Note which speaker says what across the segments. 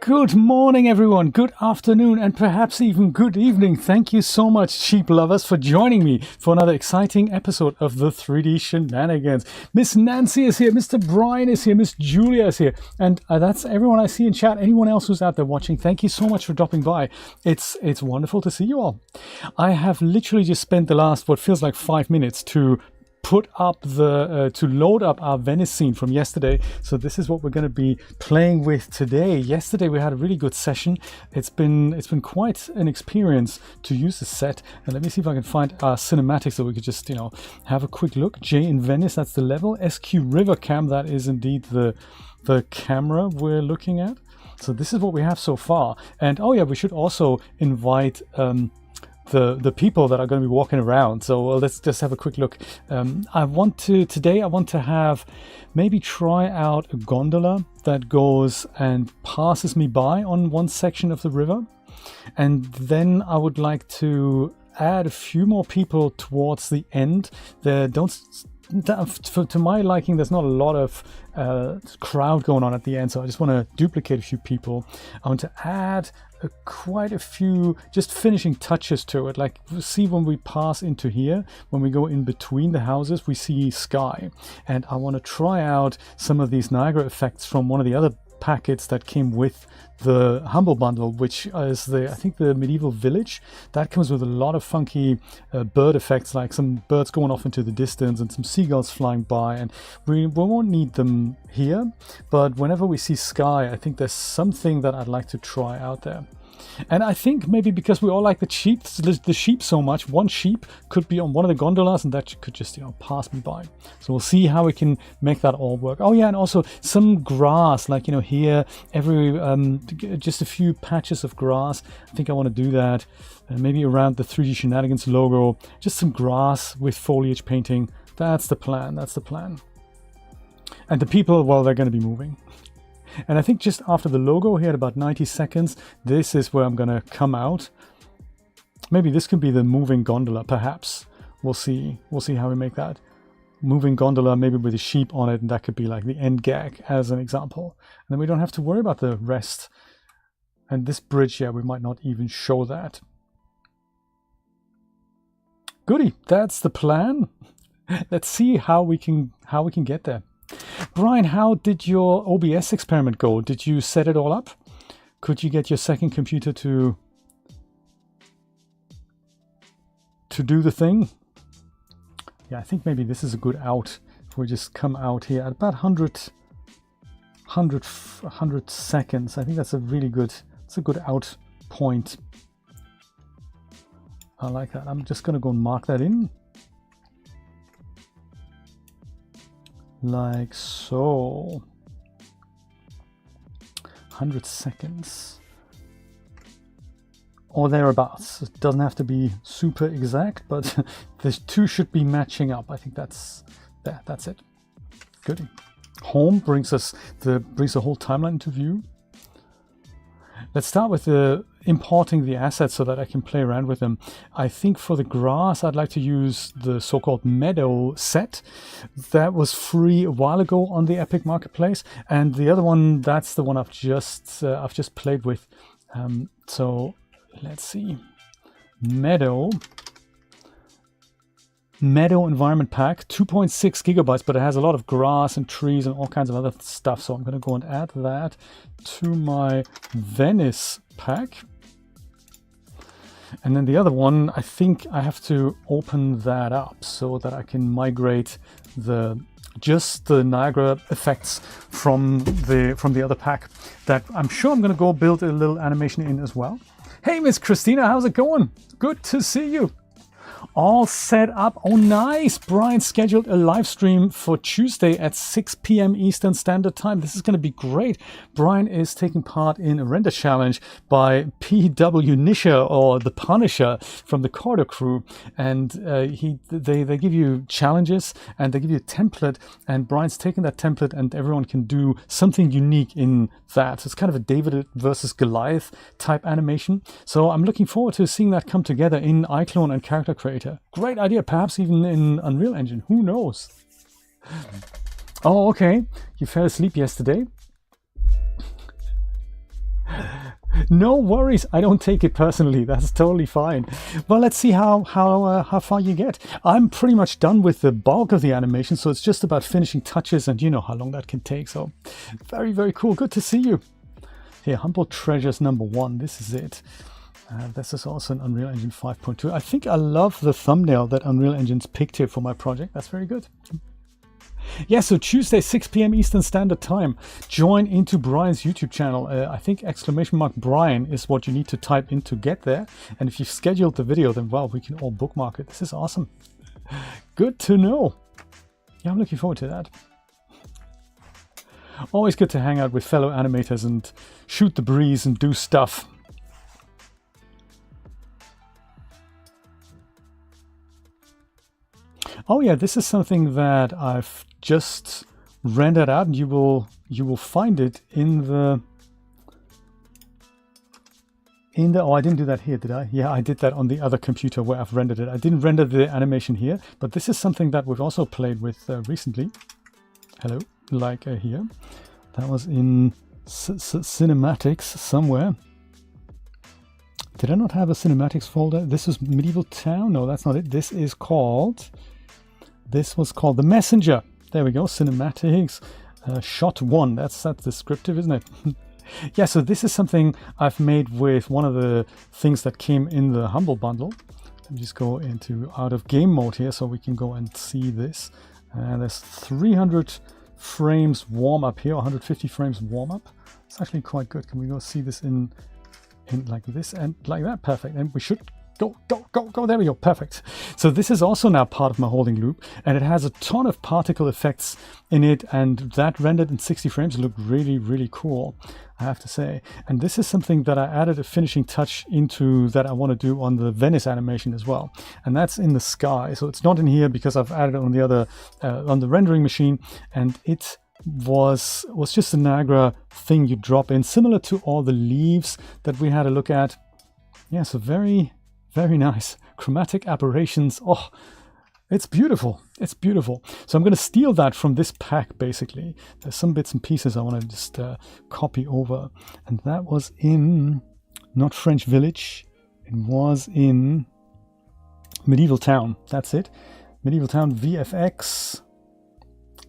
Speaker 1: Good morning, everyone. Good afternoon, and perhaps even good evening. Thank you so much, sheep lovers, for joining me for another exciting episode of the 3D Shenanigans. Miss Nancy is here, Mr. Brian is here, Miss Julia is here, and that's everyone I see in chat. Anyone else who's out there watching, thank you so much for dropping by. It's wonderful to see you all. I have literally just spent the last, what feels like 5 minutes to put up to load up our Venice scene from yesterday. So this is what we're going to be playing with today. Yesterday we had a really good session. It's been quite an experience to use the set. And let me see if I can find our cinematics so we could just have a quick look. J in Venice, that's the level. SQ River Cam, that is indeed the camera we're looking at. So this is what we have so far. And oh yeah, we should also invite the people that are going to be walking around. So let's just have a quick look. Today I want to have maybe try out a gondola that goes and passes me by on one section of the river, and then I would like to add a few more people towards the end. To my liking, there's not a lot of crowd going on at the end, so I just want to duplicate a few people. I want to add quite a few just finishing touches to it. Like, see, when we pass into here, when we go in between the houses, we see sky, and I want to try out some of these Niagara effects from one of the other packets that came with the Humble Bundle, which is I think the medieval village. That comes with a lot of funky bird effects, like some birds going off into the distance and some seagulls flying by, and we won't need them here, but whenever we see sky, I think there's something that I'd like to try out there. And I think maybe because we all like the sheep so much, one sheep could be on one of the gondolas and that could just pass me by. So we'll see how we can make that all work. Oh yeah, and also some grass, like here, just a few patches of grass. I think I want to do that, maybe around the 3D Shenanigans logo, just some grass with foliage painting. That's the plan. And the people, well, they're going to be moving. And I think just after the logo here at about 90 seconds, this is where I'm going to come out. Maybe this could be the moving gondola, perhaps. We'll see how we make that. Moving gondola, maybe with a sheep on it, and that could be like the end gag as an example. And then we don't have to worry about the rest. And this bridge, yeah, we might not even show that. Goody, that's the plan. Let's see how we can get there. Brian, how did your OBS experiment go? Did you set it all up? Could you get your second computer to do the thing? Yeah, I think maybe this is a good out. If we just come out here at about 100 seconds. I think that's a really good, it's a good out point. I like that. I'm just going to go and mark that in. Like so. 100 seconds or thereabouts. It doesn't have to be super exact, but the two should be matching up. I think that's it. Good. Home brings the whole timeline into view. Let's start with importing the assets so that I can play around with them. I think for the grass, I'd like to use the so-called meadow set that was free a while ago on the Epic Marketplace, and the other one, that's the one I've just played with. So let's see, meadow environment pack, 2.6 gigabytes, but it has a lot of grass and trees and all kinds of other stuff. So I'm going to go and add that to my Venice pack. And then the other one, I think I have to open that up so that I can migrate just the Niagara effects from the other pack that I'm sure I'm going to go build a little animation in as well. Hey, Miss Christina, how's it going? Good to see you. All set up. Oh, nice. Brian scheduled a live stream for Tuesday at 6 p.m. Eastern Standard Time. This is going to be great. Brian is taking part in a render challenge by P.W. Nisha, or the Punisher, from the Corridor crew. And they give you challenges and they give you a template. And Brian's taking that template and everyone can do something unique in that. So it's kind of a David versus Goliath type animation. So I'm looking forward to seeing that come together in iClone and Character Creator. Great idea, perhaps even in Unreal Engine, who knows? Oh, okay, you fell asleep yesterday. No worries, I don't take it personally. That's totally fine. Well, let's see how far you get. I'm pretty much done with the bulk of the animation, so it's just about finishing touches, and you know how long that can take. So very, very cool. Good to see you. Here, Humble Treasures #1. This is it. This is also an Unreal Engine 5.2. I think I love the thumbnail that Unreal Engine's picked here for my project. That's very good. Yeah, so Tuesday, 6 p.m. Eastern Standard Time. Join into Brian's YouTube channel. I think !Brian is what you need to type in to get there. And if you've scheduled the video, then wow, we can all bookmark it. This is awesome. Good to know. Yeah, I'm looking forward to that. Always good to hang out with fellow animators and shoot the breeze and do stuff. Oh yeah, this is something that I've just rendered out, and you will find it in the oh, I didn't do that here, did I? Yeah, I did that on the other computer where I've rendered it. I didn't render the animation here, but this is something that we've also played with recently. Hello, like here. That was in cinematics somewhere. Did I not have a cinematics folder? This was Medieval Town. No, that's not it. This was called The Messenger. There we go, cinematics, shot 1. That's descriptive, isn't it? Yeah, so this is something I've made with one of the things that came in the Humble bundle. Let me just go into out of game mode here so we can go and see this. There's 300 frames warm up here, 150 frames warm up. It's actually quite good. Can we go see this in like this and like that? Perfect. And we should go. There we go. Perfect. So this is also now part of my holding loop, and it has a ton of particle effects in it, and that rendered in 60 frames look really, really cool, I have to say. And this is something that I added a finishing touch into that I want to do on the Venice animation as well. And that's in the sky. So it's not in here because I've added it on the other, on the rendering machine, and it was just a Niagara thing you drop in, similar to all the leaves that we had a look at. Yeah, so very, very nice. Chromatic aberrations. Oh, it's beautiful. It's beautiful. So I'm going to steal that from this pack, basically. There's some bits and pieces I want to just copy over. And that was in, not French Village. It was in Medieval Town. That's it. Medieval Town VFX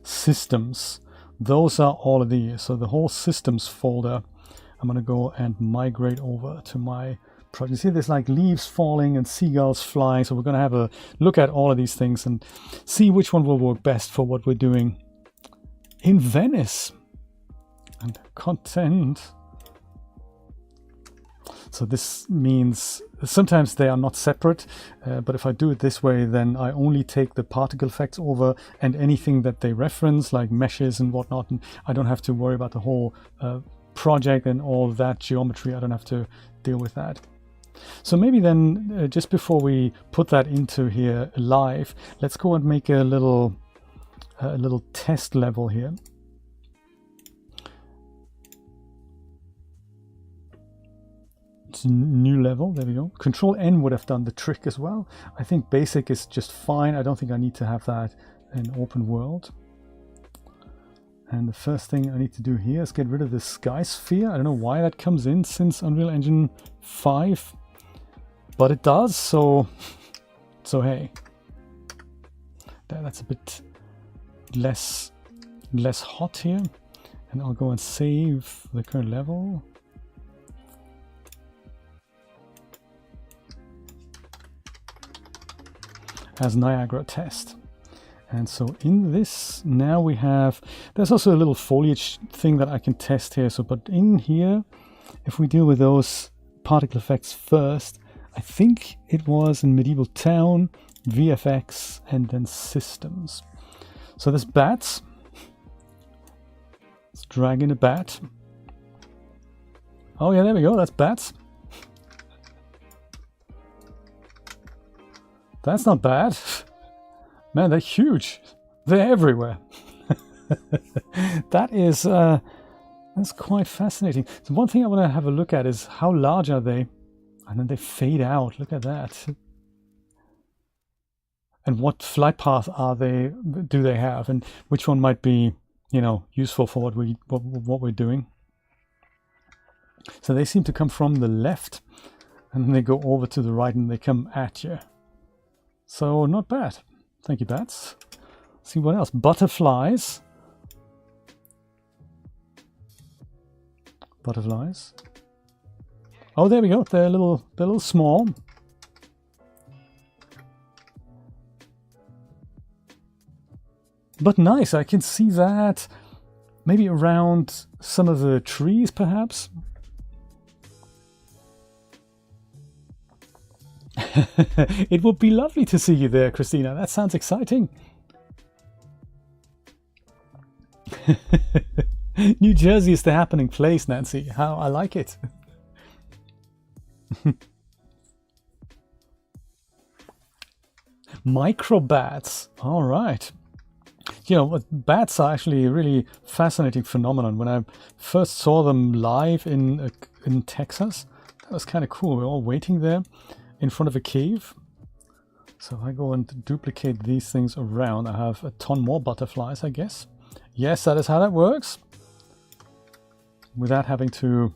Speaker 1: Systems. Those are all of these. So the whole systems folder, I'm going to go and migrate over to my project. You see there's like leaves falling and seagulls flying. So we're going to have a look at all of these things and see which one will work best for what we're doing in Venice. And content. So this means sometimes they are not separate, but if I do it this way, then I only take the particle effects over and anything that they reference, like meshes and whatnot, and I don't have to worry about the whole project and all that geometry. I don't have to deal with that. So maybe then, just before we put that into here live, let's go and make a little test level here. New level, there we go. Control N would have done the trick as well. I think basic is just fine. I don't think I need to have that in open world. And the first thing I need to do here is get rid of the sky sphere. I don't know why that comes in since Unreal Engine 5, but it does. So hey, that's a bit less hot here. And I'll go and save the current level. As Niagara test. And so in this now we have, there's also a little foliage thing that I can test here. So but in here, if we deal with those particle effects first, I think it was in Medieval Town, VFX, and then Systems. So there's bats. Let's drag in a bat. Oh yeah, there we go, that's bats. That's not bad. Man, they're huge. They're everywhere. That's quite fascinating. So one thing I want to have a look at is how large are they? And then they fade out. Look at that. And what flight path do they have? And which one might be, you know, useful for what we're doing? So they seem to come from the left and then they go over to the right and they come at you. So not bad. Thank you, bats. Let's see what else. Butterflies. Butterflies. Oh, there we go. They're a little small. But nice. I can see that maybe around some of the trees, perhaps. It would be lovely to see you there, Christina. That sounds exciting. New Jersey is the happening place, Nancy. How I like it. Microbats. All right. You know, bats are actually a really fascinating phenomenon. When I first saw them live in Texas, that was kind of cool. We're all waiting there in front of a cave. So if I go and duplicate these things around, I have a ton more butterflies, I guess. Yes, that is how that works. Without having to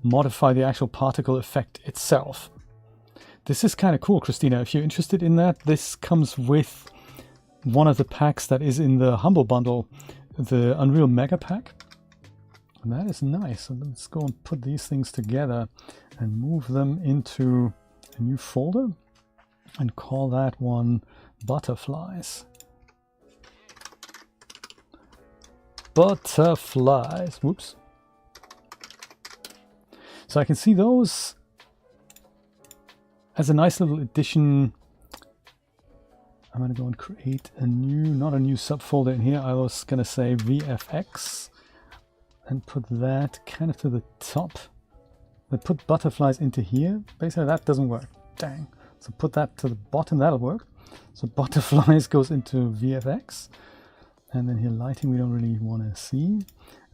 Speaker 1: modify the actual particle effect itself. This is kind of cool, Christina. If you're interested in that, this comes with one of the packs that is in the Humble Bundle, the Unreal Mega Pack. And that is nice. So let's go and put these things together and move them into a new folder and call that one Butterflies. Butterflies. Whoops. So I can see those as a nice little addition. I'm going to go and create a new, not a new subfolder in here. I was going to say VFX and put that kind of to the top. But put butterflies into here. Basically, that doesn't work. Dang. So put that to the bottom. That'll work. So butterflies goes into VFX. And then here lighting we don't really want to see.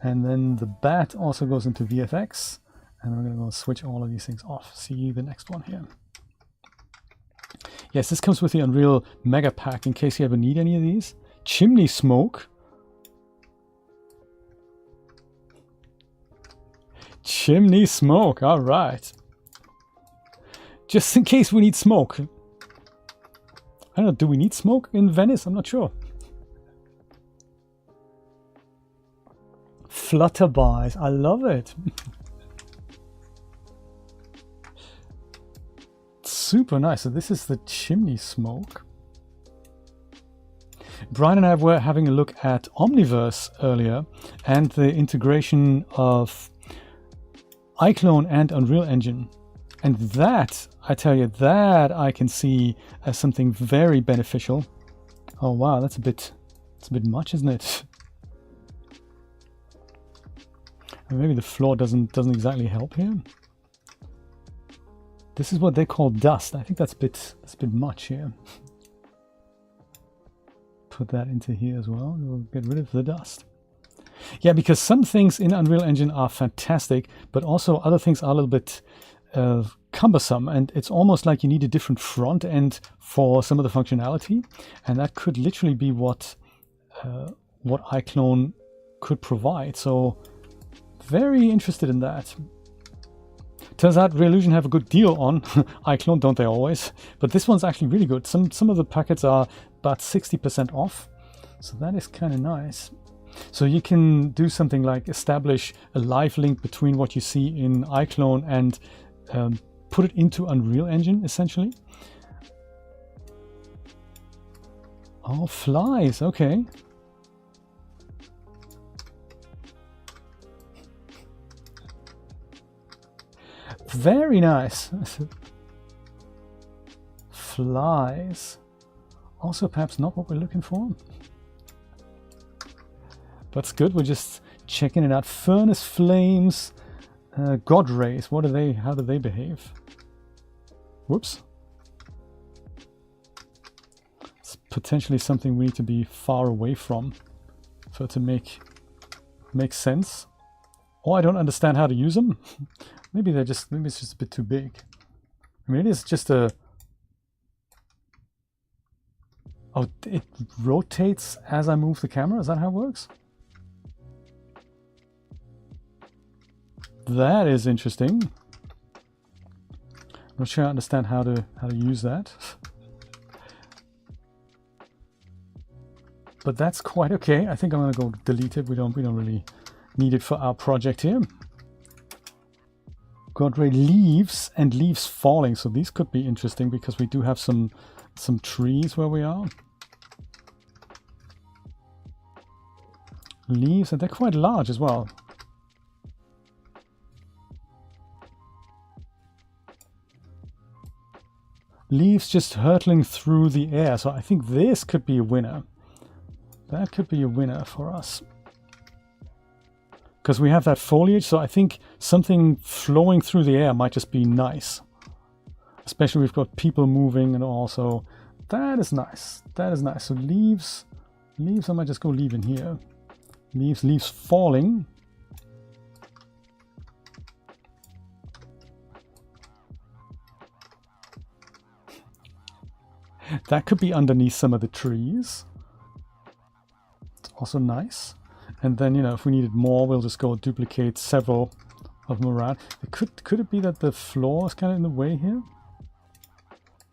Speaker 1: And then the bat also goes into VFX. And we're going to go switch all of these things off. See the next one here. Yes, this comes with the Unreal Mega Pack in case you ever need any of these. Chimney smoke. Chimney smoke, all right. Just in case we need smoke. I don't know, do we need smoke in Venice? I'm not sure. Flutterbys, I love it. Super nice. So this is the chimney smoke. Brian and I were having a look at Omniverse earlier and the integration of iClone and Unreal Engine. And that, I tell you, that I can see as something very beneficial. Oh wow, that's a bit much, isn't it? Maybe the floor doesn't exactly help here. This is what they call dust. I think that's a bit much here. Put that into here as well. We'll get rid of the dust. Yeah, because some things in Unreal Engine are fantastic, but also other things are a little bit cumbersome, and it's almost like you need a different front end for some of the functionality, and that could literally be what iClone could provide. So very interested in that. Turns out Reallusion have a good deal on iClone, don't they always? But this one's actually really good. Some of the packets are about 60% off, so that is kind of nice. So you can do something like establish a live link between what you see in iClone and put it into Unreal Engine, essentially. Oh, flies, okay. Very nice. Flies. Also perhaps not what we're looking for. That's good. We're just checking it out. Furnace flames. God rays. What are they? How do they behave? Whoops. It's potentially something we need to be far away from for it to make sense. Or I don't understand how to use them. Maybe it's just a bit too big. I mean, it is just a... Oh, it rotates as I move the camera? Is that how it works? That is interesting. Not sure I understand how to use that. But that's quite okay. I think I'm gonna go delete it. We don't really need it for our project here. Got red leaves and leaves falling, so these could be interesting because we do have some trees where we are. Leaves, and they're quite large as well. Leaves just hurtling through the air, so I think this could be a winner. That could be a winner for us. Because we have that foliage, so I think something flowing through the air might just be nice. Especially we've got people moving and all, so that is nice. That is nice. So leaves, I might just go leave in here. Leaves falling. That could be underneath some of the trees. It's also nice. And then, you know, if we needed more, we'll just go duplicate several of them around. Could it be that the floor is kind of in the way here?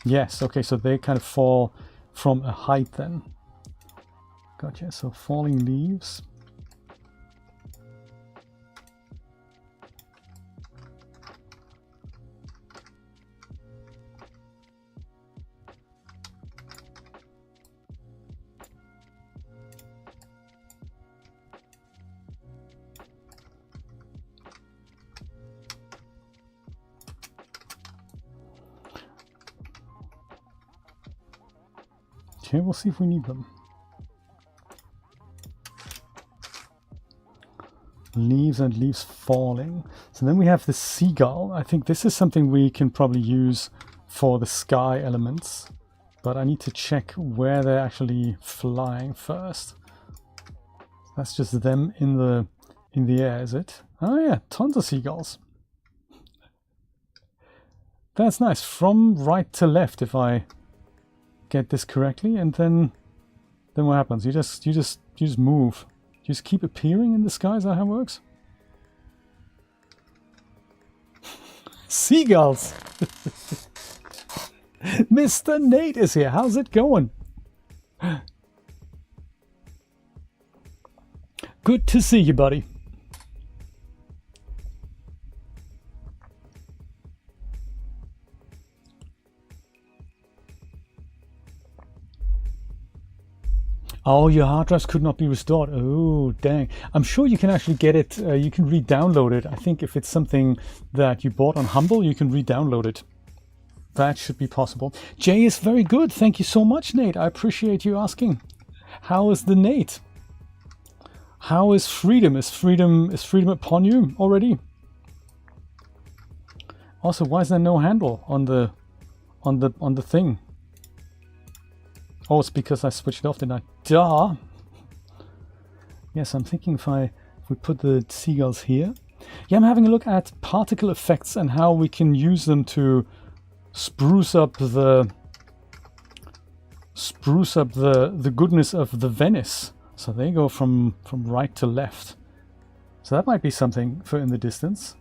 Speaker 1: Yes, okay, so they kind of fall from a height then. Gotcha, so falling leaves. Okay, we'll see if we need them. Leaves and leaves falling. So then we have the seagull. I think this is something we can probably use for the sky elements, but I need to check where they're actually flying first. That's just them in the air, is it? Oh yeah, tons of seagulls. That's nice. From right to left, if I get this correctly, and then what happens? You just move. You just keep appearing in the sky. Is that how it works? Seagulls. Mr. Nate is here. How's it going? Good to see you, buddy. Oh, your hard drives could not be restored. Oh, dang. I'm sure you can actually get it. You can re-download it. I think if it's something that you bought on Humble, you can re-download it. That should be possible. Jay is very good. Thank you so much, Nate. I appreciate you asking. How is the Nate? How is freedom? Is freedom upon you already? Also, why is there no handle on the thing? Oh, it's because I switched off, didn't I? Duh! Yes, I'm thinking if we put the seagulls here. Yeah, I'm having a look at particle effects and how we can use them to spruce up the goodness of the Venice. So they go from right to left. So that might be something for in the distance.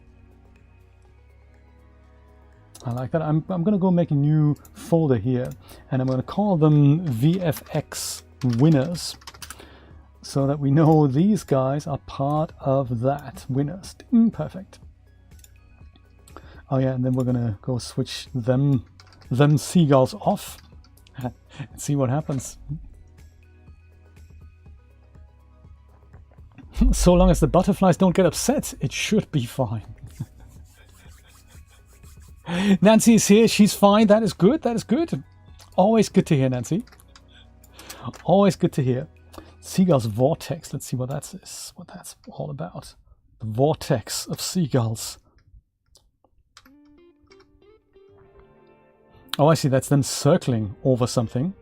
Speaker 1: I like that. I'm going to go make a new folder here, and I'm going to call them VFX winners, so that we know these guys are part of that. Winners. Perfect. Oh yeah, and then we're going to go switch them seagulls off and see what happens. So long as the butterflies don't get upset, it should be fine. Nancy is here. She's fine. That is good. That is good. Always good to hear, Nancy. Always good to hear. Seagulls vortex. Let's see what that is. What that's all about. The vortex of seagulls. Oh, I see. That's them circling over something.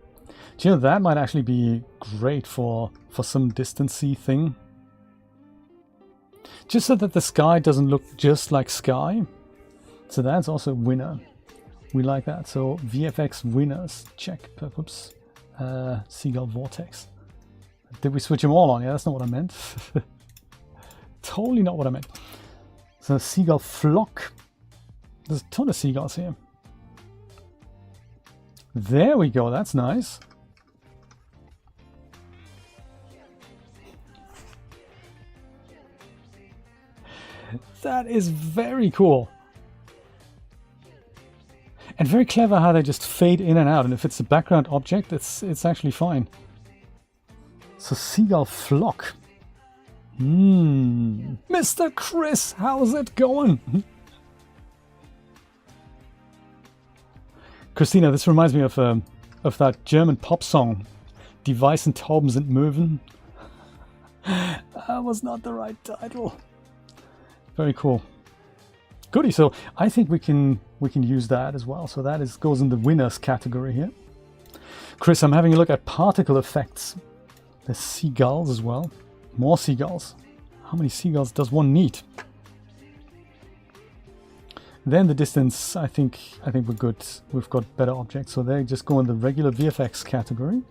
Speaker 1: Do you know, that might actually be great for some distancy thing. Just so that the sky doesn't look just like sky. So that's also a winner. We like that. So VFX winners. Check. Oops. Seagull vortex. Did we switch them all on? Yeah, that's not what I meant. Totally not what I meant. So a seagull flock. There's a ton of seagulls here. There we go, that's nice. That is very cool. And very clever how they just fade in and out. And if it's a background object, it's actually fine. So seagull flock. Mr. Chris, how's it going? Christina, this reminds me of that German pop song, Die weißen Tauben sind Möwen. That was not the right title. Very cool. Goody. So I think we can use that as well. So that goes in the winners category here. Chris, I'm having a look at particle effects. There's seagulls as well. More seagulls. How many seagulls does one need? Then the distance, I think we're good. We've got better objects. So they just go in the regular VFX category.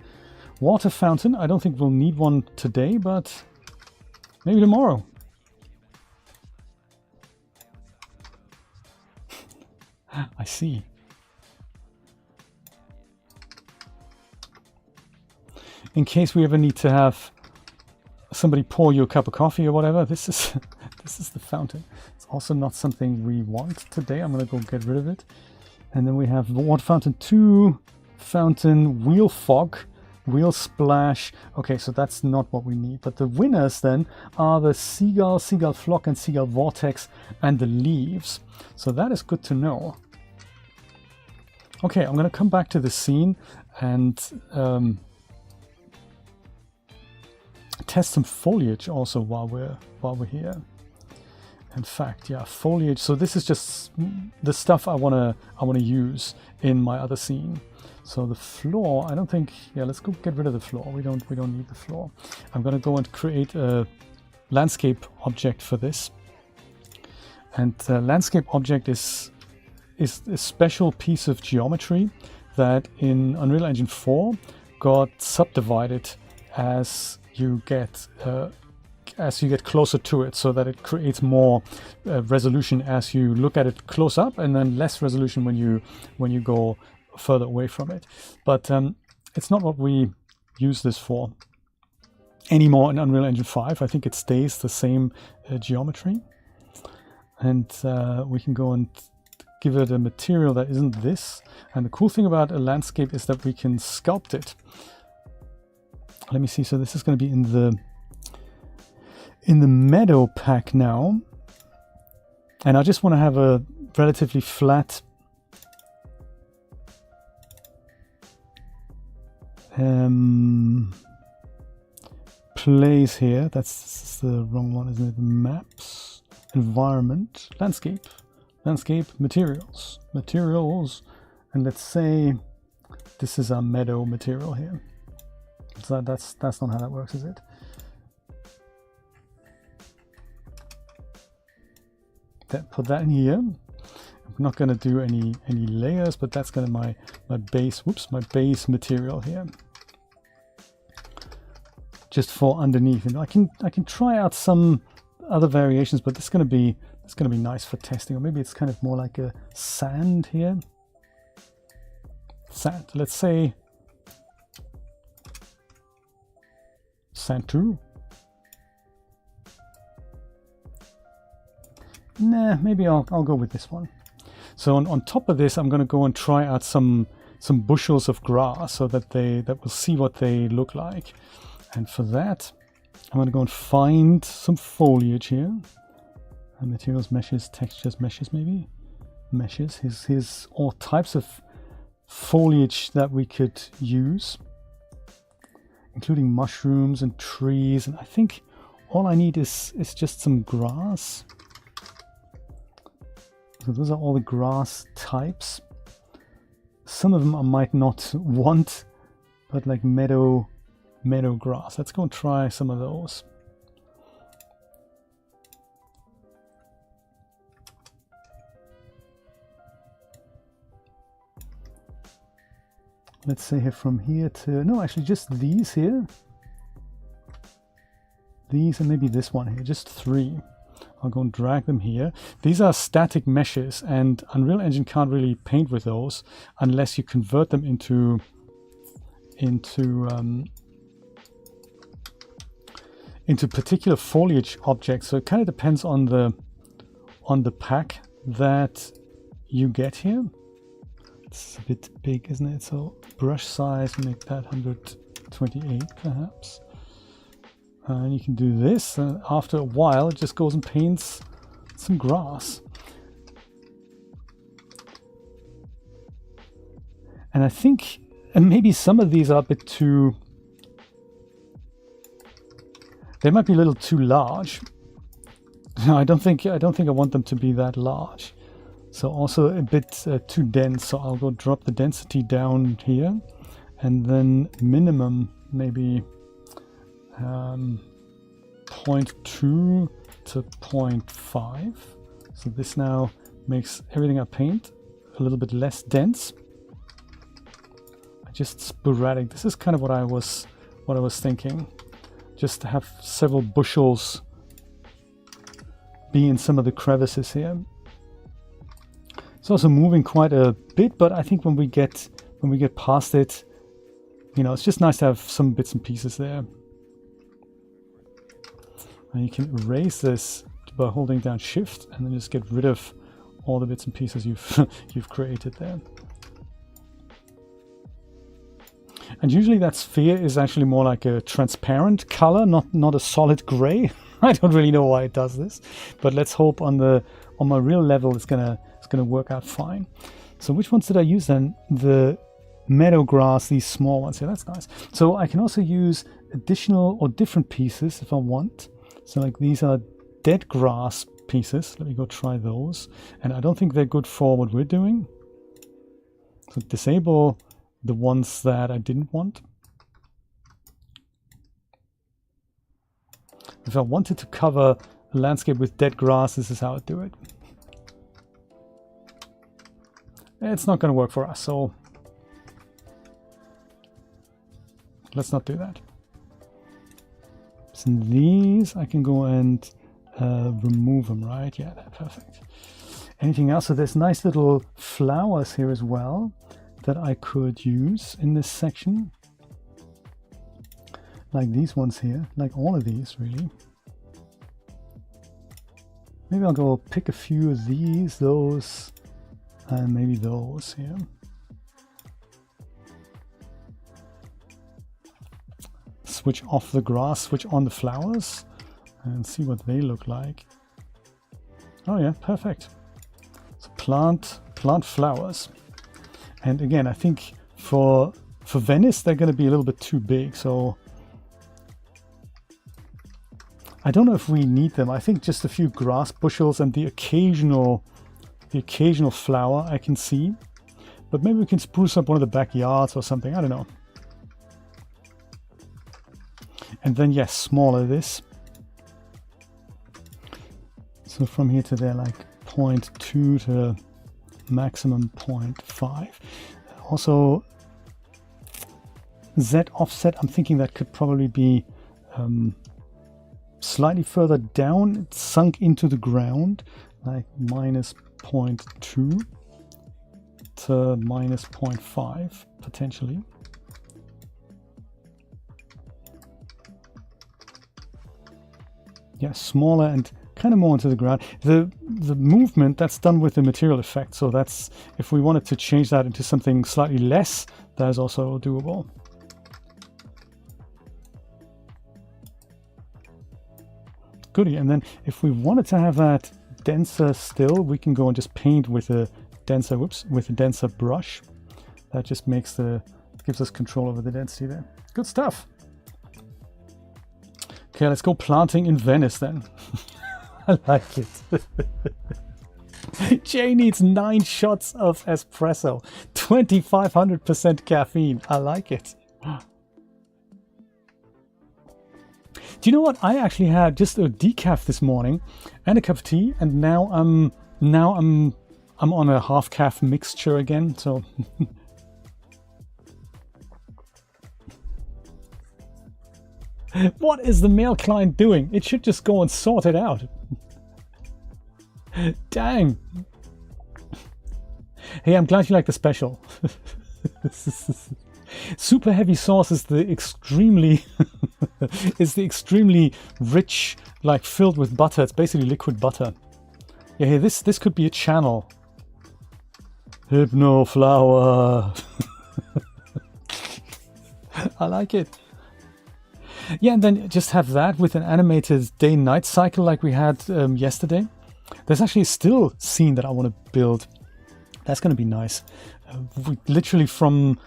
Speaker 1: Water fountain. I don't think we'll need one today, but maybe tomorrow. I see. In case we ever need to have somebody pour you a cup of coffee or whatever, this is the fountain. It's also not something we want today. I'm gonna go get rid of it. And then we have water fountain 2, fountain, wheel fog, wheel splash. Okay, so that's not what we need. But the winners then are the seagull, seagull flock, and seagull vortex, and the leaves. So that is good to know. Okay, I'm gonna come back to the scene and test some foliage also while we're here. In fact, yeah, foliage. So this is just the stuff I wanna use in my other scene. So the floor, I don't think. Yeah, let's go get rid of the floor. We don't need the floor. I'm gonna go and create a landscape object for this. And landscape object is a special piece of geometry that in Unreal Engine 4 got subdivided as you get closer to it, so that it creates more resolution as you look at it close up, and then less resolution when you go further away from it. But it's not what we use this for anymore in Unreal Engine 5. I think it stays the same geometry, and we can go and give it a material that isn't this. And the cool thing about a landscape is that we can sculpt it. Let me see. So this is going to be in the meadow pack now, and I just want to have a relatively flat place here. That's the wrong one, isn't it? Maps, environment, landscape, materials, and let's say this is our meadow material here. So that's not how that works, is it? Put that in here. I'm not going to do any layers, but that's going to my base. Whoops, my base material here. Just for underneath, and I can try out some other variations, but it's going to be nice for testing. Or maybe it's kind of more like a sand here. Sand. Let's say sand 2. Nah, maybe I'll go with this one. So on top of this, I'm going to go and try out some bushels of grass, so that we'll see what they look like. And for that, I'm going to go and find some foliage here. Materials, meshes, textures, meshes, maybe meshes. Here's all types of foliage that we could use, including mushrooms and trees. And I think all I need is just some grass. So those are all the grass types. Some of them I might not want, but like meadow grass. Let's go and try some of those. Let's say here from here to, no, actually just these here. These and maybe this one here, just 3. I'll go and drag them here. These are static meshes, and Unreal Engine can't really paint with those unless you convert them into particular foliage objects. So it kind of depends on the pack that you get here. It's a bit big, isn't it? So brush size, make that 128 perhaps. And you can do this. After a while, it just goes and paints some grass. And I think, and maybe some of these are a bit too, they might be a little too large. No, I don't think I want them to be that large. So also a bit too dense. So I'll go drop the density down here, and then minimum maybe 0.2 to 0.5. So this now makes everything I paint a little bit less dense. Just sporadic. This is kind of what I was thinking. Just to have several bushels be in some of the crevices here. It's also moving quite a bit, but I think when we get past it, you know, it's just nice to have some bits and pieces there. And you can erase this by holding down Shift, and then just get rid of all the bits and pieces you've created there. And usually that sphere is actually more like a transparent color, not a solid gray. I don't really know why it does this, but let's hope on my real level it's gonna work out fine. So which ones did I use then? The meadow grass, these small ones here. That's nice. So I can also use additional or different pieces if I want. So like these are dead grass pieces. Let me go try those. And I don't think they're good for what we're doing. So disable the ones that I didn't want. If I wanted to cover a landscape with dead grass, this is how I'd do it. It's not going to work for us, so let's not do that. So these I can go and remove them, right? Yeah, perfect. Anything else? So there's nice little flowers here as well that I could use in this section. Like these ones here, like all of these really. Maybe I'll go pick a few of these, those, and maybe those here. Switch off the grass, switch on the flowers, and see what they look like. Oh yeah, perfect. So plant flowers. And again, I think for Venice, they're going to be a little bit too big. So I don't know if we need them. I think just a few grass bushels and the occasional flower I can see. But maybe we can spruce up one of the backyards or something. I don't know. And then, yes, smaller this. So from here to there, like 0.2 to maximum 0.5. Also, Z offset, I'm thinking that could probably be slightly further down. It's sunk into the ground, like minus 0.2 to minus 0.5 potentially. Yeah, smaller and kind of more into the ground. The movement, that's done with the material effect. So that's, if we wanted to change that into something slightly less, that is also doable. Goody. And then if we wanted to have that denser still, we can go and just paint with a denser, with a denser brush. That just gives us control over the density there. Good stuff. Okay, let's go planting in Venice then. I like it. Jay needs 9 shots of espresso. 2500% caffeine. I like it. Do you know what? I actually had just a decaf this morning and a cup of tea, and now I'm on a half calf mixture again. So what is the male client doing? It should just go and sort it out. Dang. Hey, I'm glad you like the special. Super heavy sauce is the extremely rich, like filled with butter. It's basically liquid butter. Yeah, hey, this could be a channel. Hypno flower. I like it. Yeah, and then just have that with an animated day-night cycle like we had yesterday. There's actually a still scene that I want to build. That's going to be nice. Literally from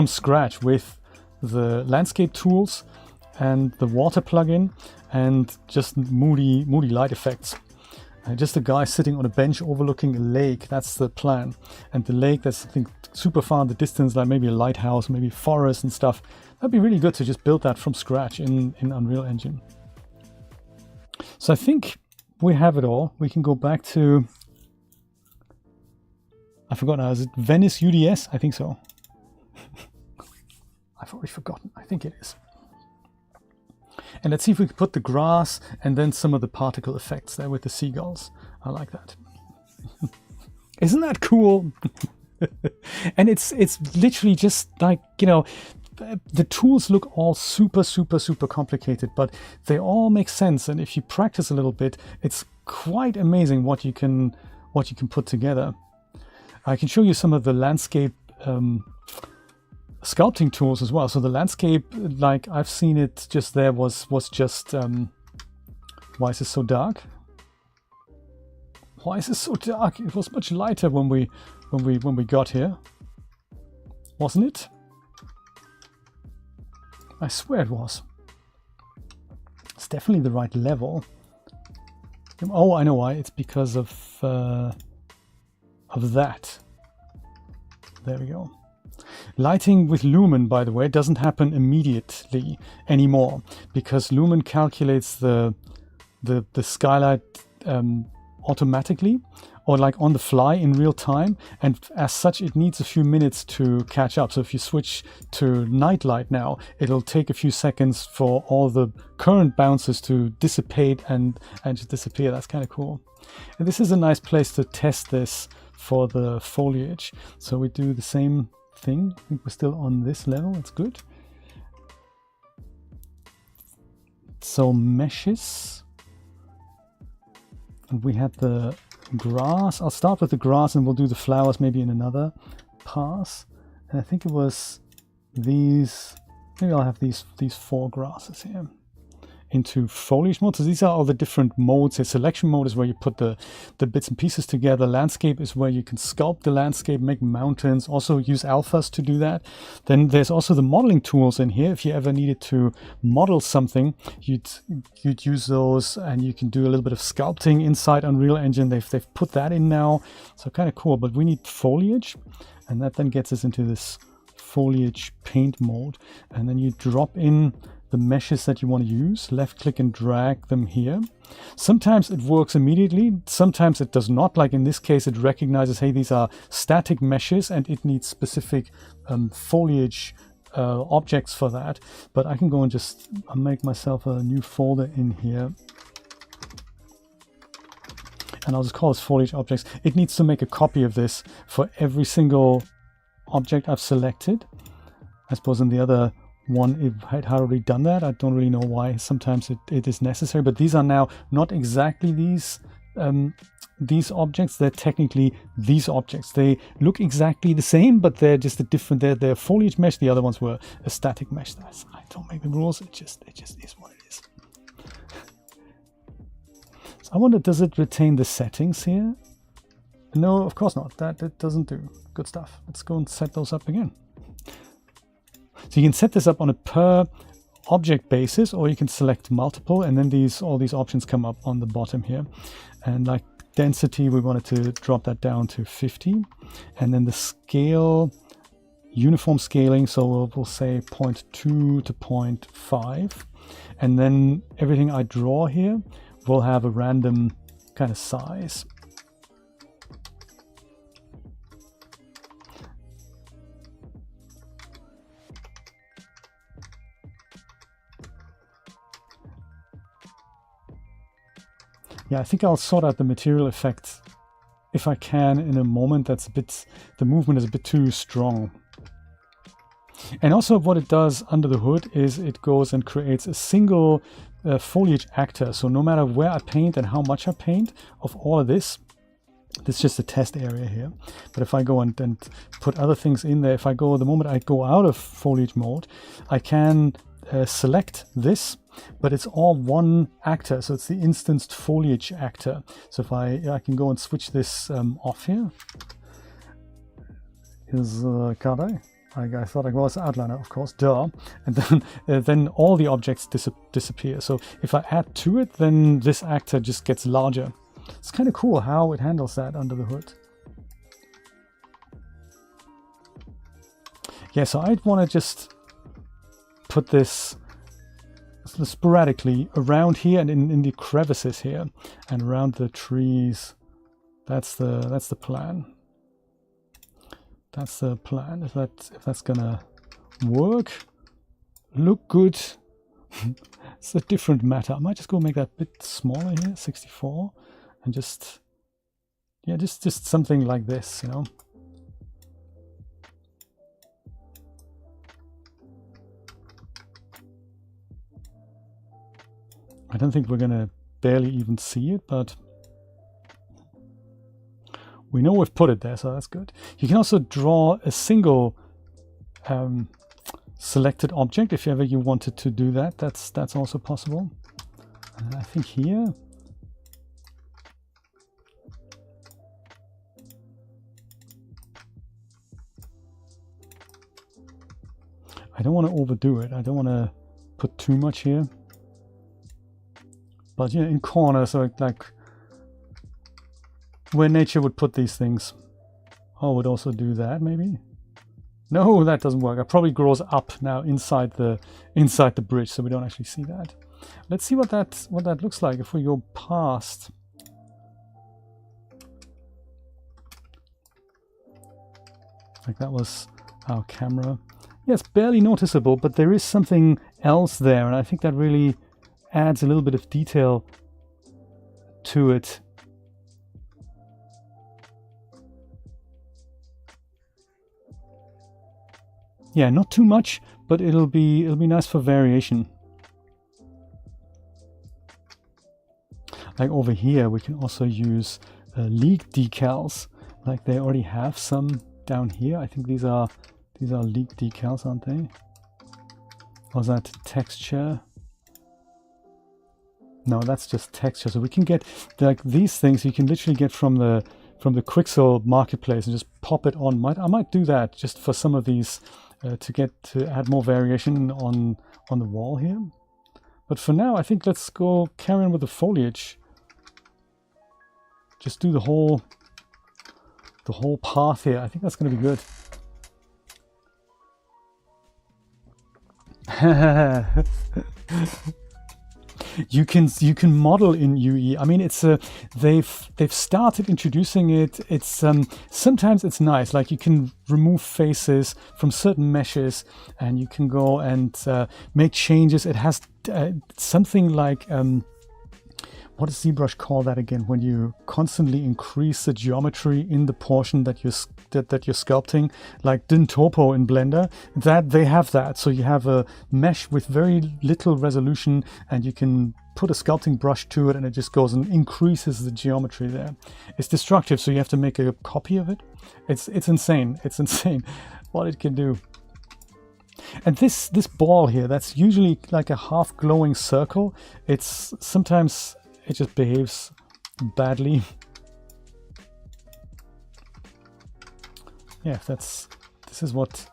Speaker 1: scratch with the landscape tools and the water plugin and just moody light effects. Just a guy sitting on a bench overlooking a lake. That's the plan. And the lake that's, I think, super far in the distance, like maybe a lighthouse, maybe forest and stuff. That'd be really good to just build that from scratch in Unreal Engine. So I think we have it all. We can go back to, I forgot now, is it Venice UDS? I think so. I've already forgotten. I think it is. And let's see if we can put the grass and then some of the particle effects there with the seagulls. I like that. Isn't that cool? And it's literally just like, you know, the tools look all super complicated, but they all make sense. And if you practice a little bit, it's quite amazing what you can put together. I can show you some of the landscape sculpting tools as well. So the landscape, like I've seen it just there, was just why is this so dark? Why is this so dark? It was much lighter when we got here, wasn't it? I swear it was. It's definitely the right level. Oh, I know why. It's because of that. There we go. Lighting with Lumen, by the way, doesn't happen immediately anymore because Lumen calculates the skylight automatically, or like on the fly in real time, and as such it needs a few minutes to catch up. So if you switch to night light now, it'll take a few seconds for all the current bounces to dissipate and just disappear. That's kind of cool. And this is a nice place to test this for the foliage. So we do the same thing. I think we're still on this level. That's good. So meshes, and we have the grass. I'll start with the grass and we'll do the flowers maybe in another pass. And I think it was these, maybe I'll have these 4 grasses here into foliage mode. So these are all the different modes. A selection mode is where you put the bits and pieces together. Landscape is where you can sculpt the landscape, make mountains, also use alphas to do that. Then there's also the modeling tools in here. If you ever needed to model something, you'd use those, and you can do a little bit of sculpting inside Unreal Engine. They've put that in now, so kind of cool. But we need foliage, and that then gets us into this foliage paint mode. And then you drop in the meshes that you want to use, left click and drag them here. Sometimes it works immediately, sometimes it does not. Like in this case, it recognizes, hey, these are static meshes and it needs specific foliage objects for that. But I can go and just make myself a new folder in here, and I'll just call this foliage objects. It needs to make a copy of this for every single object I've selected. I suppose in the other one it had already done that. I don't really know why. Sometimes it is necessary, but these are now not exactly these objects. They're technically these objects. They look exactly the same, but they're just a different. They're foliage mesh. The other ones were a static mesh. I don't make the rules. It just is what it is. So I wonder, does it retain the settings here? No, of course not. That it doesn't do. Good stuff. Let's go and set those up again. So you can set this up on a per object basis, or you can select multiple, and then all these options come up on the bottom here. And like density, we wanted to drop that down to 50, and then the scale, uniform scaling, so we'll say 0.2 to 0.5, and then everything I draw here will have a random kind of size. Yeah, I think I'll sort out the material effect if I can in a moment. That's a bit, the movement is a bit too strong. And also what it does under the hood is it goes and creates a single foliage actor. So no matter where I paint and how much I paint of all of this is just a test area here. But if I go and put other things in there, if I go, the moment I go out of foliage mode, I can select this, but it's all one actor. So it's the instanced foliage actor. So if I can go and switch this off here. Here's Card I thought I was outliner, of course, duh. And then all the objects disappear. So if I add to it, then this actor just gets larger. It's kind of cool how it handles that under the hood. Yeah, so I'd want to just put this sporadically around here and in the crevices here and around the trees. That's the plan. That's the plan. If that's gonna work, look good. It's a different matter. I might just go make that a bit smaller here, 64, and just, yeah, just something like this, you know. I don't think we're gonna barely even see it, but we know we've put it there, so that's good. You can also draw a single selected object if ever you wanted to do that. That's also possible. I think here, I don't want to overdo it. I don't want to put too much here. But yeah, in corners, so like where nature would put these things. Oh, would also do that maybe? No, that doesn't work. It probably grows up now inside the bridge, so we don't actually see that. Let's see what that looks like if we go past. Like that was our camera. Yeah, it's barely noticeable, but there is something else there, and I think that really adds a little bit of detail to it. Yeah, not too much, but it'll be nice for variation. Like over here, we can also use leak decals. Like they already have some down here. I think these are leak decals, aren't they? Or is that texture? No, that's just texture. So we can get like these things you can literally get from the Quixel marketplace and just pop it on. I might do that just for some of these to add more variation on the wall here. But for now, I think let's go carry on with the foliage. Just do the whole path here. I think that's going to be good. You can model in UE. I mean, it's they've started introducing it. It's sometimes it's nice. Like you can remove faces from certain meshes, and you can go and make changes. It has something like what does ZBrush call that again? When you constantly increase the geometry in the portion that you're sculpting, like Dintopo in Blender, that they have that. So you have a mesh with very little resolution, and you can put a sculpting brush to it, and it just goes and increases the geometry there. It's destructive, so you have to make a copy of it. It's insane. It's insane what it can do. And this ball here, that's usually like a half glowing circle. It's sometimes it just behaves badly. Yeah, this is what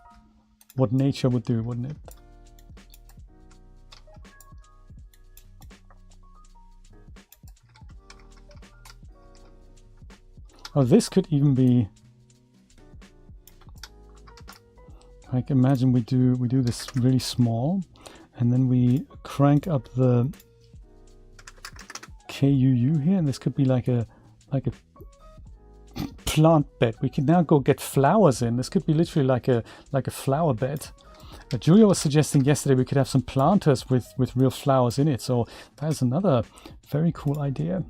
Speaker 1: nature would do, wouldn't it? Oh, this could even be like, imagine we do this really small, and then we crank up the KUU here, and this could be like a plant bed. We can now go get flowers in. This could be literally like a flower bed. Julia was suggesting yesterday we could have some planters with real flowers in it. So that is another very cool idea.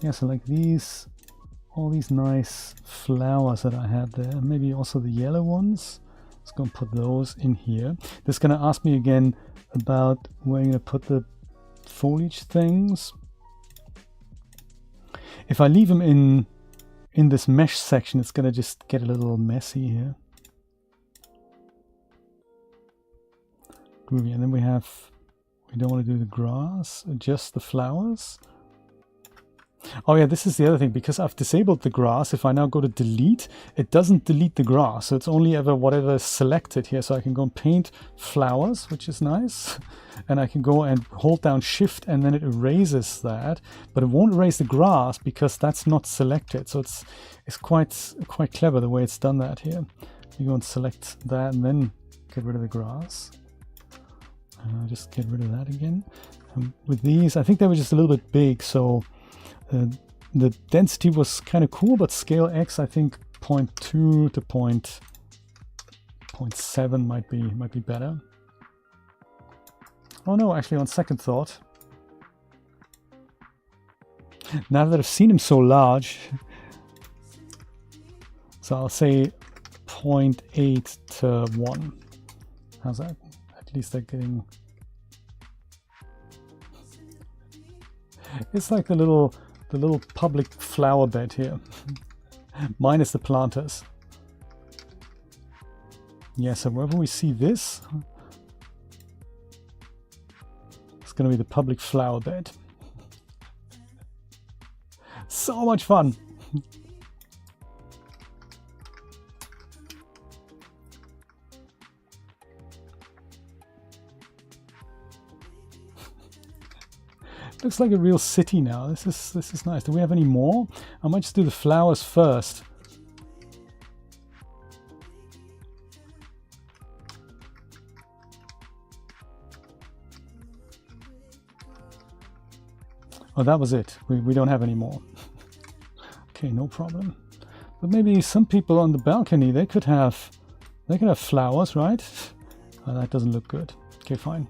Speaker 1: Yeah, so like these, all these nice flowers that I had there, maybe also the yellow ones. Let's go and put those in here. This is going to ask me again about where you're going to put the foliage things. If I leave them in this mesh section, it's going to just get a little messy here. Groovy. And then we don't want to do the grass, just the flowers. Oh yeah, this is the other thing, because I've disabled the grass. If I now go to delete, it doesn't delete the grass, so it's only ever whatever is selected here. So I can go and paint flowers, which is nice, and I can go and hold down shift and then it erases that, but it won't erase the grass because that's not selected. So it's quite clever the way it's done that here. You go and select that and then get rid of the grass. Just get rid of that again. With these, I think they were just a little bit big, so the density was kind of cool, but scale X, I think 0.2 to 0.7 might be better. Oh no, actually on second thought, now that I've seen him so large, so I'll say 0.8 to 1. How's that? At least they're getting... It's like the little public flower bed here, minus the planters. Yeah, so wherever we see this, it's going to be the public flower bed. So much fun! Looks like a real city now. This is nice. Do we have any more? I might just do the flowers first. Oh, that was it. We don't have any more. Okay, no problem. But maybe some people on the balcony, they could have flowers, right? Oh, that doesn't look good. Okay, fine.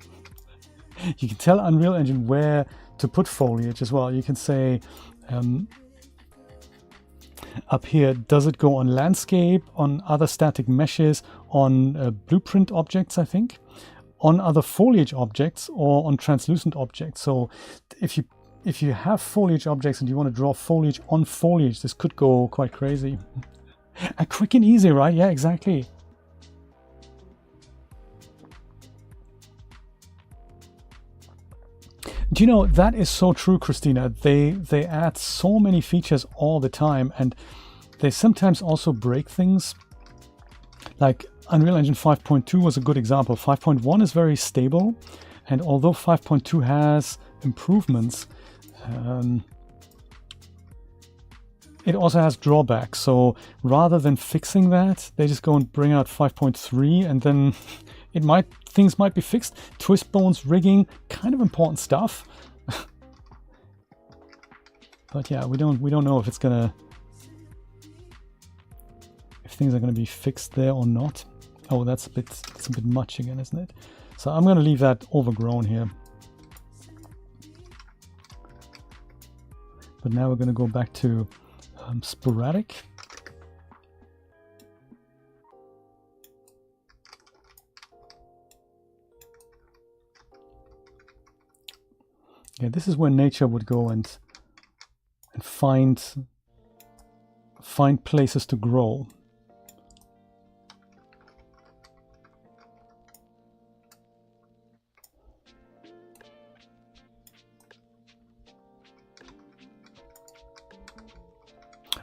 Speaker 1: You can tell Unreal Engine where to put foliage as well. You can say up here, does it go on landscape, on other static meshes, on blueprint objects, I think, on other foliage objects, or on translucent objects. So if you have foliage objects and you want to draw foliage on foliage, this could go quite crazy. And quick and easy, right? Yeah, exactly. Do you know, that is so true, Christina. They add so many features all the time, and they sometimes also break things. Like Unreal Engine 5.2 was a good example. 5.1 is very stable, and although 5.2 has improvements, it also has drawbacks. So rather than fixing that, they just go and bring out 5.3, and then things might be fixed. Twist bones, rigging, kind of important stuff. But yeah, we don't know if things are gonna be fixed there or not. Oh, that's a bit much again, isn't it? So I'm gonna leave that overgrown here. But now we're gonna go back to sporadic. Yeah, this is where nature would go and find places to grow.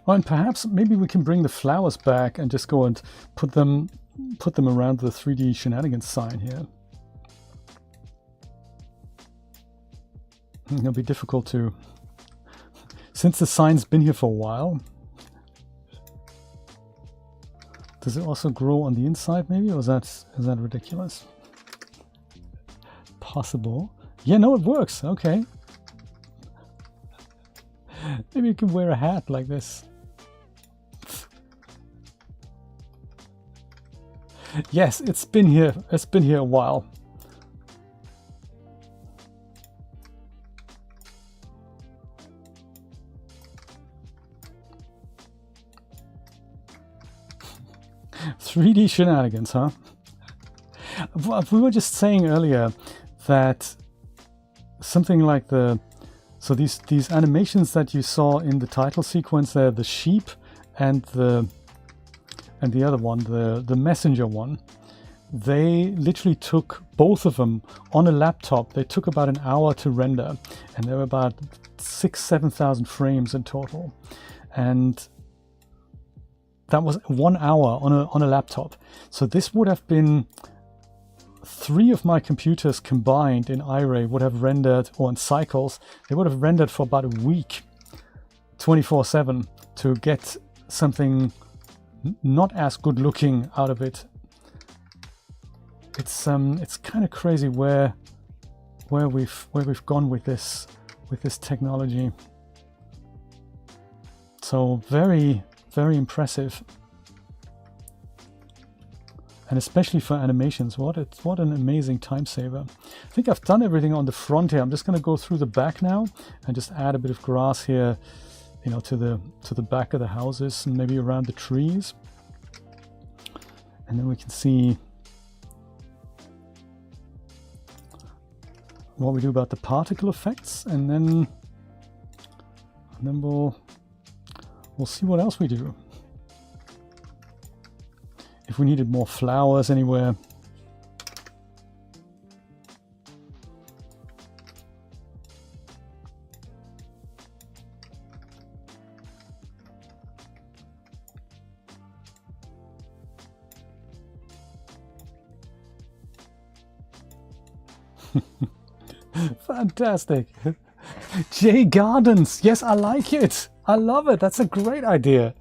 Speaker 1: Oh, and perhaps maybe we can bring the flowers back and just go and put them around the 3D Shenanigans sign here. It'll be difficult to, since the sign's been here for a while. Does it also grow on the inside maybe, or is that ridiculous? Possible. Yeah, no, it works. Okay. Maybe you can wear a hat like this. Yes, it's been here a while. 3D shenanigans, huh? We were just saying earlier that something like so these animations that you saw in the title sequence there, the sheep and the other one, the messenger one, they literally took both of them on a laptop. They took about an hour to render, and there were about 6,000-7,000 frames in total, and that was 1 hour on a laptop. So this would have been 3 of my computers combined in iRay would have rendered, or in cycles, they would have rendered for about a week, 24/7, to get something not as good looking out of it. It's kind of crazy where we've gone with this technology. So very, very impressive. And especially for animations, what an amazing time saver. I think I've done everything on the front here. I'm just going to go through the back now and just add a bit of grass here, you know, to the back of the houses and maybe around the trees. And then we can see what we do about the particle effects, and then we'll see what else we do. If we needed more flowers anywhere. Fantastic. J Gardens. Yes, I like it. I love it. That's a great idea.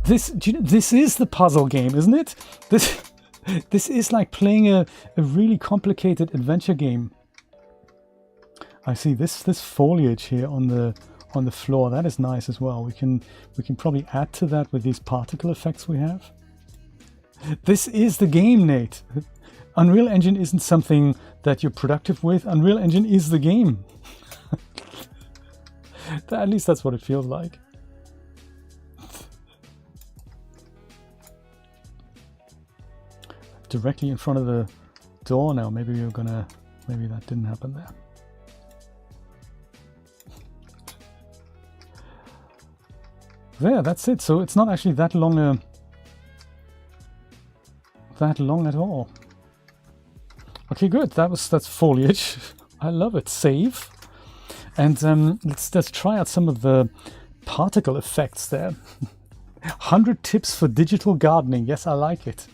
Speaker 1: This is the puzzle game, isn't it? This is like playing a really complicated adventure game. I see this foliage here on the floor. That is nice as well. We can probably add to that with these particle effects we have. This is the game, Nate. Unreal Engine isn't something that you're productive with. Unreal Engine is the game. At least that's what it feels like. Directly in front of the door now. Maybe that didn't happen there. There, that's it. So it's not actually that long at all. Okay, good. That's foliage. I love it. Save. And let's try out some of the particle effects there. 100 tips for digital gardening. Yes, I like it.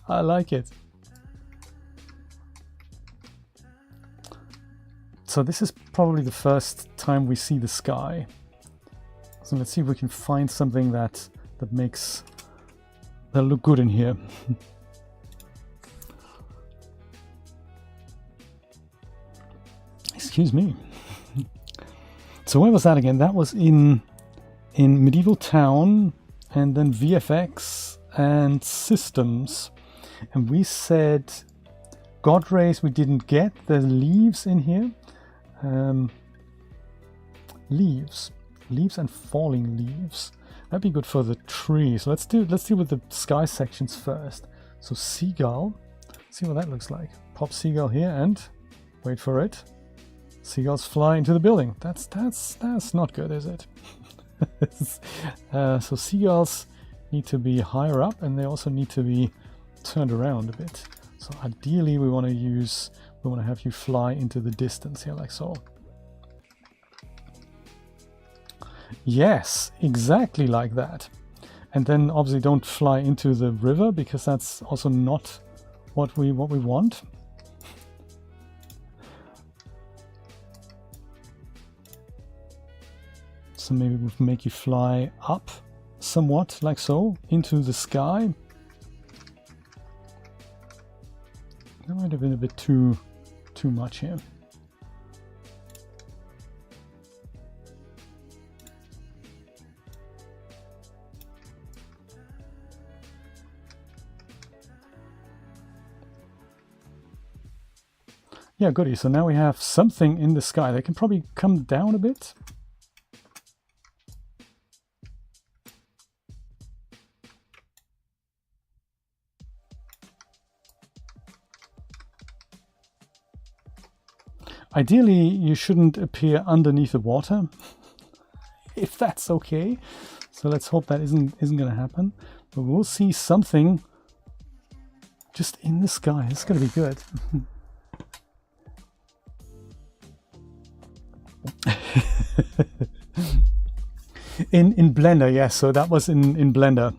Speaker 1: I like it. So this is probably the first time we see the sky. So let's see if we can find something that makes that look good in here. Excuse me. So where was that again? That was in Medieval Town, and then VFX and Systems. And we said God rays we didn't get. There's leaves in here. Leaves and falling leaves. That'd be good for the trees. So let's deal with the sky sections first. So seagull. See what that looks like. Pop seagull here and wait for it. Seagulls fly into the building. That's not good, is it? So seagulls need to be higher up, and they also need to be turned around a bit. So ideally we want to have you fly into the distance here, like so. Yes, exactly like that. And then obviously don't fly into the river, because that's also not what we want. So maybe we'll make you fly up somewhat, like so, into the sky. That might have been a bit too much here. Yeah, goody. So now we have something in the sky. They can probably come down a bit. Ideally, you shouldn't appear underneath the water, if that's okay. So let's hope that isn't going to happen. But we'll see something just in the sky. It's going to be good. in Blender, yes. So that was in Blender.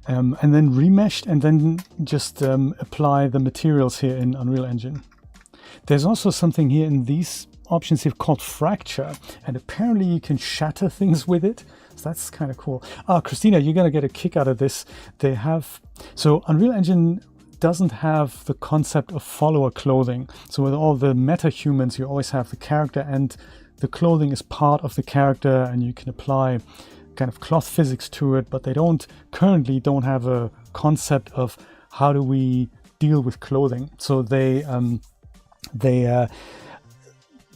Speaker 1: And then remeshed, and then just apply the materials here in Unreal Engine. There's also something here in these options here called fracture, and apparently you can shatter things with it. So that's kind of cool. Christina, you're gonna get a kick out of this. They have, so Unreal Engine doesn't have the concept of follower clothing. So with all the meta-humans, you always have the character and the clothing is part of the character, and you can apply kind of cloth physics to it, but they currently don't have a concept of how do we deal with clothing. So they've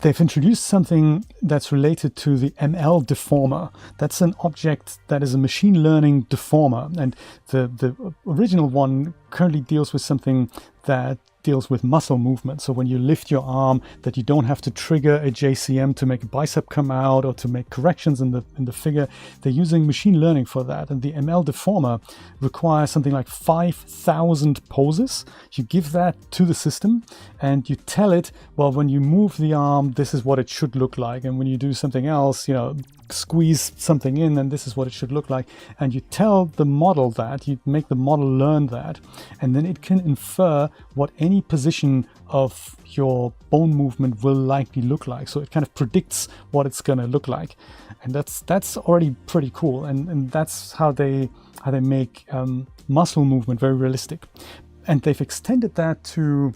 Speaker 1: introduced something that's related to the ML deformer. That's an object that is a machine learning deformer, and the original one currently deals with something that deals with muscle movement. So when you lift your arm, that you don't have to trigger a JCM to make a bicep come out or to make corrections in the figure. They're using machine learning for that, and the ML deformer requires something like 5,000 poses. You give that to the system and you tell it, well, when you move the arm, this is what it should look like, and when you do something else, you know, squeeze something in, and this is what it should look like. And you tell the model that, you make the model learn that, and then it can infer what any position of your bone movement will likely look like. So it kind of predicts what it's going to look like, and that's already pretty cool. And that's how they make muscle movement very realistic. And they've extended that to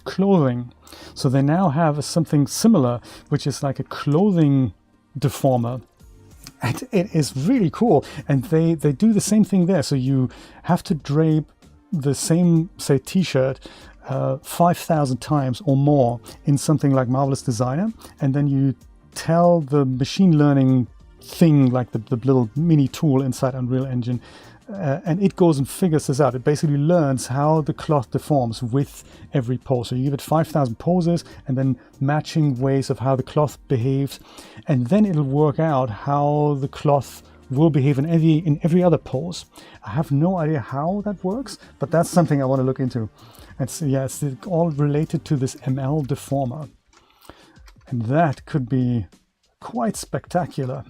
Speaker 1: clothing. So they now have something similar, which is like a clothing deformer, and it is really cool. And they do the same thing there. So you have to drape the same, say, t-shirt 5,000 times or more in something like Marvelous Designer, and then you tell the machine learning thing, like the little mini tool inside Unreal Engine, and it goes and figures this out. It basically learns how the cloth deforms with every pose. So you give it 5,000 poses and then matching ways of how the cloth behaves, and then it'll work out how the cloth will behave in every other pose. I have no idea how that works, but that's something I want to look into. It's all related to this ML deformer, and that could be quite spectacular.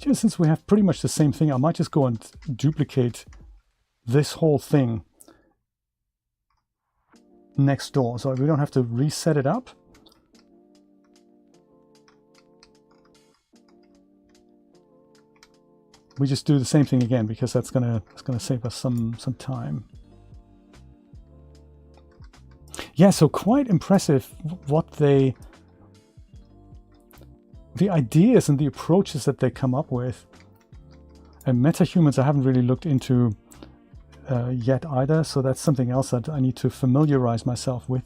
Speaker 1: Since we have pretty much the same thing, I might just go and duplicate this whole thing next door, so we don't have to reset it up. We just do the same thing again, because it's gonna save us some time. Yeah, so quite impressive what the ideas and the approaches that they come up with. And metahumans I haven't really looked into yet either, so that's something else that I need to familiarize myself with.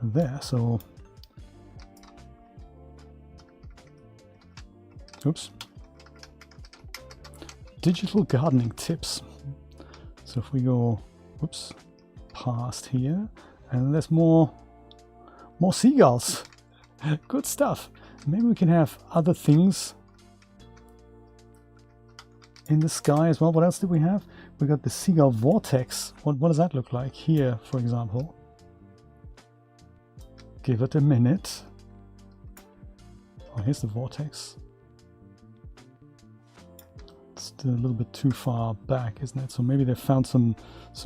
Speaker 1: There, so oops. Digital gardening tips. So if we go, whoops, past here, and there's more seagulls. Good stuff. Maybe we can have other things in the sky as well. What else did we have? We got the seagull vortex. What does that look like here, for example? Give it a minute. Oh, here's the vortex. Still a little bit too far back, isn't it? So maybe they found some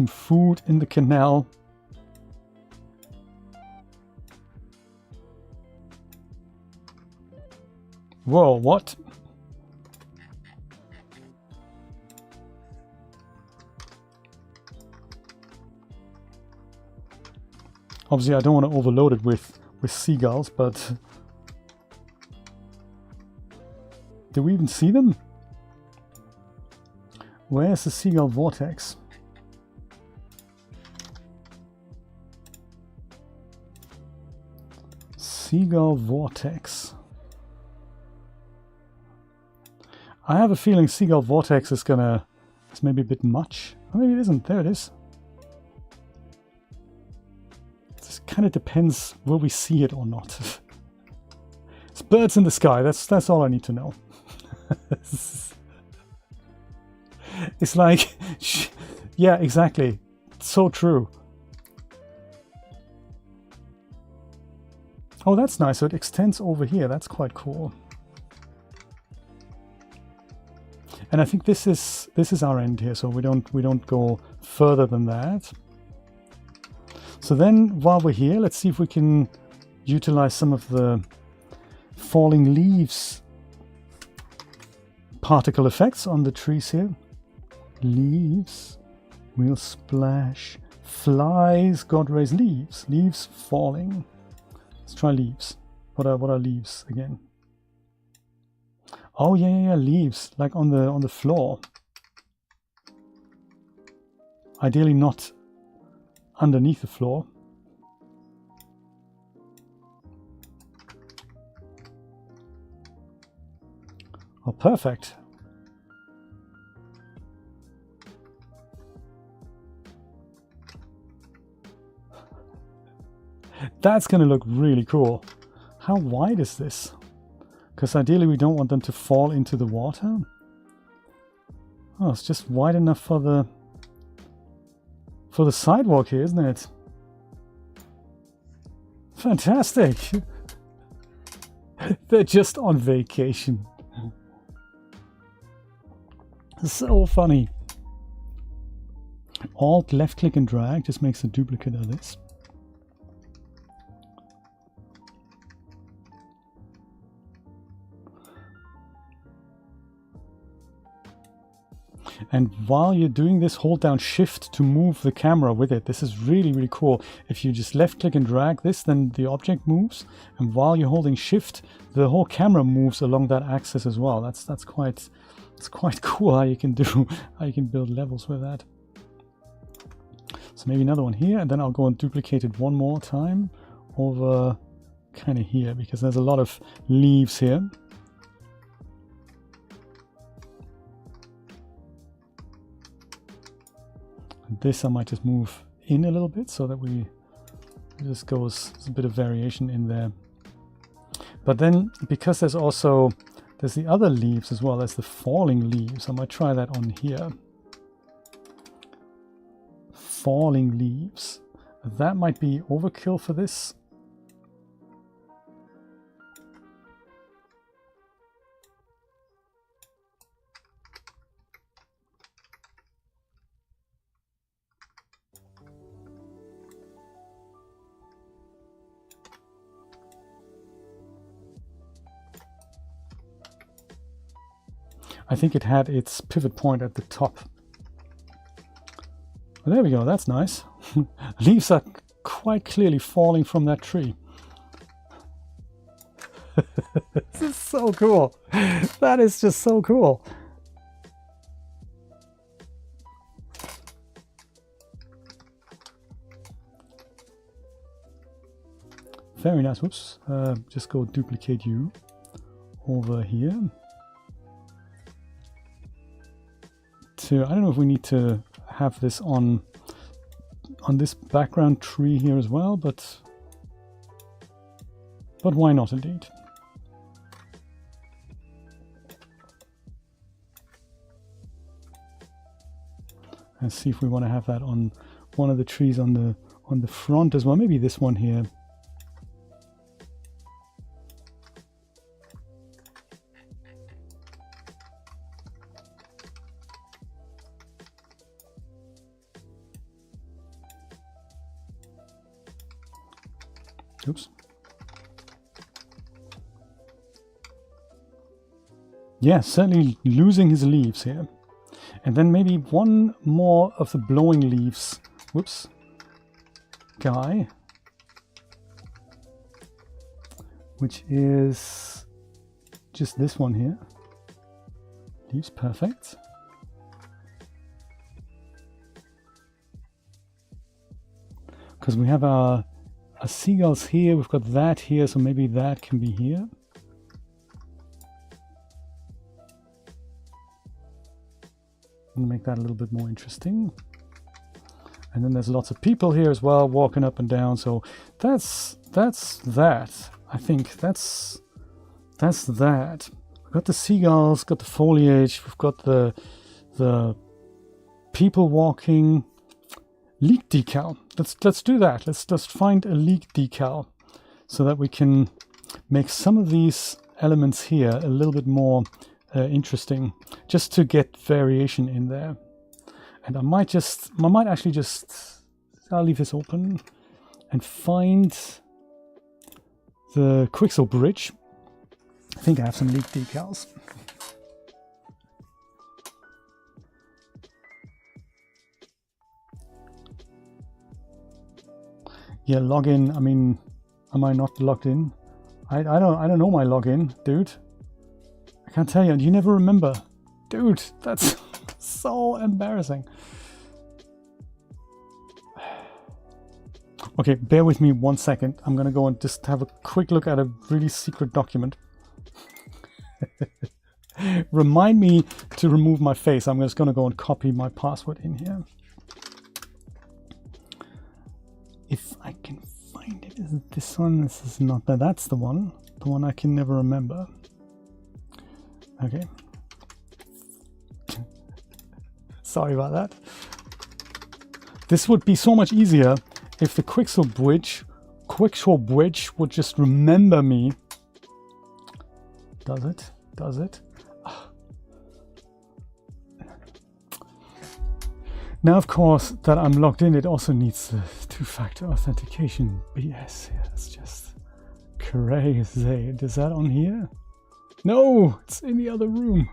Speaker 1: food in the canal. Whoa, what? Obviously I don't want to overload it with seagulls, but do we even see them? Where's the seagull vortex? Seagull vortex. I have a feeling seagull vortex is gonna It's maybe a bit much. Or maybe it isn't. There it is. It just kind of depends will we see it or not. It's birds in the sky. That's all I need to know. It's like, yeah, exactly. So true. Oh, that's nice. So it extends over here. That's quite cool. And I think this is our end here, so we don't go further than that. So then while we're here, let's see if we can utilize some of the falling leaves particle effects on the trees here. Leaves will splash. Flies, God raise leaves. Leaves falling. Let's try leaves. What are leaves again? Oh yeah, leaves like on the floor. Ideally not underneath the floor. Oh, perfect. That's going to look really cool. How wide is this? Because ideally we don't want them to fall into the water. Oh, it's just wide enough for the sidewalk here, isn't it? Fantastic. They're just on vacation. So funny. Alt left click and drag just makes a duplicate of this. And while you're doing this, hold down shift to move the camera with it. This is really, really cool. If you just left click and drag this, then the object moves. And while you're holding shift, the whole camera moves along that axis as well. It's quite cool how you can build levels with that. So maybe another one here, and then I'll go and duplicate it one more time over kind of here, because there's a lot of leaves here. This I might just move in a little bit so that there's a bit of variation in there. But then because there's the other leaves as well as the falling leaves, I might try that on here. Falling leaves. That might be overkill for this. I think it had its pivot point at the top. Well, there we go, that's nice. Leaves are quite clearly falling from that tree. This is so cool. That is just so cool. Very nice. Whoops. Just go duplicate you over here. I don't know if we need to have this on this background tree here as well, but why not indeed? And see if we want to have that on one of the trees on the front as well. Maybe this one here. Oops. Yeah, certainly losing his leaves here. And then maybe one more of the blowing leaves. Whoops. Guy. Which is just this one here. Leaves perfect. Because we have our seagulls here, we've got that here, so maybe that can be here. and make that a little bit more interesting. And then there's lots of people here as well, walking up and down. So that's that. I think that's that. We've got the seagulls, got the foliage, we've got the people walking. Leak decal. Let's do that. Let's just find a leak decal so that we can make some of these elements here a little bit more interesting, just to get variation in there. And I might actually just, I'll leave this open and find the Quixel bridge. I think I have some leak decals. Yeah, login. I mean, am I not logged in? I don't know my login, dude. I can't tell you. You never remember, dude. That's so embarrassing. Okay, bear with me 1 second. I'm gonna go and just have a quick look at a really secret document. Remind me to remove my face. I'm just gonna go and copy my password in here. If I can find it. Is it this one? This is not that. That's the one I can never remember. Okay. Sorry about that. This would be so much easier if the Quixel bridge would just remember me. Does it? Does it? Now, of course, that I'm logged in, it also needs the two-factor authentication. BS, yeah, it's just crazy. Is that on here? No, it's in the other room.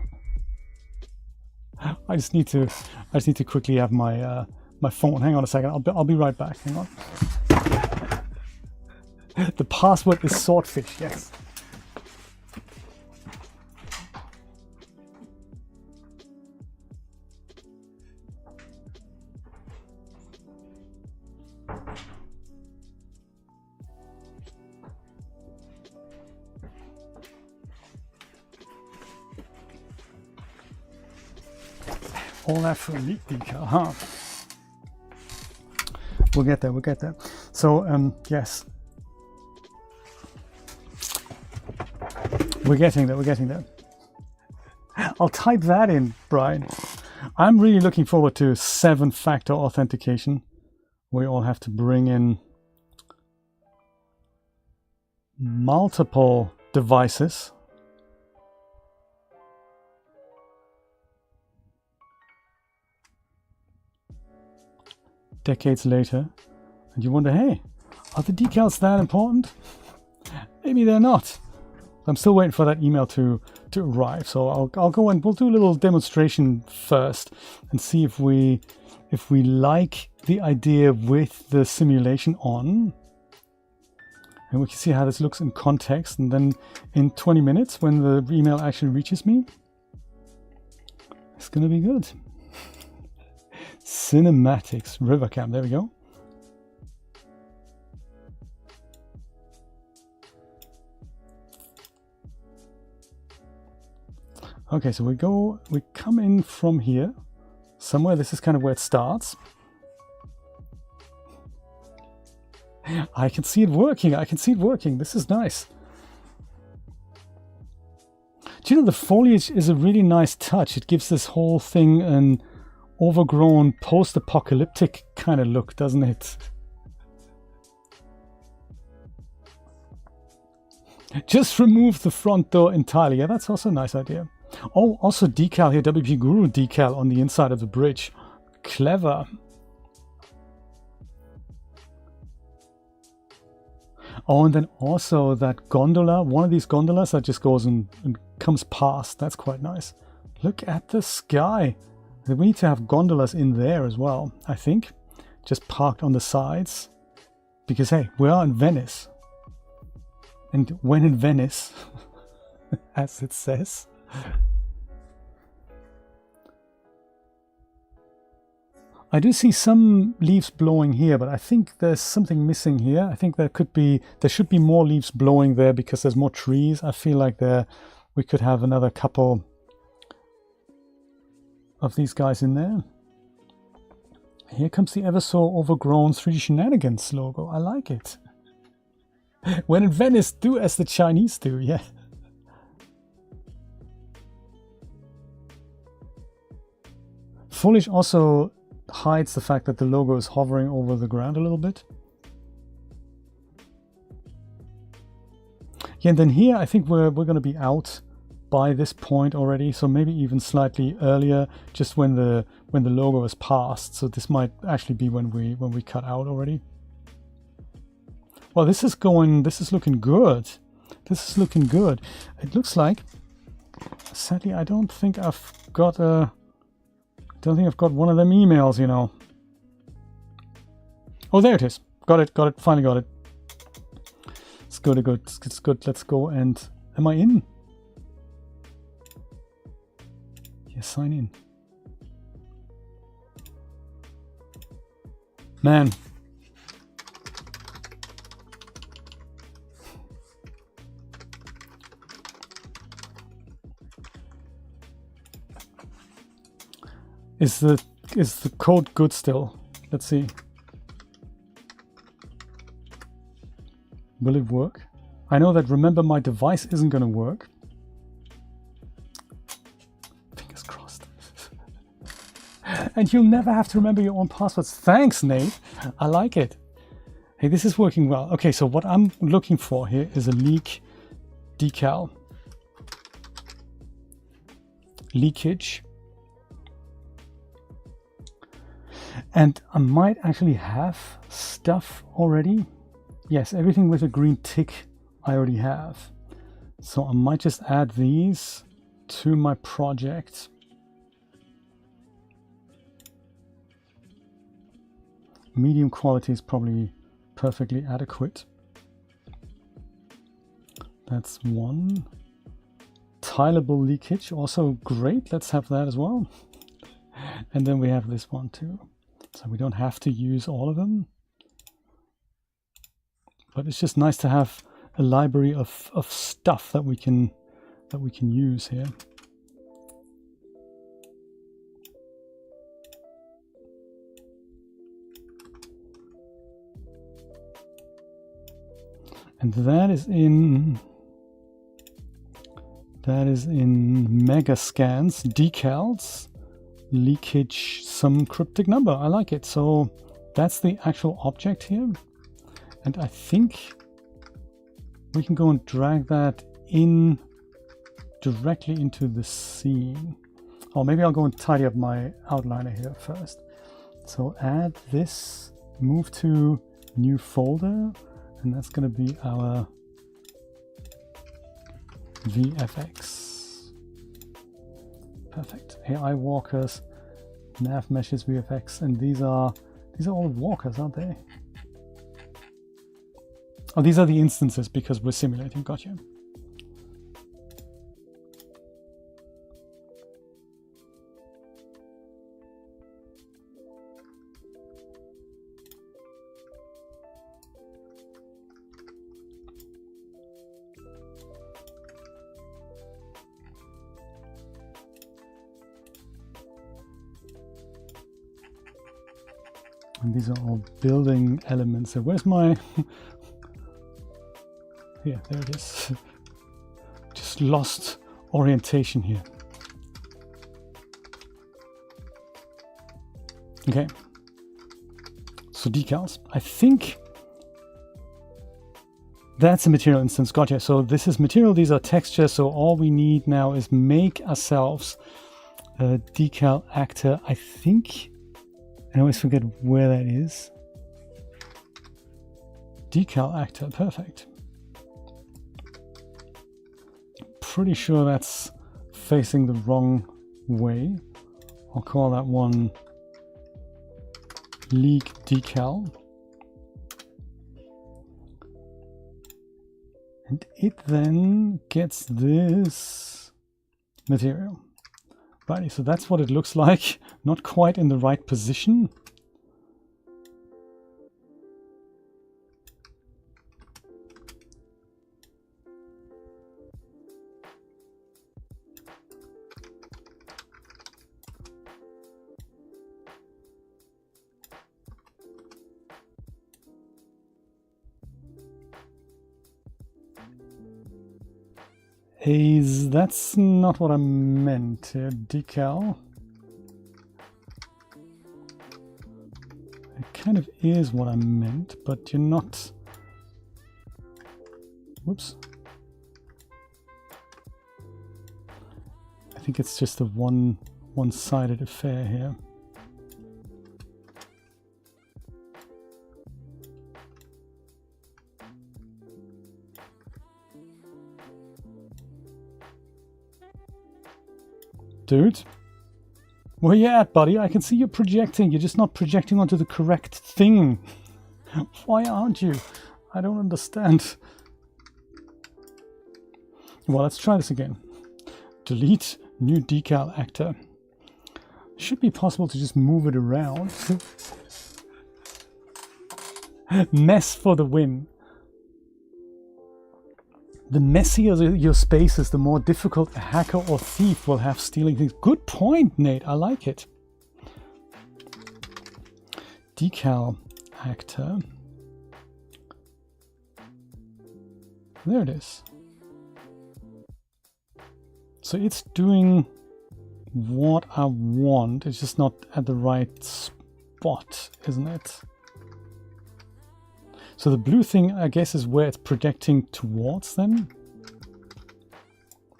Speaker 1: I just need to quickly have my my phone. Hang on a second. I'll be right back. Hang on. The password is swordfish. Yes. All that for a leak decal, huh? We'll get there, we'll get there. So, yes. We're getting there, we're getting there. I'll type that in, Brian. I'm really looking forward to 7-factor authentication. We all have to bring in multiple devices. Decades later, and you wonder, hey, are the decals that important? Maybe they're not. I'm still waiting for that email to arrive, so I'll go and we'll do a little demonstration first and see if we like the idea with the simulation on, and we can see how this looks in context. And then in 20 minutes, when the email actually reaches me, it's gonna be good. Cinematics river cam, there we go. Okay, so we come in from here somewhere. This is kind of where it starts. I can see it working. I can see it working. This is nice. Do you know, the foliage is a really nice touch. It gives this whole thing an overgrown post-apocalyptic kind of look, doesn't it? Just remove the front door entirely. Yeah, that's also a nice idea. Oh, also decal here, WP Guru decal on the inside of the bridge. Clever. Oh, and then also that gondola, one of these gondolas that just goes and comes past. That's quite nice. Look at the sky. We need to have gondolas in there as well, I think. Just parked on the sides. Because, hey, we are in Venice. And when in Venice, as it says. I do see some leaves blowing here, but I think there's something missing here. I think there should be more leaves blowing there because there's more trees. I feel like we could have another couple of these guys in there. Here comes the ever so overgrown 3D Shenanigans logo. I like it. When in Venice, do as the Chinese do, yeah. Foliage also hides the fact that the logo is hovering over the ground a little bit. Yeah, and then here I think we're going to be out by this point already, so maybe even slightly earlier, just when the logo is passed. So this might actually be when we cut out already. Well, this is looking good. This is looking good. It looks like, sadly, I don't think I've got one of them emails, you know. Oh, there it is. Got it. Finally got it. It's good. It's good. Let's go and... Am I in? Yes, sign in. Man. Is the code good still? Let's see. Will it work? I know that remember my device isn't going to work. Fingers crossed. And you'll never have to remember your own passwords. Thanks, Nate. I like it. Hey, this is working well. Okay, so what I'm looking for here is a leak decal. Leakage. And I might actually have stuff already. Yes, everything with a green tick I already have. So I might just add these to my project. Medium quality is probably perfectly adequate. That's one. Tileable leakage, also great. Let's have that as well. And then we have this one too. So we don't have to use all of them. But it's just nice to have a library of stuff that we can use here. And that is in mega scans, decals, leakage, some cryptic number. I like it. So that's the actual object here. And I think we can go and drag that in directly into the scene. Or maybe I'll go and tidy up my outliner here first. So add this, move to new folder, and that's going to be our VFX. Perfect. AI walkers, nav meshes, VFX, and these are all walkers, aren't they? Oh, these are the instances because we're simulating. Gotcha. And these are all building elements. So where's my... Yeah, there it is. Just lost orientation here. Okay. So decals. I think that's a material instance. Gotcha. So this is material. These are textures. So all we need now is make ourselves a decal actor. I think I always forget where that is. Decal actor. Perfect. Pretty sure that's facing the wrong way. I'll call that one leak decal. And it then gets this material. Righty, so that's what it looks like. Not quite in the right position. That's not what I meant. Decal. It kind of is what I meant, but you're not. Whoops. I think it's just a one-sided affair here. Dude, where you at, buddy? I can see you're projecting. You're just not projecting onto the correct thing. Why aren't you? I don't understand. Well, let's try this again. Delete new decal actor. It should be possible to just move it around. Mess for the win. The messier your space is, the more difficult a hacker or thief will have stealing things. Good point, Nate. I like it. Decal actor. There it is. So it's doing what I want. It's just not at the right spot, isn't it? So the blue thing, I guess, is where it's projecting towards then.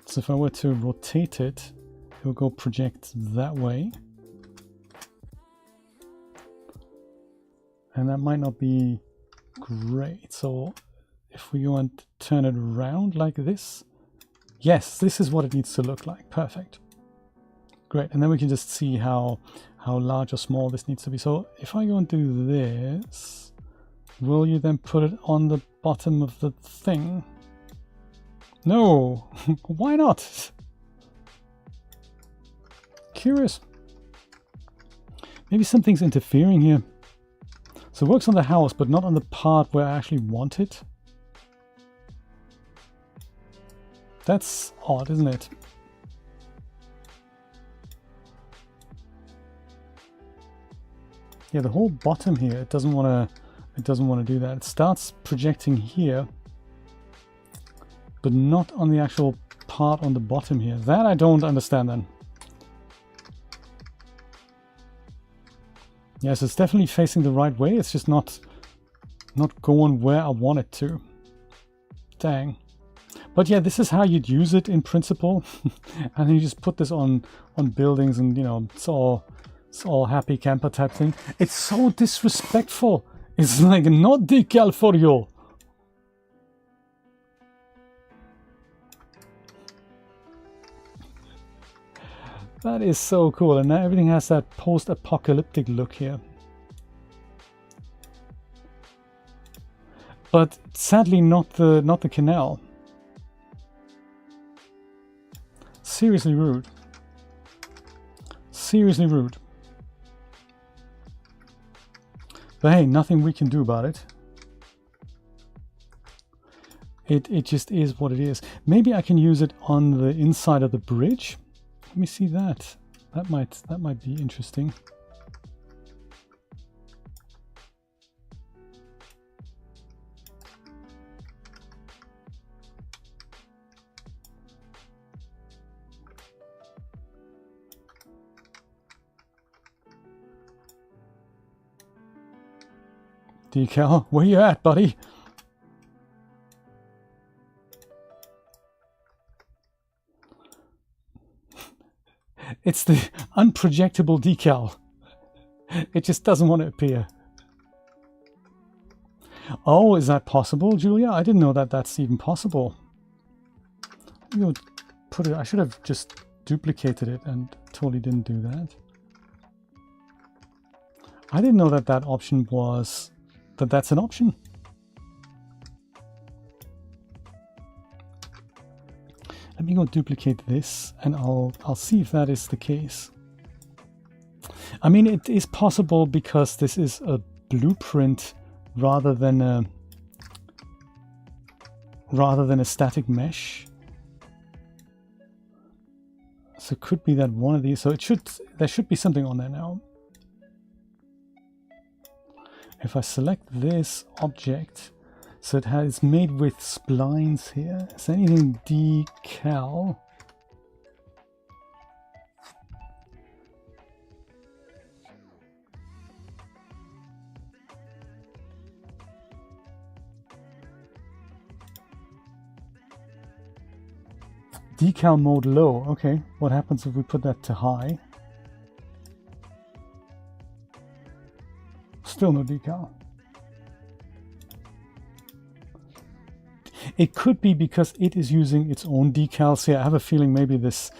Speaker 1: So if I were to rotate it, it will go project that way. And that might not be great. So if we go and turn it around like this, yes, this is what it needs to look like. Perfect. Great. And then we can just see how large or small this needs to be. So if I go and do this, will you then put it on the bottom of the thing? No. Why not? Curious. Maybe something's interfering here. So it works on the house, but not on the part where I actually want it. That's odd, isn't it? Yeah, the whole bottom here, it doesn't want to do that. It starts projecting here, but not on the actual part on the bottom here. That I don't understand then. Yes, it's definitely facing the right way. It's just not going where I want it to. Dang. But yeah, this is how you'd use it in principle. And then you just put this on buildings, and you know, it's all happy camper type thing. It's so disrespectful. It's like, not decal for you. That is so cool, and now everything has that post-apocalyptic look here. But sadly, not the canal. Seriously rude. Seriously rude. But hey, nothing we can do about it. It just is what it is. Maybe I can use it on the inside of the bridge. Let me see that. That might be interesting. Decal, where you at, buddy? It's the unprojectable decal. It just doesn't want to appear. Oh, is that possible, Julia? I didn't know that that's even possible. You put it. I should have just duplicated it and totally didn't do that. I didn't know that that option was. That's an option. Let me go duplicate this, and I'll see if that is the case. I mean, it is possible because this is a blueprint rather than a static mesh. So it could be that one of these. So there should be something on there now. If I select this object, So it's made with splines here. Is there anything decal? Decal mode low. Okay, what happens if we put that to high? Still no decal. It could be because it is using its own decals here. I have a feeling maybe this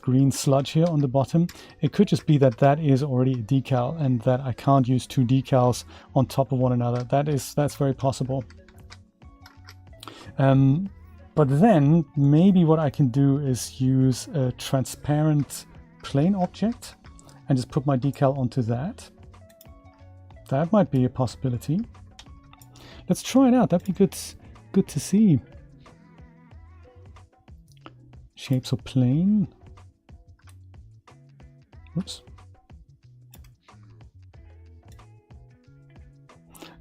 Speaker 1: green sludge here on the bottom, it could just be that that is already a decal and that I can't use two decals on top of one another. That's very possible. But then maybe what I can do is use a transparent plane object and just put my decal onto that. That might be a possibility. Let's try it out. That'd be good to see. Shapes of plane. Oops.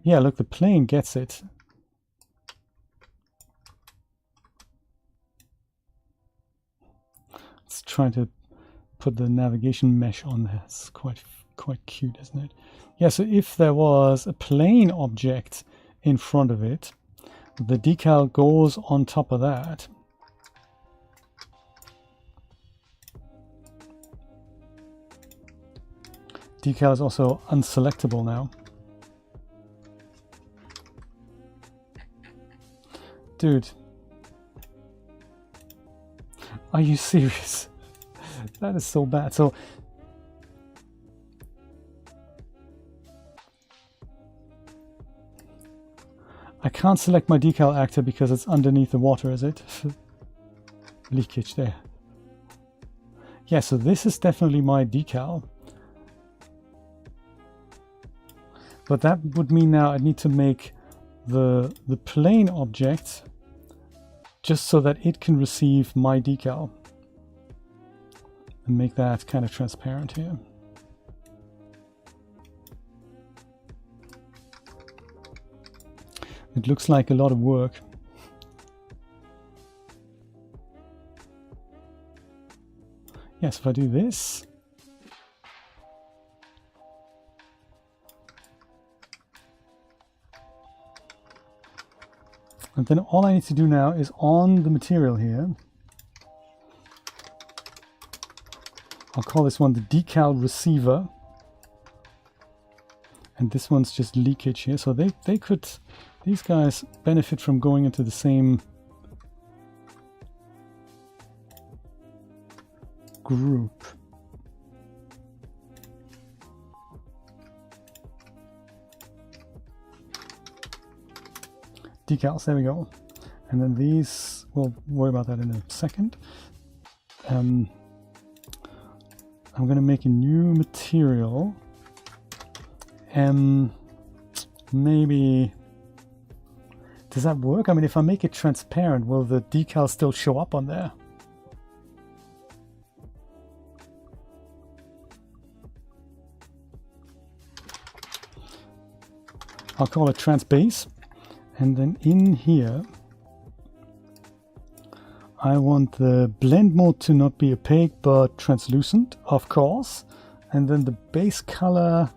Speaker 1: Yeah, look, the plane gets it. Let's try to put the navigation mesh on there. It's quite cute, isn't it? Yeah, so if there was a plane object in front of it, the decal goes on top of that. Decal is also unselectable now. Dude. Are you serious? That is so bad. So I can't select my decal actor because it's underneath the water, is it? Leakage there. Yeah, so this is definitely my decal. But that would mean now I need to make the plane object just so that it can receive my decal. And make that kind of transparent here. It looks like a lot of work. Yes, if I do this. And then all I need to do now is on the material here. I'll call this one the decal receiver. And this one's just leakage here. So they could, these guys benefit from going into the same group. Decals, there we go. And then these, we'll worry about that in a second. I'm going to make a new material. Maybe, does that work? I mean, if I make it transparent, will the decal still show up on there? I'll call it trans base. And then in here, I want the blend mode to not be opaque, but translucent, of course. And then the base color,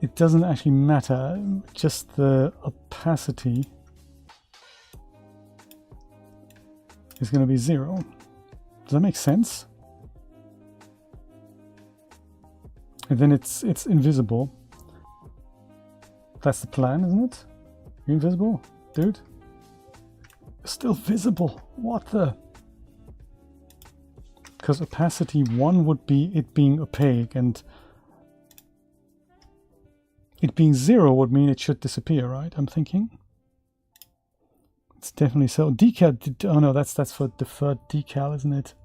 Speaker 1: it doesn't actually matter, just the opacity is going to be 0. Does that make sense? And then it's invisible. That's the plan, isn't it? You're invisible, dude. You're still visible. What the? Because opacity 1 would be it being opaque, and it being 0 would mean it should disappear, right? I'm thinking. It's definitely so. Decal. Oh no, that's for deferred decal, isn't it?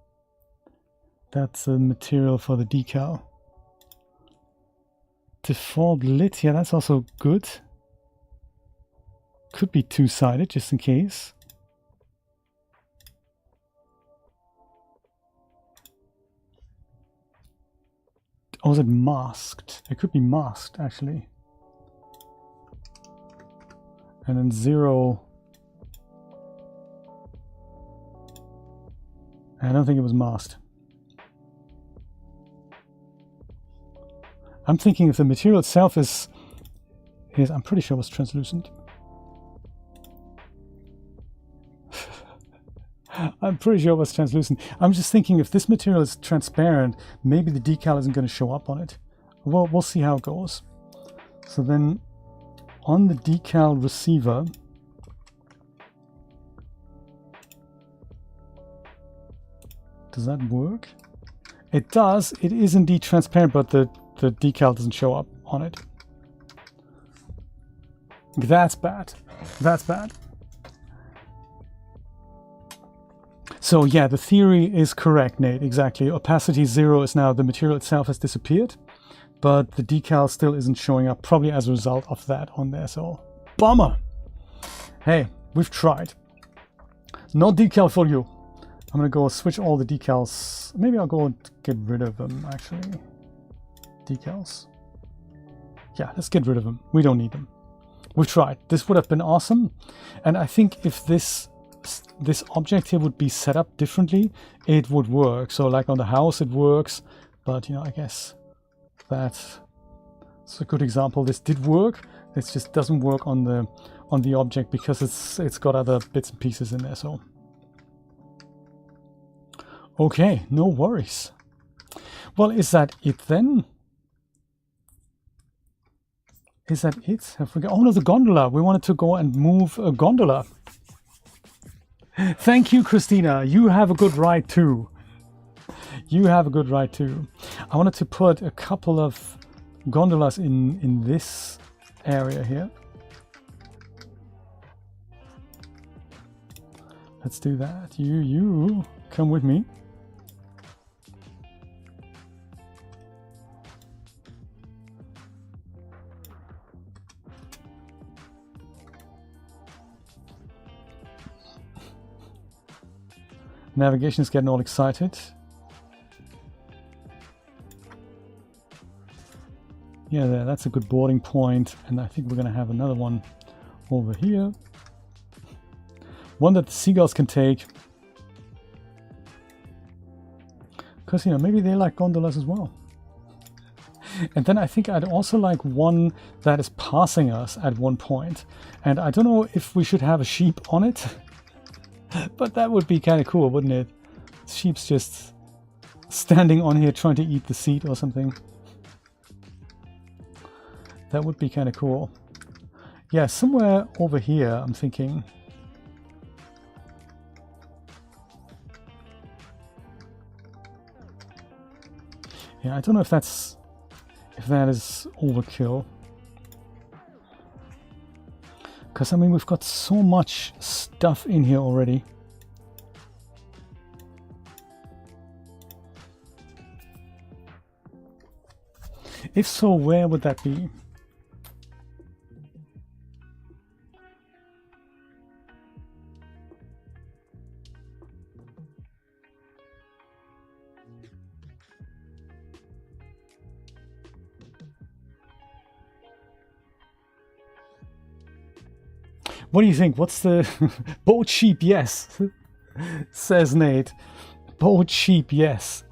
Speaker 1: That's a material for the decal. Default lit, yeah, that's also good. Could be two-sided, just in case. Or is it masked? It could be masked, actually. and then 0. I don't think it was masked. I'm thinking if the material itself is I'm pretty sure it was translucent. I'm pretty sure it was translucent. I'm just thinking if this material is transparent, maybe the decal isn't going to show up on it. Well, we'll see how it goes. So then on the decal receiver, does that work? It does. It is indeed transparent, but the decal doesn't show up on it. That's bad. That's bad. So yeah, the theory is correct, Nate. Exactly. Opacity 0 is now the material itself has disappeared, but the decal still isn't showing up, probably as a result of that on there. So bummer. Hey, we've tried. No decal for you. I'm gonna go switch all the decals. Maybe I'll go get rid of them actually. Decals. Yeah, let's get rid of them. We don't need them. We've tried. This would have been awesome. And I think if this object here would be set up differently, it would work. So like on the house it works, but you know, I guess that's a good example. This did work. It just doesn't work on the object because it's got other bits and pieces in there. So okay, no worries. Well, is that it then? Is that it? Have we got, oh no, the gondola. We wanted to go and move a gondola. Thank you, Christina. You have a good ride too. You have a good ride too. I wanted to put a couple of gondolas in this area here. Let's do that. You come with me. Navigation is getting all excited. Yeah, that's a good boarding point, and I think we're going to have another one over here. One that the seagulls can take. Because, you know, maybe they like gondolas as well. And then I think I'd also like one that is passing us at one point. And I don't know if we should have a sheep on it. But that would be kind of cool, wouldn't it? Sheep's just standing on here trying to eat the seed or something. That would be kind of cool. Yeah, somewhere over here, I'm thinking. Yeah, I don't know if that is overkill. Because, I mean, we've got so much stuff in here already. If so, where would that be? What do you think? What's the boat sheep? Yes, says Nate. Boat sheep, yes.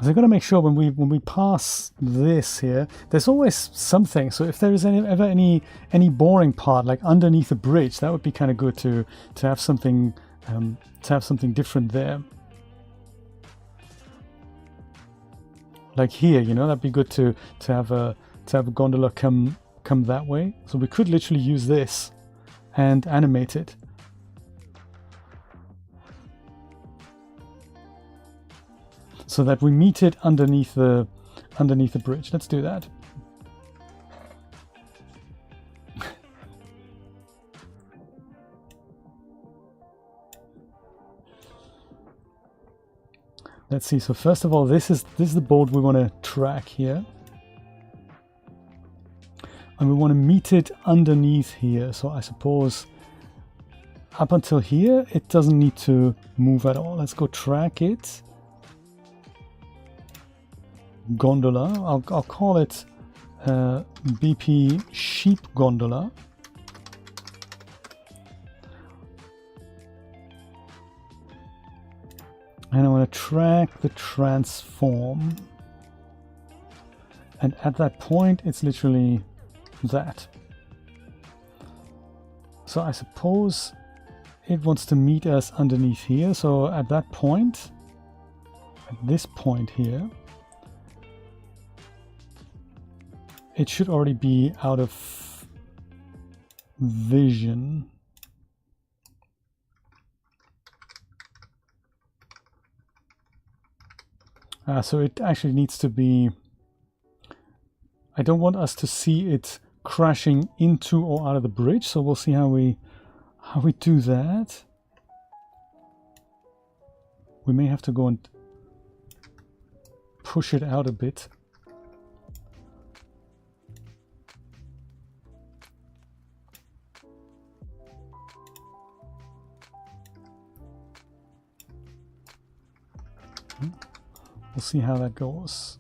Speaker 1: So I've got to make sure when we pass this here, there's always something. So if there is ever any boring part, like underneath the bridge, that would be kind of good to have something different there. Like here, you know, that'd be good to have a gondola come that way. So we could literally use this and animate it. So that we meet it underneath the bridge. Let's do that. Let's see. So first of all, this is the boat we want to track here. And we want to meet it underneath here. So I suppose up until here, it doesn't need to move at all. Let's go track it. Gondola. I'll call it BP sheep gondola. And I want to track the transform. And at that point, it's literally that. So I suppose it wants to meet us underneath here. So at that point, at this point here, it should already be out of vision. So it actually needs to be, I don't want us to see it crashing into or out of the bridge, so we'll see how we do that. We may have to go and push it out a bit. We'll see how that goes.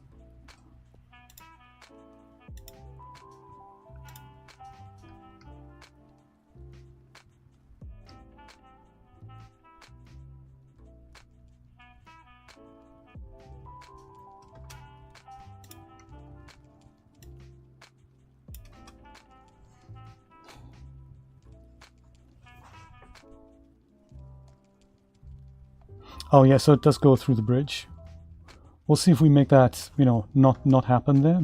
Speaker 1: Oh yeah, so it does go through the bridge. We'll see if we make that, you know, not happen there.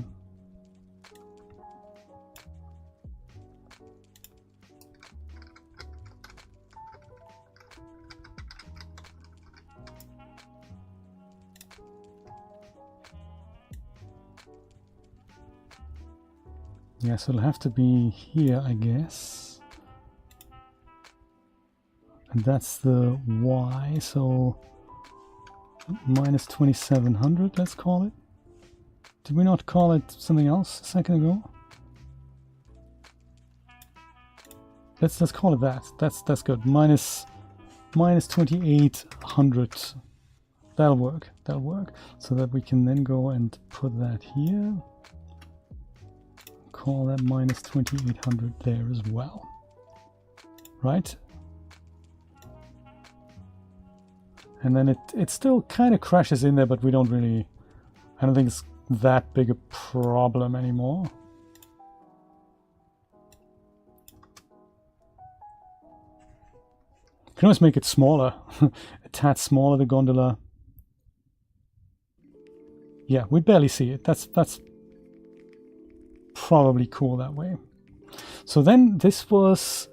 Speaker 1: Yeah, so it'll have to be here, I guess. And that's the Y, so minus 2700, let's call it. Did we not call it something else a second ago? Let's call it that. That's good. Minus 2800. That'll work. That'll work. So that we can then go and put that here. Call that minus 2800 there as well. Right? And then it still kind of crashes in there, but we don't really, I don't think it's that big a problem anymore. You can always make it smaller, a tad smaller, the gondola. Yeah, we barely see it. That's probably cool that way. So then this was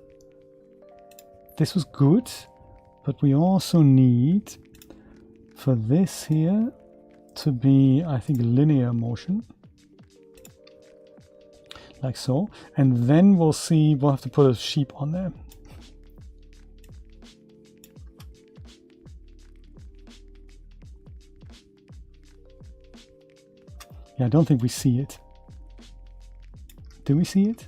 Speaker 1: good. But we also need for this here to be, I think, linear motion. Like so. And then we'll see, we'll have to put a sheep on there. Yeah, I don't think we see it. Do we see it?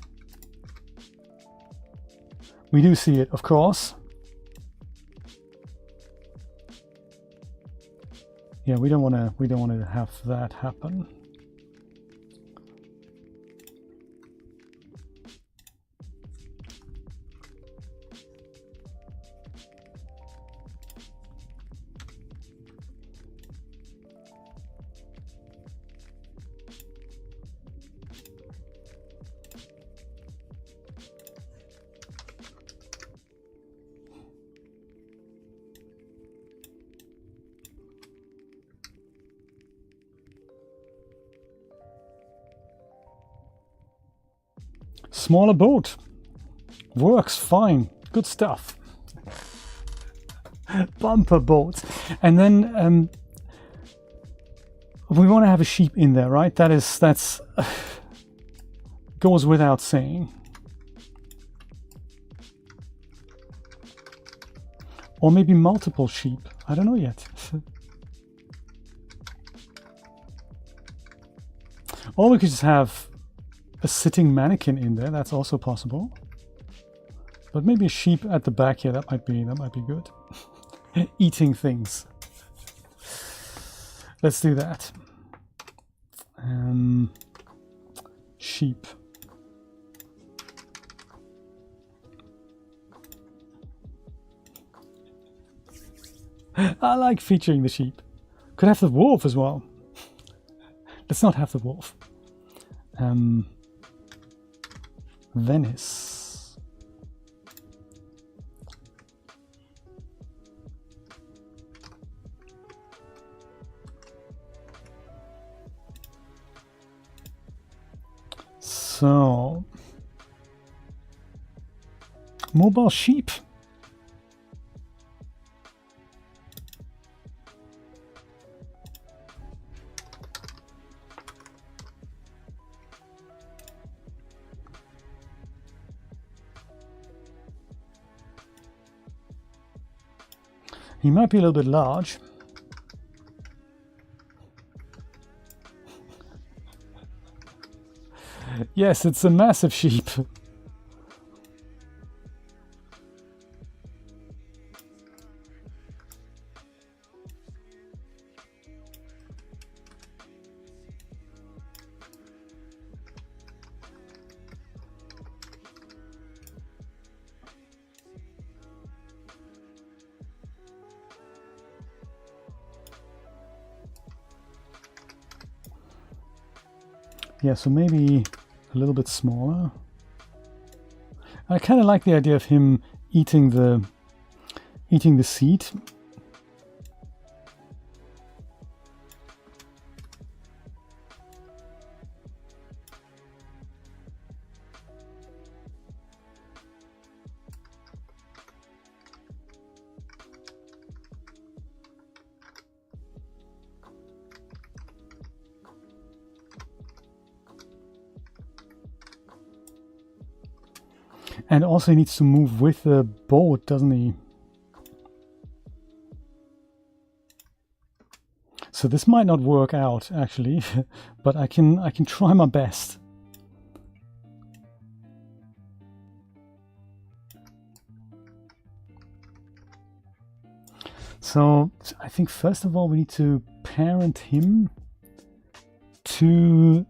Speaker 1: We do see it, of course. Yeah, we don't want to have that happen. Smaller boat. Works fine. Good stuff. Bumper boats. And then we want to have a sheep in there, right? That's goes without saying. Or maybe multiple sheep. I don't know yet. Or we could just have a sitting mannequin in there. That's also possible. But maybe a sheep at the back here. That might be good. Eating things. Let's do that. sheep. I like featuring the sheep. Could have the wolf as well. Let's not have the wolf. Venice. So, mobile sheep. He might be a little bit large. Yes, it's a massive sheep. Yeah, so maybe a little bit smaller. I kind of like the idea of him eating the seed. And also he needs to move with the boat, doesn't he? So this might not work out actually, but I can try my best. So I think first of all we need to parent him to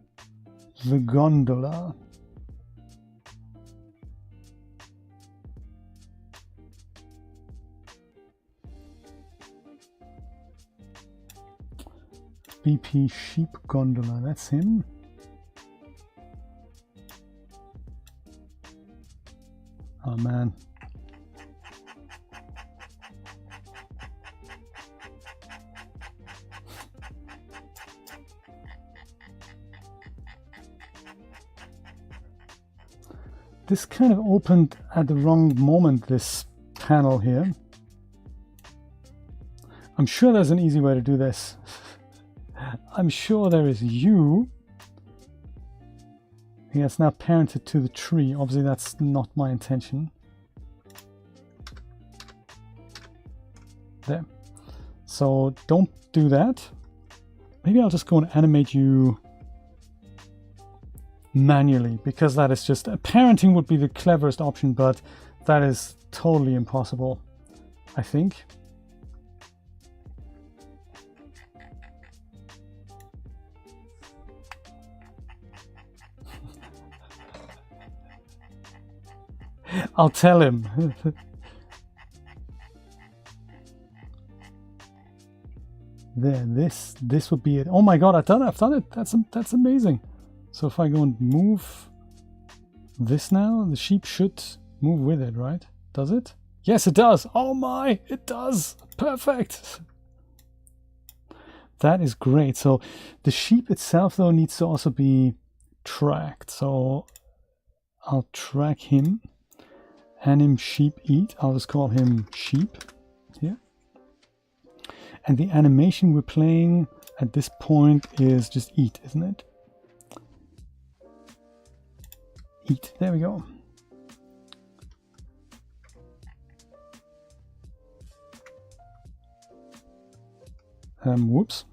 Speaker 1: the gondola. BP sheep gondola, that's him. Oh man. This kind of opened at the wrong moment, this panel here. I'm sure there's an easy way to do this. I'm sure there is you. He has now parented to the tree. Obviously that's not my intention. There. So don't do that. Maybe I'll just go and animate you manually, because that is just, parenting would be the cleverest option, but that is totally impossible, I think. I'll tell him. There, this would be it. Oh my god, I've done it. That's amazing. So if I go and move this now, the sheep should move with it, right? Does it? Yes, it does. Oh my, it does. Perfect. That is great. So the sheep itself though needs to also be tracked. So I'll track him. Anim sheep eat. I'll just call him sheep here. And the animation we're playing at this point is just eat, isn't it? Eat. There we go. Whoops.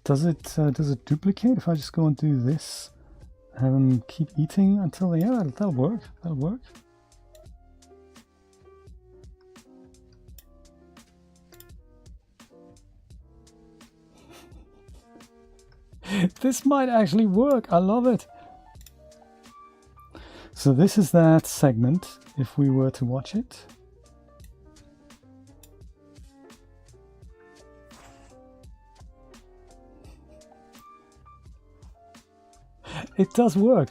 Speaker 1: Does it duplicate if I just go and do this? Have them keep eating until they, yeah, that'll work. That'll work. This might actually work. I love it. So this is that segment, if we were to watch it. It does work.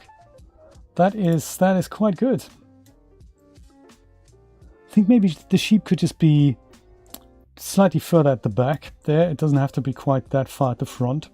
Speaker 1: That is quite good. I think maybe the sheep could just be slightly further at the back there. It doesn't have to be quite that far at the front.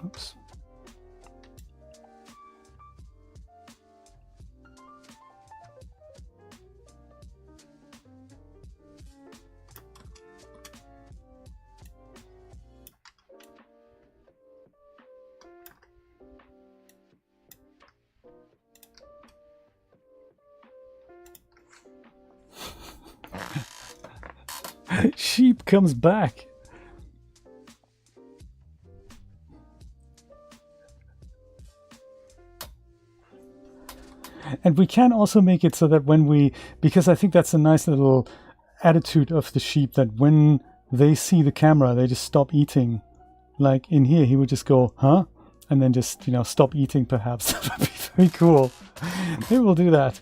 Speaker 1: Oops. Sheep comes back. And we can also make it so that when we, because I think that's a nice little attitude of the sheep, that when they see the camera, they just stop eating. Like in here, he would just go, huh? And then just, you know, stop eating perhaps. That would be very cool. Maybe we'll do that.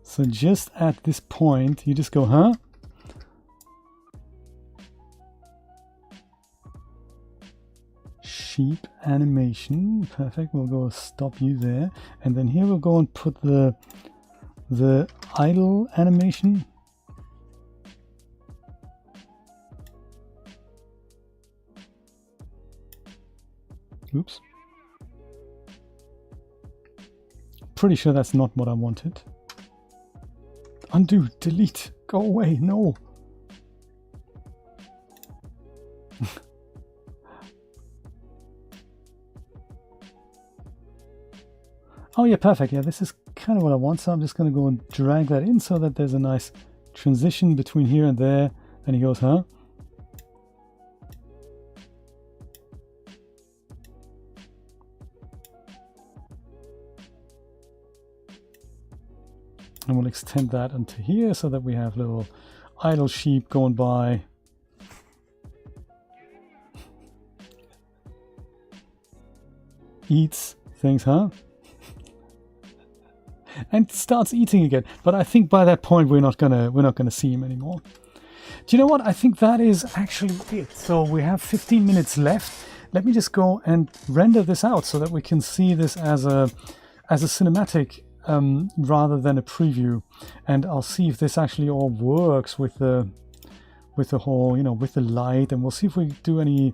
Speaker 1: So just at this point, you just go, huh? Sheep animation. Perfect. We'll go stop you there. And then here we'll go and put the idle animation. Oops. Pretty sure that's not what I wanted. Undo, delete, go away, no. Oh yeah, perfect. Yeah, this is kind of what I want. So I'm just going to go and drag that in so that there's a nice transition between here and there. And he goes, huh? And we'll extend that onto here so that we have little idle sheep going by. Eats things, huh? And starts eating again. But I think by that point we're not gonna see him anymore. Do you know what? I think that is actually it. So we have 15 minutes left. Let me just go and render this out so that we can see this as a cinematic rather than a preview. And I'll see if this actually all works with the whole, you know, with the light, and we'll see if we do any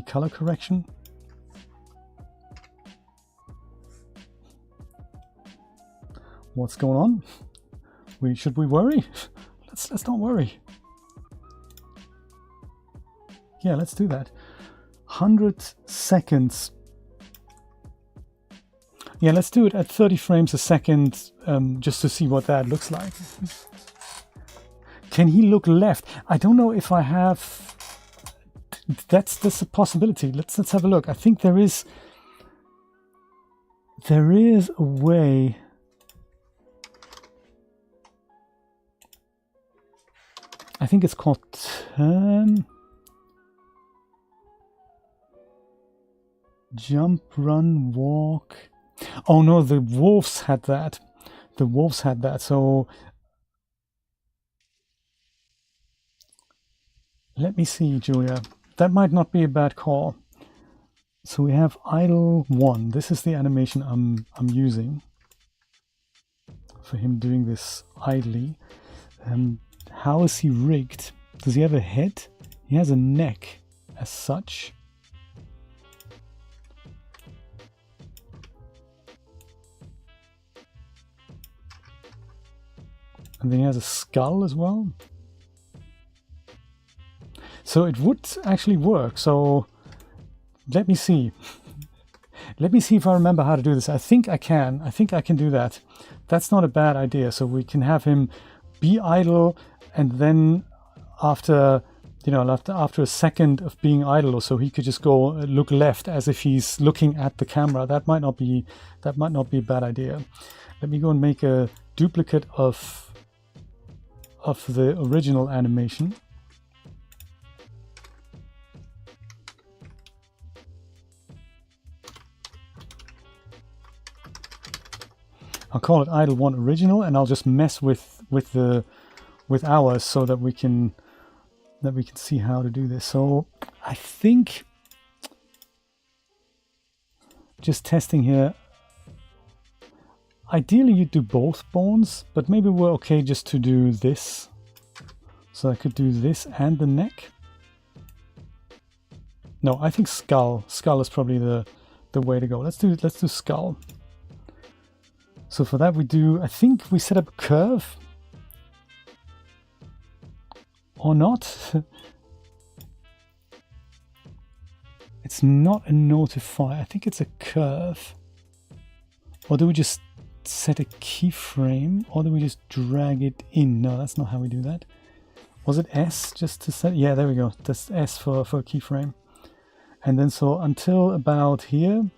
Speaker 1: color correction. What's going on? Should we worry? Let's not worry. Yeah, let's do that. 100 seconds. Yeah, let's do it at 30 frames a second, just to see what that looks like. Can he look left? I don't know if I have. That's a possibility. Let's have a look. I think there is a way. I think it's called turn, jump, run, walk. Oh no, the wolves had that. The wolves had that. So let me see, Julia. That might not be a bad call. So we have idle 1. This is the animation I'm using for him doing this idly. How is he rigged? Does he have a head? He has a neck as such. And then he has a skull as well. So it would actually work. So let me see. Let me see if I remember how to do this. I think I can. I think I can do that. That's not a bad idea. So we can have him be idle, and then after, you know, after a second of being idle or so, he could just go look left as if he's looking at the camera. That might not be a bad idea. Let me go and make a duplicate of the original animation. I'll call it idle 1 original, and I'll just mess with ours so that we can see how to do this. So I think, just testing here, ideally you'd do both bones, but maybe we're okay just to do this. So I could do this and the neck. No, I think skull. Skull is probably the way to go. Let's do skull. So for that we do, I think we set up a curve. Or not. It's not a notify. I think it's a curve. Or do we just set a keyframe? Or do we just drag it in? No, that's not how we do that. Was it S just to set? Yeah, there we go. That's S for a keyframe. And then so until about here,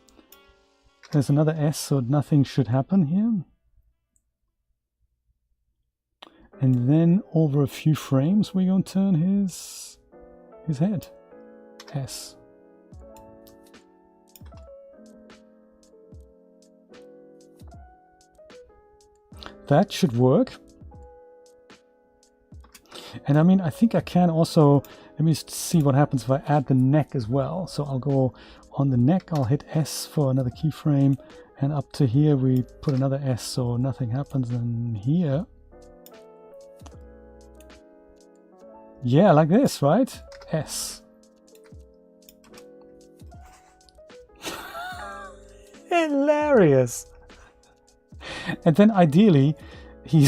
Speaker 1: there's another S, so nothing should happen here. And then over a few frames, we're going to turn his head. S. That should work. And I mean, I think I can also, let me just see what happens if I add the neck as well. So I'll go on the neck, I'll hit S for another keyframe, and up to here we put another S so nothing happens. And here, yeah, like this, right? S. Hilarious. And then ideally he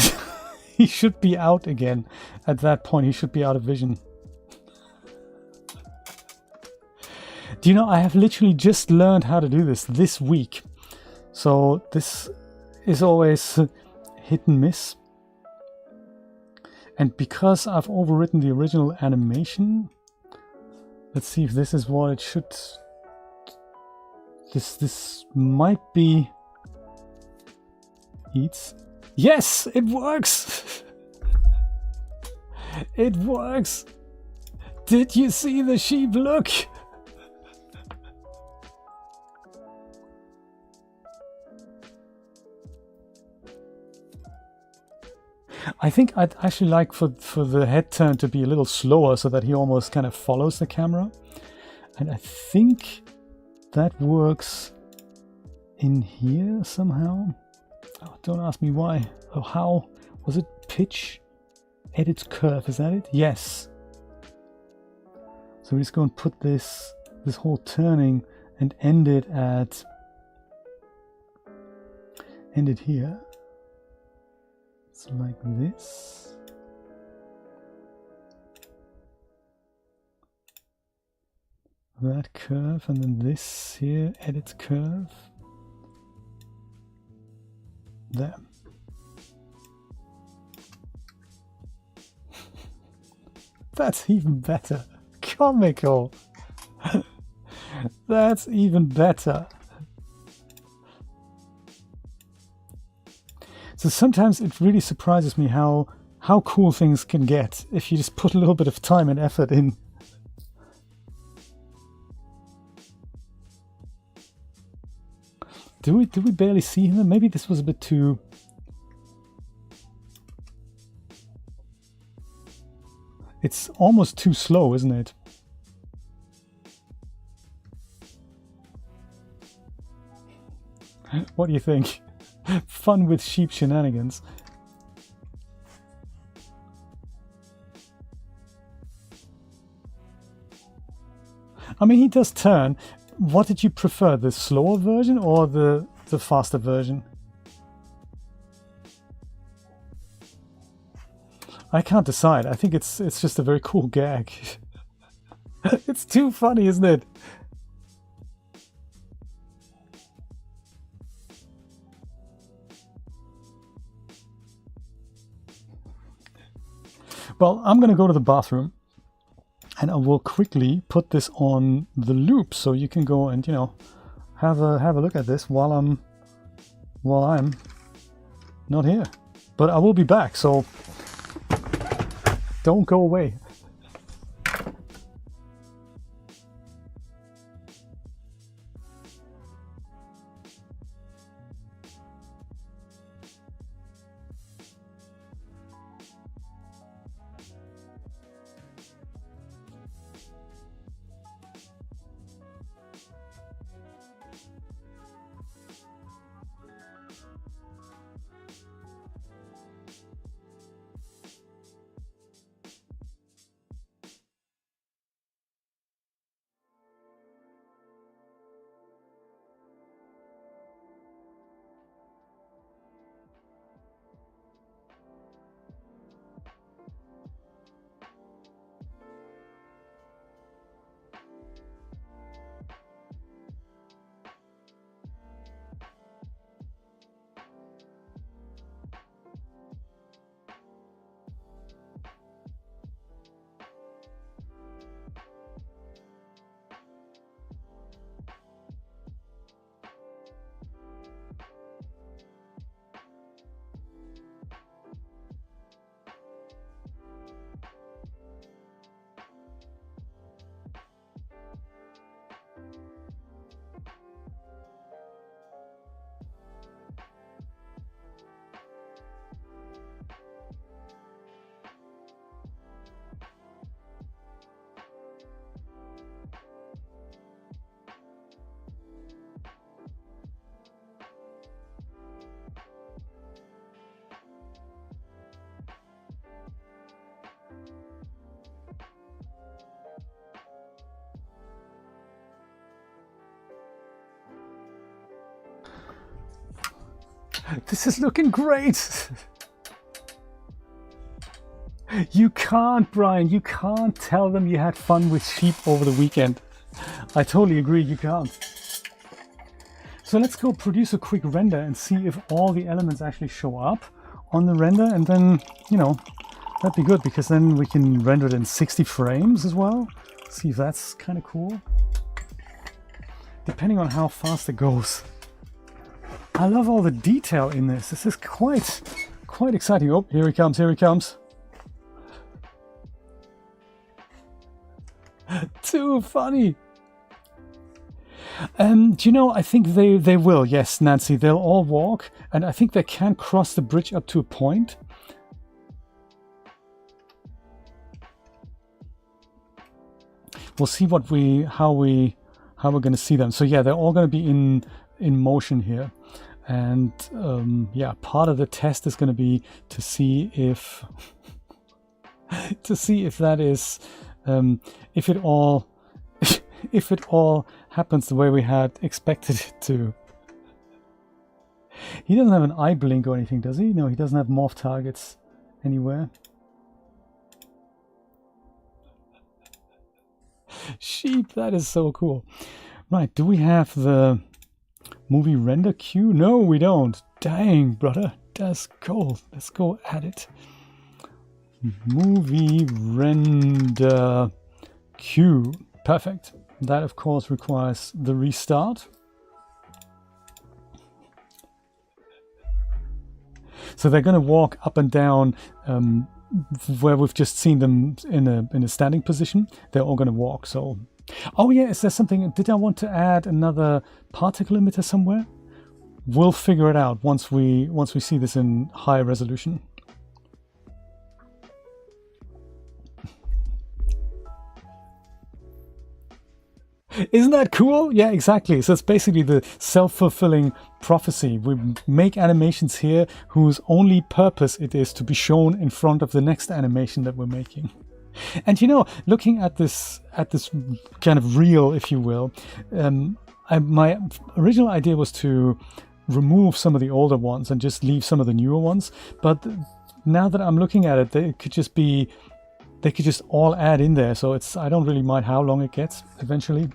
Speaker 1: should be out again. At that point he should be out of vision. Do you know, I have literally just learned how to do this week. So this is always hit and miss. And because I've overwritten the original animation, let's see if this is what it should. This might be eats. Yes, it works. It works. Did you see the sheep look? I think I'd actually like for the head turn to be a little slower so that he almost kind of follows the camera. And I think that works in here somehow. Oh, don't ask me why. Oh, how? Was it pitch? Edit curve, is that it? Yes. So we're just going to put this whole turning and end it here. So like this. That curve, and then this here, edit curve. There. That's even better. Comical. That's even better. So sometimes it really surprises me how cool things can get if you just put a little bit of time and effort in. Do we barely see him? Maybe this was a bit too. It's almost too slow, isn't it? What do you think? Fun with sheep shenanigans. I mean, he does turn. What did you prefer, the slower version or the faster version? I can't decide. I think it's just a very cool gag. It's too funny, isn't it? Well, I'm gonna go to the bathroom, and I will quickly put this on the loop so you can go and, you know, have a look at this while I'm not here. But I will be back, so don't go away. This is looking great. You can't, Brian, you can't tell them you had fun with sheep over the weekend. I totally agree, you can't. So let's go produce a quick render and see if all the elements actually show up on the render, and then, you know, that'd be good, because then we can render it in 60 frames as well. See if that's kind of cool. Depending on how fast it goes. I love all the detail in this. This is quite exciting. Oh, here he comes, here he comes. Too funny. Do you know, I think they will, yes, Nancy, they'll all walk, and I think they can cross the bridge up to a point. We'll see how we're going to see them. So yeah, they're all going to be in motion here. And yeah, part of the test is going to be to see if that is if it all happens the way we had expected it to. He doesn't have an eye blink or anything, does he? No, he doesn't have morph targets anywhere. Sheep, that is so cool. Right, do we have the movie render queue? No, we don't. Dang, brother. Let's go at it. Movie render queue. Perfect. That, of course, requires the restart. So they're going to walk up and down where we've just seen them in a standing position. They're all going to walk. So, oh yeah, is there something? Did I want to add another particle emitter somewhere? We'll figure it out once we see this in high resolution. Isn't that cool? Yeah, exactly. So it's basically the self-fulfilling prophecy. We make animations here whose only purpose it is to be shown in front of the next animation that we're making. And you know, looking at this kind of reel, if you will, my original idea was to remove some of the older ones and just leave some of the newer ones. But now that I'm looking at it, they could just all add in there. So I don't really mind how long it gets eventually.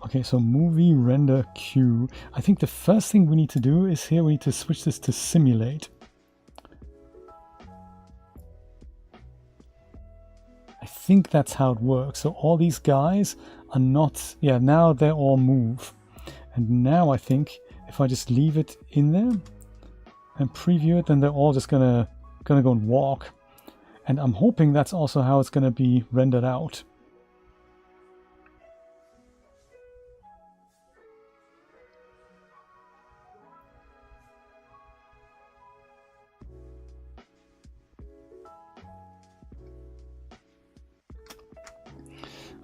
Speaker 1: Okay, so movie render queue. I think the first thing we need to do is here we need to switch this to simulate. I think that's how it works. So all these guys are not, yeah, now they all move. And now I think if I just leave it in there and preview it, then they're all just gonna go and walk. And I'm hoping that's also how it's gonna be rendered out.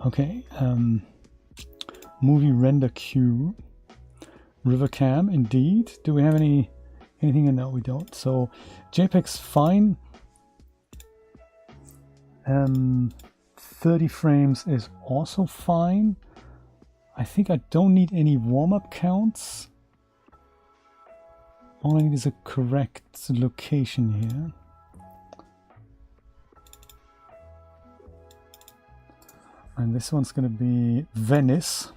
Speaker 1: Okay, movie render queue, river cam, indeed. Do we have anything in? No, we don't. So JPEG's fine. 30 frames is also fine. I think I don't need any warm-up counts. All I need is a correct location here. And this one's going to be Venice.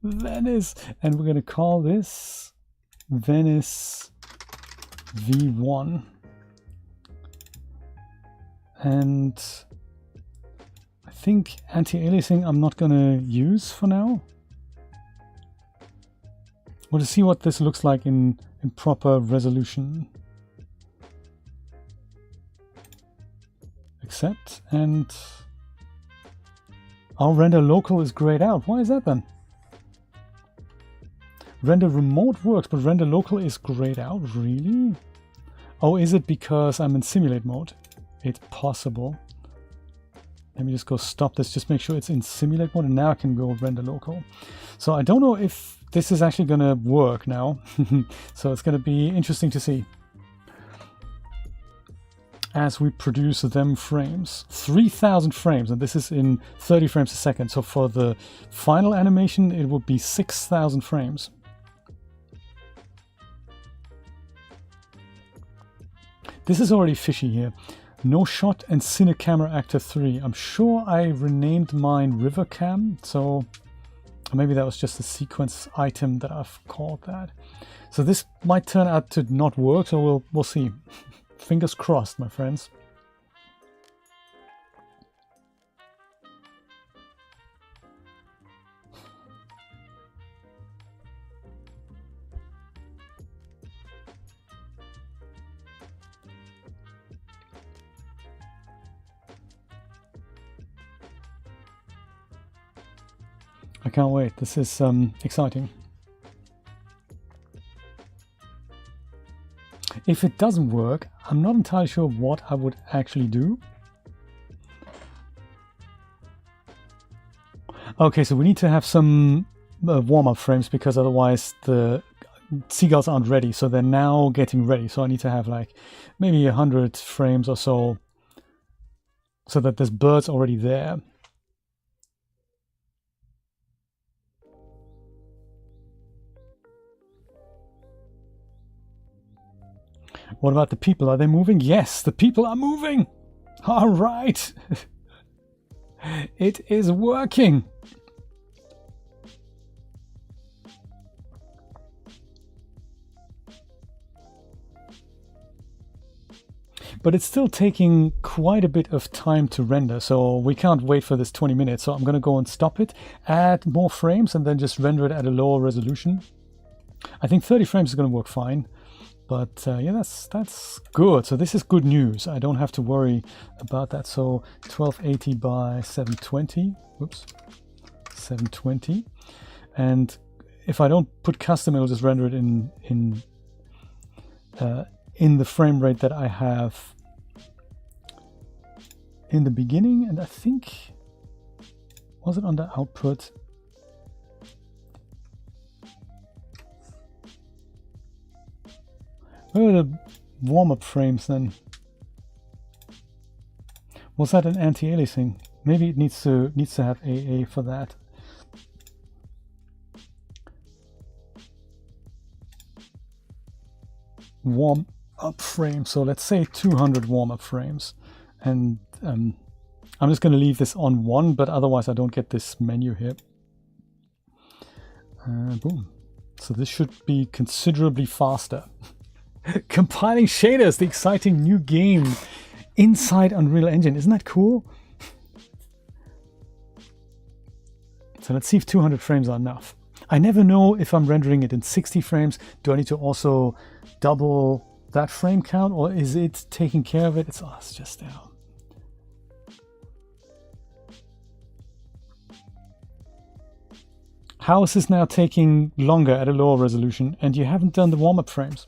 Speaker 1: Venice. And we're going to call this Venice V1. And I think anti-aliasing I'm not going to use for now. We'll just see what this looks like in proper resolution. Accept, and our render local is grayed out. Why is that then? Render remote works, but render local is grayed out. Really? Oh, is it because I'm in simulate mode? It's possible. Let me just go stop this, just make sure it's in simulate mode, and now I can go render local. So I don't know if this is actually going to work now. So it's going to be interesting to see as we produce them frames. 3000 frames, and this is in 30 frames a second. So for the final animation, it will be 6000 frames. This is already fishy here. No shot and Cine Camera Actor 3. I'm sure I renamed mine River Cam, so maybe that was just a sequence item that I've called that. So this might turn out to not work, so we'll see. Fingers crossed, my friends. I can't wait. This is exciting. If it doesn't work, I'm not entirely sure what I would actually do. Okay, so we need to have some warm-up frames, because otherwise the seagulls aren't ready. So they're now getting ready. So I need to have like maybe 100 frames or so that there's birds already there. What about the people? Are they moving? Yes, the people are moving. All right. It is working. But it's still taking quite a bit of time to render, so we can't wait for this 20 minutes. So I'm going to go and stop it, add more frames, and then just render it at a lower resolution. I think 30 frames is going to work fine. But yeah, that's good. So this is good news. I don't have to worry about that. So 1280 by 720. Whoops, 720. And if I don't put custom, it'll just render it in the frame rate that I have in the beginning. And I think, was it under output? Where are the warm-up frames then? Was that an anti-aliasing? Maybe it needs to have AA for that. warm-up frames. So let's say 200 warm-up frames. And I'm just going to leave this on 1, but otherwise I don't get this menu here. Boom. So this should be considerably faster. Compiling shaders, the exciting new game inside Unreal Engine. Isn't that cool? So let's see if 200 frames are enough. I never know if I'm rendering it in 60 frames. Do I need to also double that frame count, or is it taking care of it? It's just there. How is this now taking longer at a lower resolution and you haven't done the warm-up frames?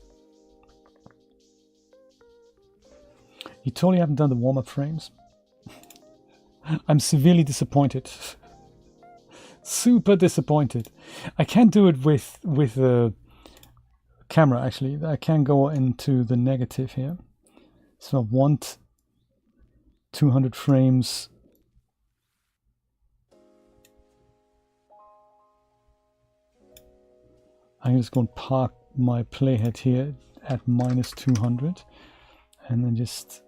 Speaker 1: You totally haven't done the warm-up frames. I'm severely disappointed. Super disappointed. I can't do it with the camera, actually. I can go into the negative here. So I want 200 frames. I'm just going to park my playhead here at -200 and then just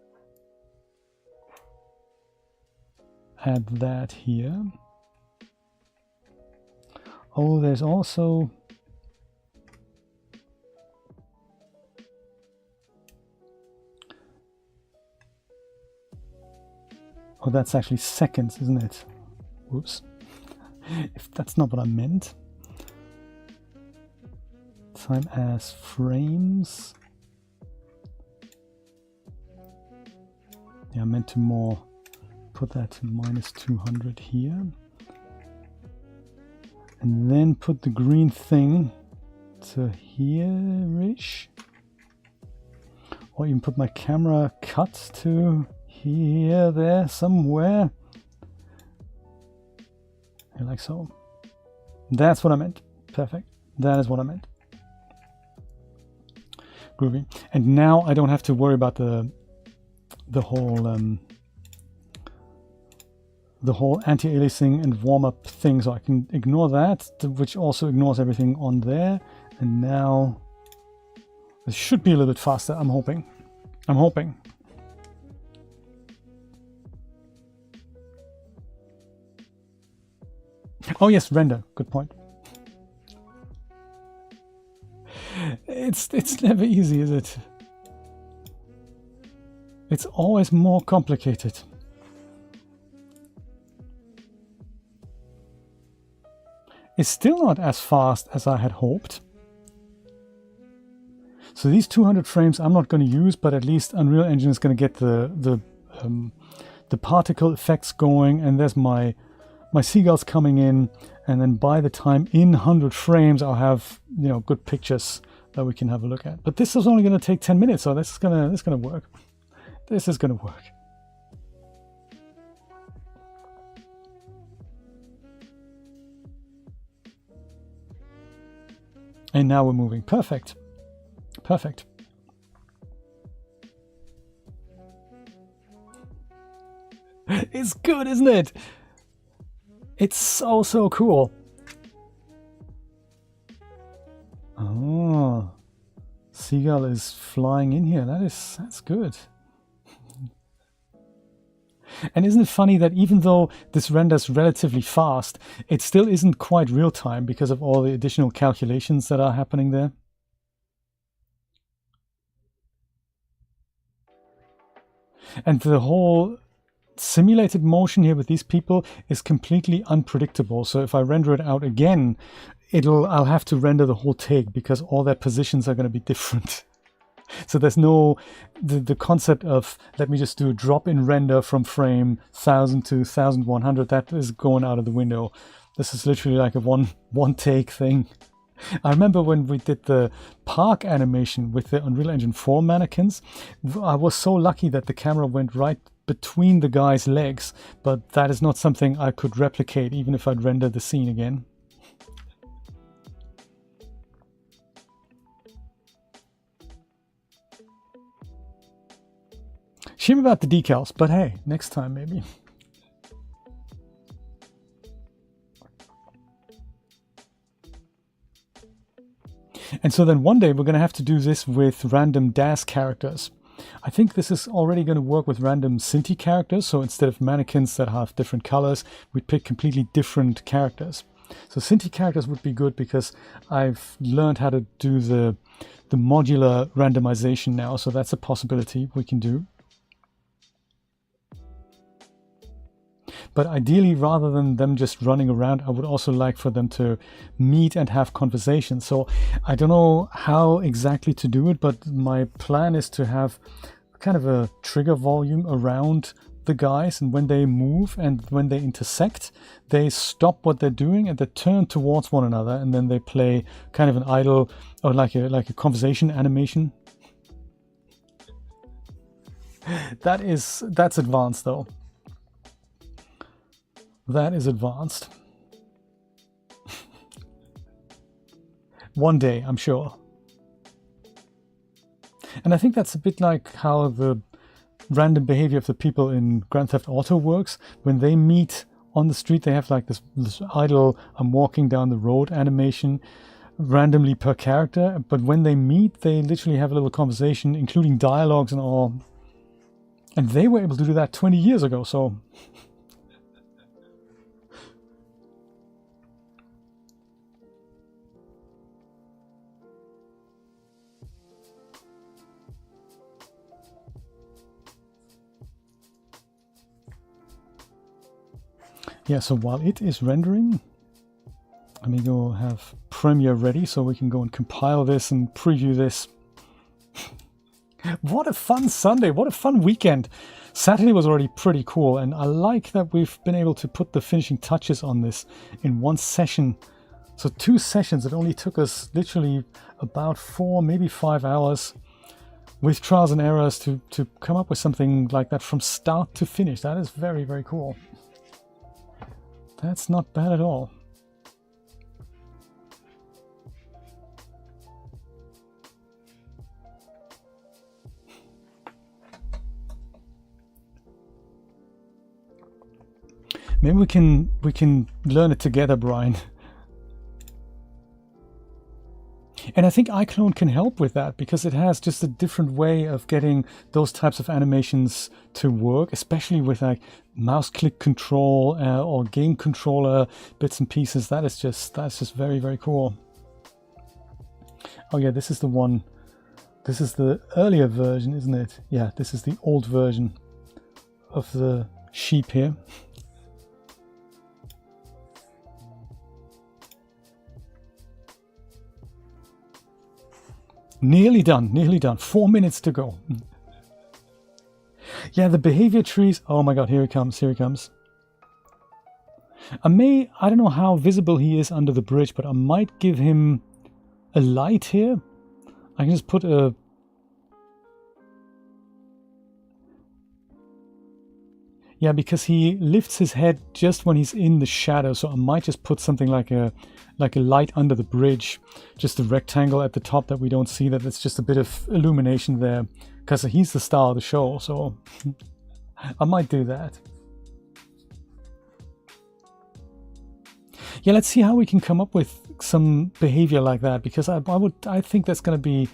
Speaker 1: add that here. Oh, there's also oh, that's actually seconds, isn't it? Whoops. If that's not what I meant. Time as frames. Yeah, I meant to more put that to -200 here. And then put the green thing to here-ish. Or even put my camera cut to here, there, somewhere. Yeah, like so. That's what I meant. Perfect. That is what I meant. Groovy. And now I don't have to worry about the whole anti-aliasing and warm-up thing, so I can ignore that, which also ignores everything on there. And now this should be a little bit faster. I'm hoping. Oh yes, render. Good point. It's never easy, is it? It's always more complicated. It's still not as fast as I had hoped. So these 200 frames I'm not going to use, but at least Unreal Engine is going to get the particle effects going, and there's my seagulls coming in, and then by the time in 100 frames I'll have, you know, good pictures that we can have a look at. But this is only going to take 10 minutes, so this is gonna work. This is gonna work. And now we're moving. Perfect. Perfect. It's good, isn't it? It's so cool. Oh, seagull is flying in here. That's good. And isn't it funny that even though this renders relatively fast, it still isn't quite real time because of all the additional calculations that are happening there? And the whole simulated motion here with these people is completely unpredictable. So if I render it out again, I'll have to render the whole take because all their positions are going to be different. So there's no the concept of let me just do a drop-in render from frame 1000 to 1100. That is going out of the window. This is literally like a one take thing. I remember when we did the park animation with the Unreal Engine 4 mannequins, I was so lucky that the camera went right between the guy's legs, but that is not something I could replicate even if I'd render the scene again. Shame about the decals, but hey, next time maybe. And so then one day we're going to have to do this with random DAS characters. I think this is already going to work with random Cinti characters. So instead of mannequins that have different colors, we'd pick completely different characters. So Cinti characters would be good because I've learned how to do the modular randomization now. So that's a possibility we can do. But ideally, rather than them just running around, I would also like for them to meet and have conversations. So I don't know how exactly to do it, but my plan is to have kind of a trigger volume around the guys, and when they move and when they intersect, they stop what they're doing and they turn towards one another, and then they play kind of an idle or like a conversation animation. That's advanced though. That is advanced. One day, I'm sure. And I think that's a bit like how the random behavior of the people in Grand Theft Auto works. When they meet on the street, they have like this idle I'm walking down the road animation randomly per character. But when they meet, they literally have a little conversation, including dialogues and all. And they were able to do that 20 years ago, so... Yeah, so while it is rendering, let me go have Premiere ready so we can go and compile this and preview this. What a fun Sunday, what a fun weekend. Saturday was already pretty cool, and I like that we've been able to put the finishing touches on this in one session. So 2 sessions, it only took us literally about 4, maybe 5 hours with trials and errors to come up with something like that from start to finish. That is very, very cool. That's not bad at all. Maybe we can learn it together, Brian. And I think iClone can help with that because it has just a different way of getting those types of animations to work, especially with like mouse click control or game controller bits and pieces. That's just very, very cool. Oh yeah, this is the one. This is the earlier version, isn't it? Yeah, this is the old version of the sheep here. Nearly done, 4 minutes to go. Yeah, the behavior trees, oh my god, here he comes. I don't know how visible he is under the bridge, but I might give him a light here. I can just put a... Yeah, because he lifts his head just when he's in the shadow, so I might just put something like a light under the bridge, just a rectangle at the top that we don't see, that's just a bit of illumination there, because he's the star of the show, so I might do that. Yeah, let's see how we can come up with some behavior like that, because I think that's going to be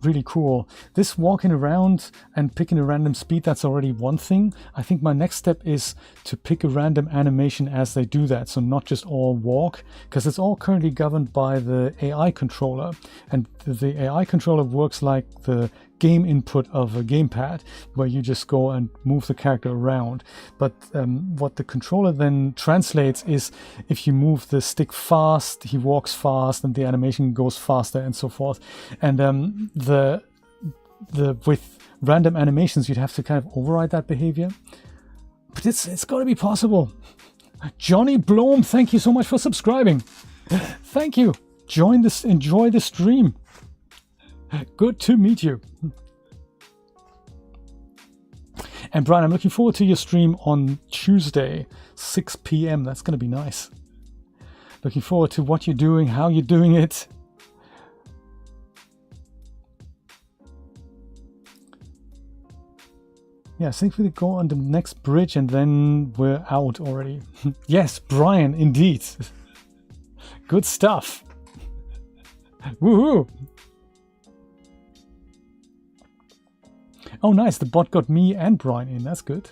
Speaker 1: really cool. This walking around and picking a random speed, that's already one thing. I think my next step is to pick a random animation as they do that, so not just all walk, because it's all currently governed by the AI controller, and the AI controller works like the game input of a gamepad, where you just go and move the character around. But what the controller then translates is if you move the stick fast, he walks fast, and the animation goes faster, and so forth. And with random animations, you'd have to kind of override that behavior. But it's got to be possible. Johnny Blom, thank you so much for subscribing. Thank you. Enjoy the stream. Good to meet you. And Brian, I'm looking forward to your stream on Tuesday, 6 p.m. That's going to be nice. Looking forward to what you're doing, how you're doing it. Yeah, I think we go on the next bridge and then we're out already. Yes, Brian, indeed. Good stuff. Woohoo! Oh, nice. The bot got me and Brian in. That's good.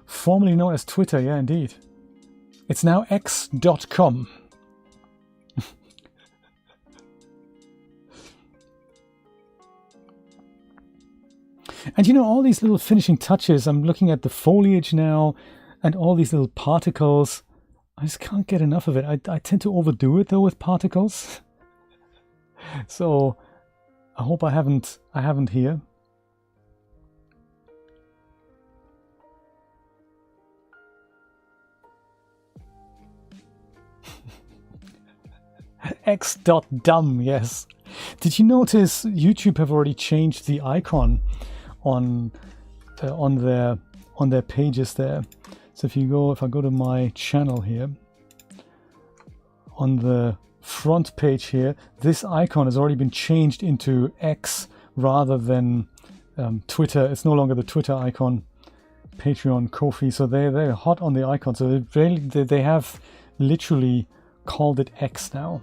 Speaker 1: Formerly known as Twitter. Yeah, indeed. It's now x.com. And you know, all these little finishing touches, I'm looking at the foliage now and all these little particles. I just can't get enough of it. I tend to overdo it though with particles. So I hope I haven't here. X.dumb, yes. Did you notice YouTube have already changed the icon on their pages there? So if I go to my channel here, on the front page here, this icon has already been changed into X rather than Twitter. It's no longer the Twitter icon. Patreon, Ko-fi, so they're hot on the icon. So they have literally called it X now.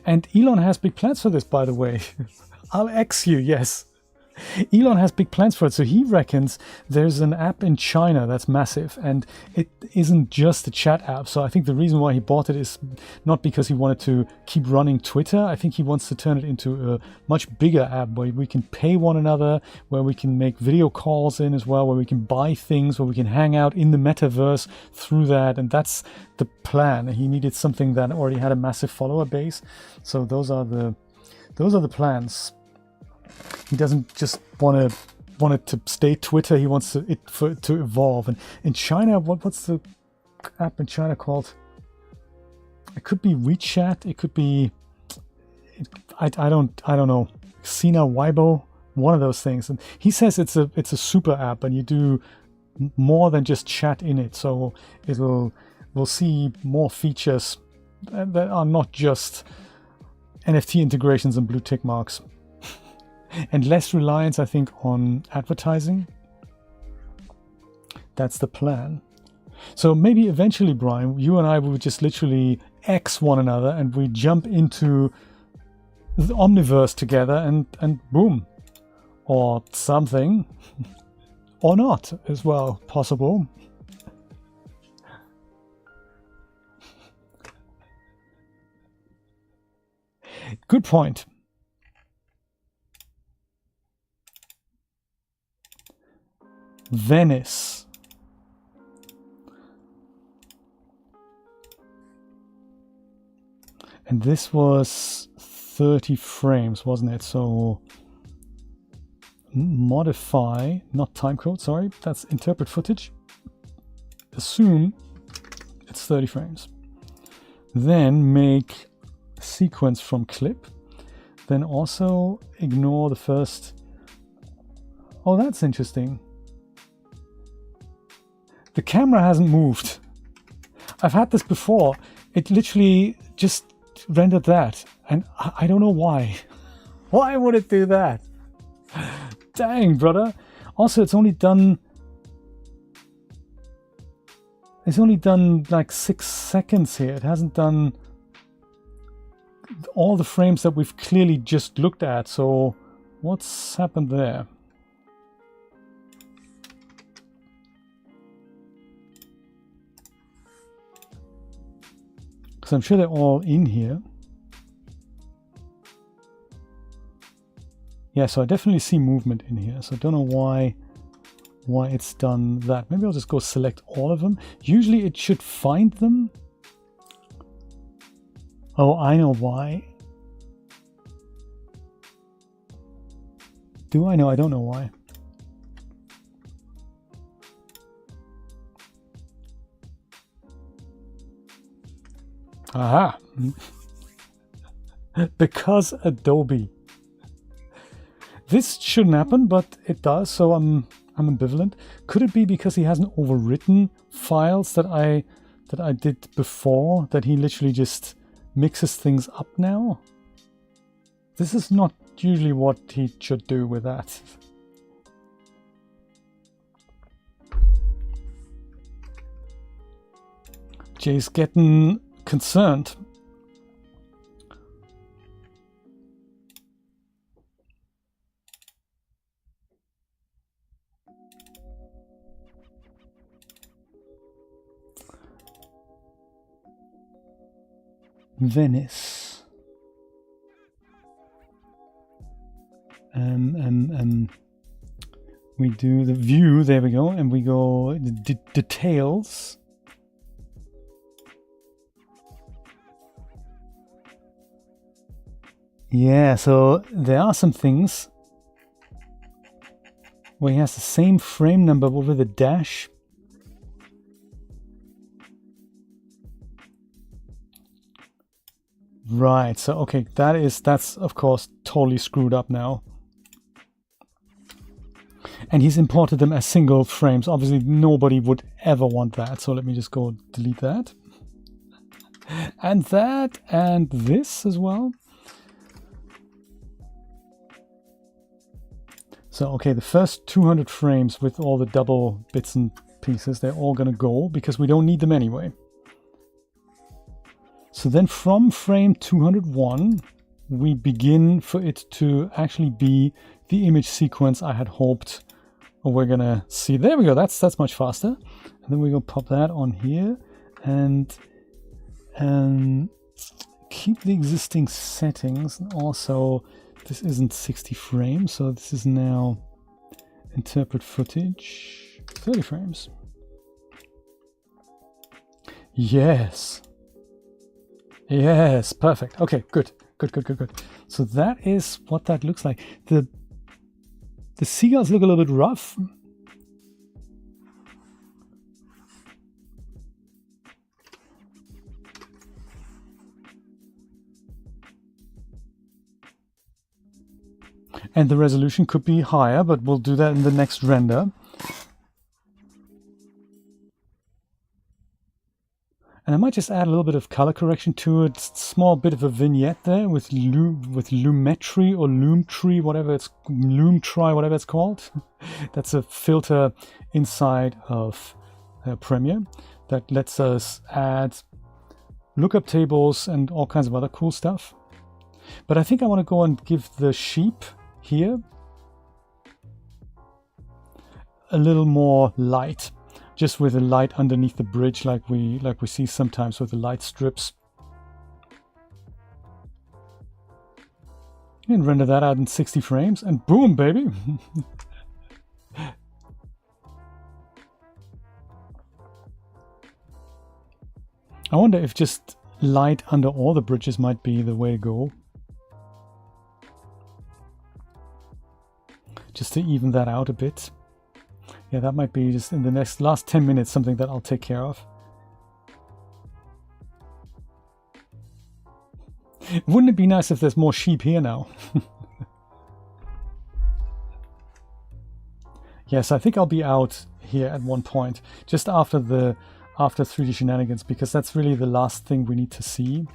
Speaker 1: And Elon has big plans for this, by the way. I'll X you, yes. Elon has big plans for it. So he reckons there's an app in China that's massive, and it isn't just a chat app. So I think the reason why he bought it is not because he wanted to keep running Twitter. I think he wants to turn it into a much bigger app where we can pay one another, where we can make video calls in as well, where we can buy things, where we can hang out in the metaverse through that. And that's the plan. He needed something that already had a massive follower base. So those are the plans. He doesn't just want it to stay Twitter. He wants it to evolve. And in China, what's the app in China called? It could be WeChat. It could be I don't know. Sina Weibo, one of those things. And he says it's a super app, and you do more than just chat in it. So we'll see more features that are not just NFT integrations and blue tick marks. And less reliance, I think, on advertising. That's the plan. So maybe eventually, Brian, you and I will just literally X one another, and we jump into the Omniverse together, and boom. Or something. Or not as well, possible. Good point. Venice. And this was 30 frames, wasn't it? So modify, not timecode, sorry, that's interpret footage. Assume it's 30 frames. Then make sequence from clip. Then also ignore the first. Oh, that's interesting. The camera hasn't moved. I've had this before. It literally just rendered that. And I don't know why. Why would it do that? Dang, brother. Also, it's only done like 6 seconds here. It hasn't done all the frames that we've clearly just looked at. So what's happened there? So I'm sure they're all in here. Yeah, so I definitely see movement in here. So I don't know why it's done that. Maybe I'll just go select all of them. Usually it should find them. Oh, I know why. Do I know? I don't know why. Aha. Because Adobe. This shouldn't happen, but it does, so I'm ambivalent. Could it be because he hasn't overwritten files that I did before, that he literally just mixes things up now? This is not usually what he should do with that. Jay's getting concerned. Venice. We do the view, there we go, and we go the details. Yeah, so there are some things where he has the same frame number but with a dash. Right, so okay, that's of course totally screwed up now. And he's imported them as single frames. Obviously nobody would ever want that, so let me just go delete that. And that, and this as well. So okay, the first 200 frames with all the double bits and pieces, they're all gonna go because we don't need them anyway. So then from frame 201, we begin for it to actually be the image sequence I had hoped we're gonna see. There we go, that's much faster. And then we're gonna pop that on here and keep the existing settings. And also, this isn't 60 frames, so this is now interpret footage, 30 frames. Yes. Yes, perfect. Okay, good. So that is what that looks like. The seagulls look a little bit rough. And the resolution could be higher, but we'll do that in the next render. And I might just add a little bit of color correction to it. Small bit of a vignette there with Lumetri or Lumetri, whatever it's Lumetri, whatever it's called. That's a filter inside of Premiere that lets us add lookup tables and all kinds of other cool stuff. But I think I want to go and give the sheep here a little more light. Just with a light underneath the bridge, like we see sometimes with the light strips. And render that out in 60 frames, and boom, baby! I wonder if just light under all the bridges might be the way to go. Just to even that out a bit. Yeah, that might be just in the last 10 minutes something that I'll take care of. Wouldn't it be nice if there's more sheep here now? Yes, I think I'll be out here at one point, just after 3D Shenanigans, because that's really the last thing we need to see.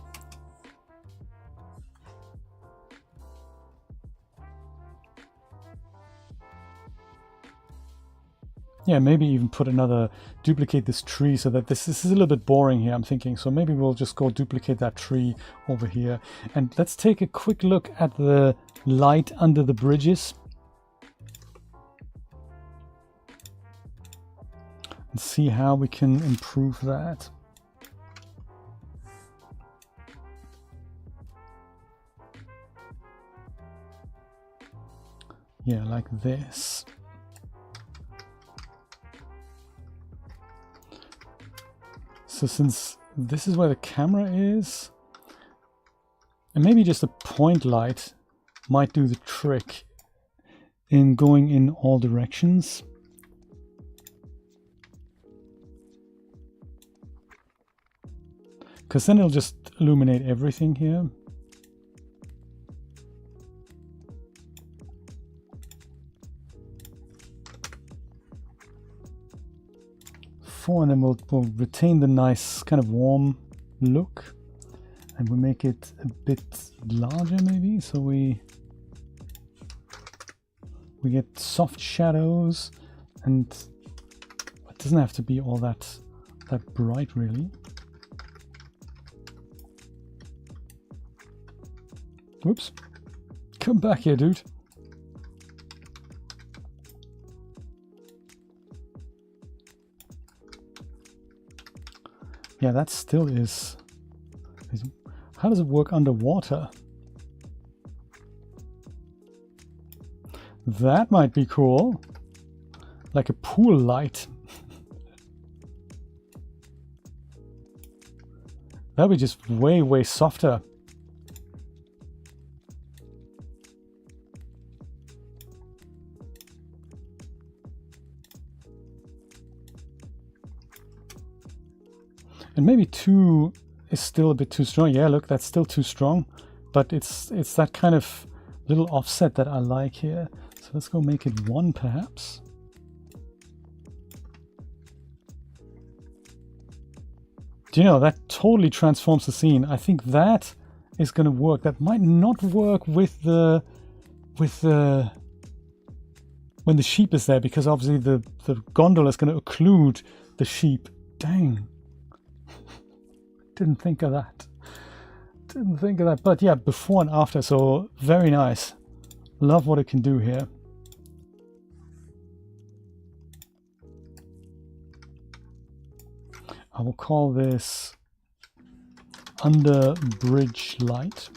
Speaker 1: Yeah, maybe even duplicate this tree so that this is a little bit boring here, I'm thinking. So maybe we'll just go duplicate that tree over here. And let's take a quick look at the light under the bridges. And see how we can improve that. Yeah, like this. So since this is where the camera is, and maybe just a point light might do the trick in going in all directions. Because then it'll just illuminate everything here. And then we'll retain the nice kind of warm look, and we'll make it a bit larger maybe, so we get soft shadows, and it doesn't have to be all that bright really. Whoops, come back here, dude. Yeah, that still is. How does it work underwater? That might be cool. Like a pool light. That'll be just way, way softer. And maybe 2 is still a bit too strong. Yeah, look, that's still too strong. But it's that kind of little offset that I like here. So let's go make it 1 perhaps. Do you know, that totally transforms the scene. I think that is going to work. That might not work with the when the sheep is there, because obviously the gondola is going to occlude the sheep. Dang. Didn't think of that. Didn't think of that. But yeah, before and after, so very nice. Love what it can do here. I will call this under bridge light.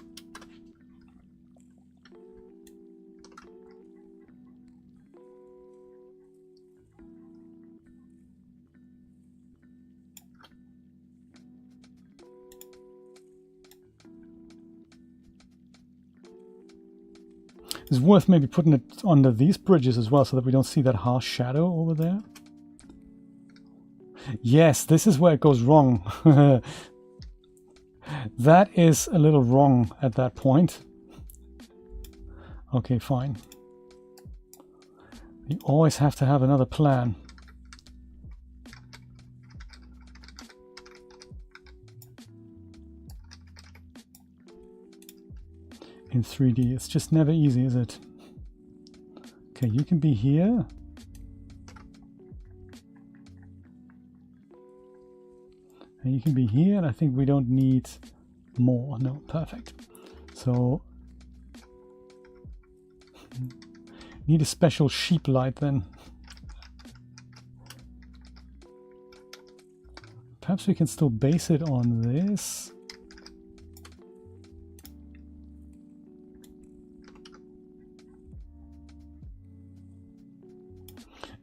Speaker 1: It's worth maybe putting it under these bridges as well, so that we don't see that harsh shadow over there. Yes, this is where it goes wrong. That is a little wrong at that point. Okay, fine. You always have to have another plan. In 3D, it's just never easy, is it? Okay, you can be here. And you can be here, and I think we don't need more. No, perfect. So, need a special sheep light then. Perhaps we can still base it on this.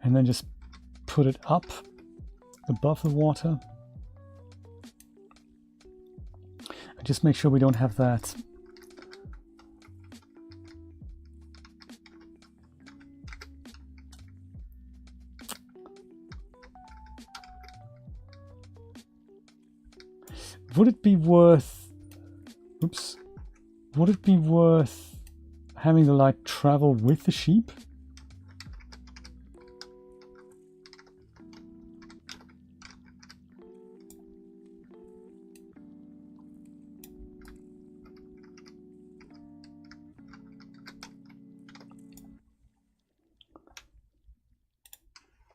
Speaker 1: And then just put it up above the water. And just make sure we don't have that would it be worth having the light travel with the sheep?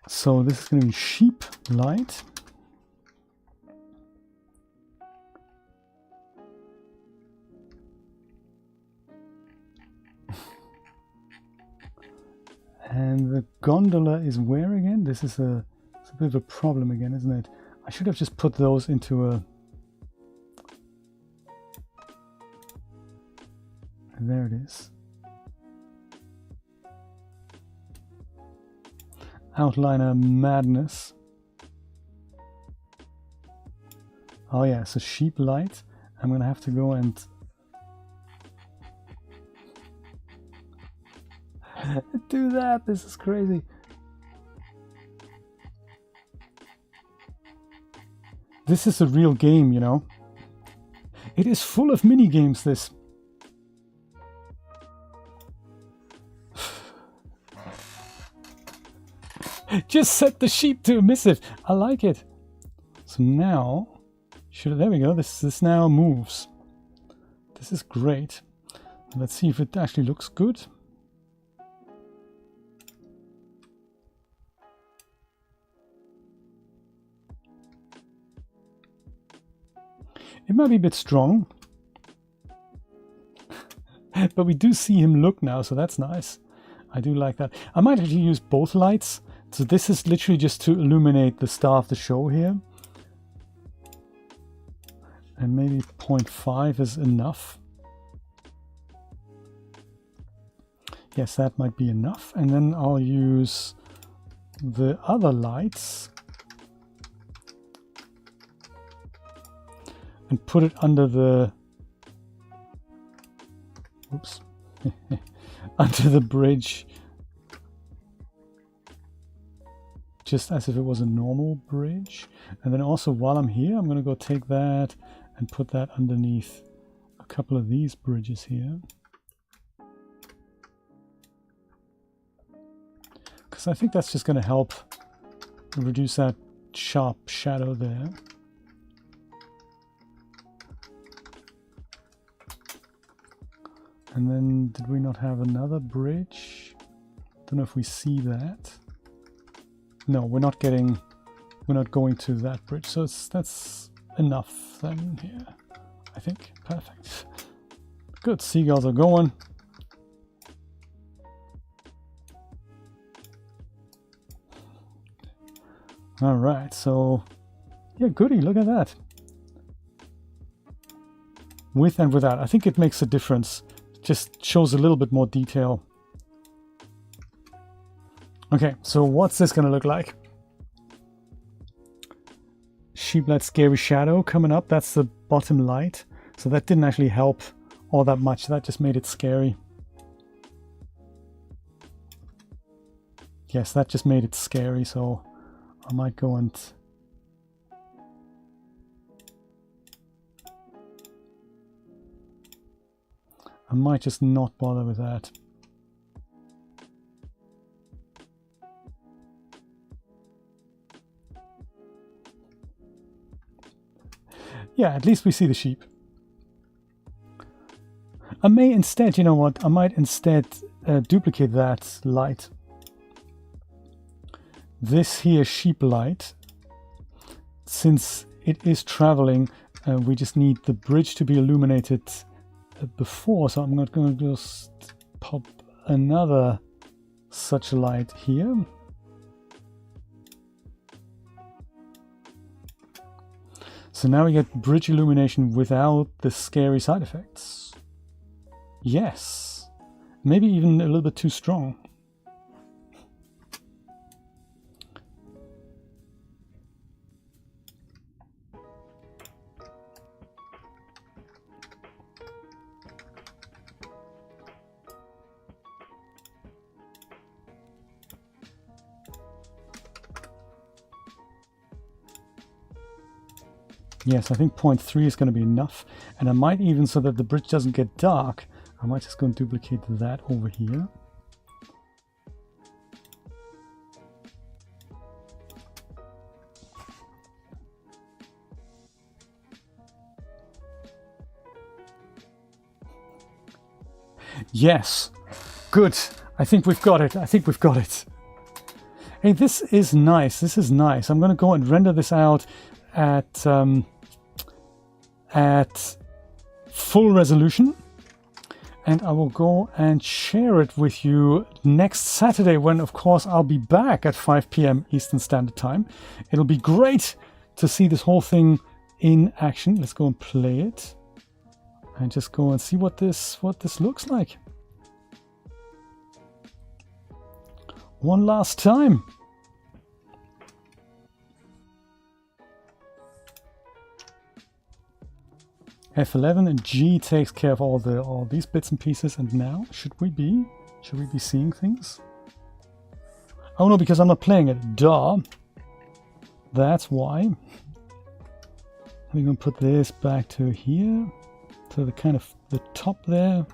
Speaker 1: So this is going to be sheep light. And the gondola is where again? This is it's a bit of a problem again, isn't it? I should have just put those into a... And there it is. Outliner madness. Oh yeah, so sheep light. I'm gonna have to go and do that. This is crazy. This is a real game, you know. It is full of mini games, this. Just set the sheep to emissive. I like it. So now, there we go. This now moves. This is great. Let's see if it actually looks good. It might be a bit strong, but we do see him look now, so that's nice. I do like that. I might actually use both lights. So this is literally just to illuminate the star of the show here. And maybe 0.5 is enough. Yes, that might be enough. And then I'll use the other lights and put it under the, oops, under the bridge, just as if it was a normal bridge. And then also while I'm here, I'm going to go take that and put that underneath a couple of these bridges here. Because I think that's just going to help reduce that sharp shadow there. And then did we not have another bridge? Don't know if we see that. No, we're not going to that bridge. So that's enough then here, I think. Perfect. Good, seagulls are going. All right, so yeah, goody, look at that. With and without, I think it makes a difference. Just shows a little bit more detail. Okay, so what's this going to look like? Sheep-light scary shadow coming up. That's the bottom light. So that didn't actually help all that much. That just made it scary. Yes, that just made it scary. So I might go and... I might just not bother with that. Yeah, at least we see the sheep. I may instead, you know what, I might instead duplicate that light. This here sheep light, since it is traveling, we just need the bridge to be illuminated before, so I'm not going to just pop another such a light here. So now we get bridge illumination without the scary side effects. Yes, maybe even a little bit too strong. Yes, I think 0.3 is going to be enough. And I might even, so that the bridge doesn't get dark, I might just go and duplicate that over here. Yes, good. I think we've got it. I think we've got it. Hey, this is nice. This is nice. I'm going to go and render this out at full resolution, and I will go and share it with you next Saturday, when of course I'll be back at 5 p.m. Eastern Standard Time. It'll be great to see this whole thing in action. Let's go and play it and just go and see what this looks like one last time. F11 and G takes care of all these bits and pieces. And now should we be seeing things? Oh no, because I'm not playing it. Duh. That's why. I'm going to put this back to here, to the kind of the top there.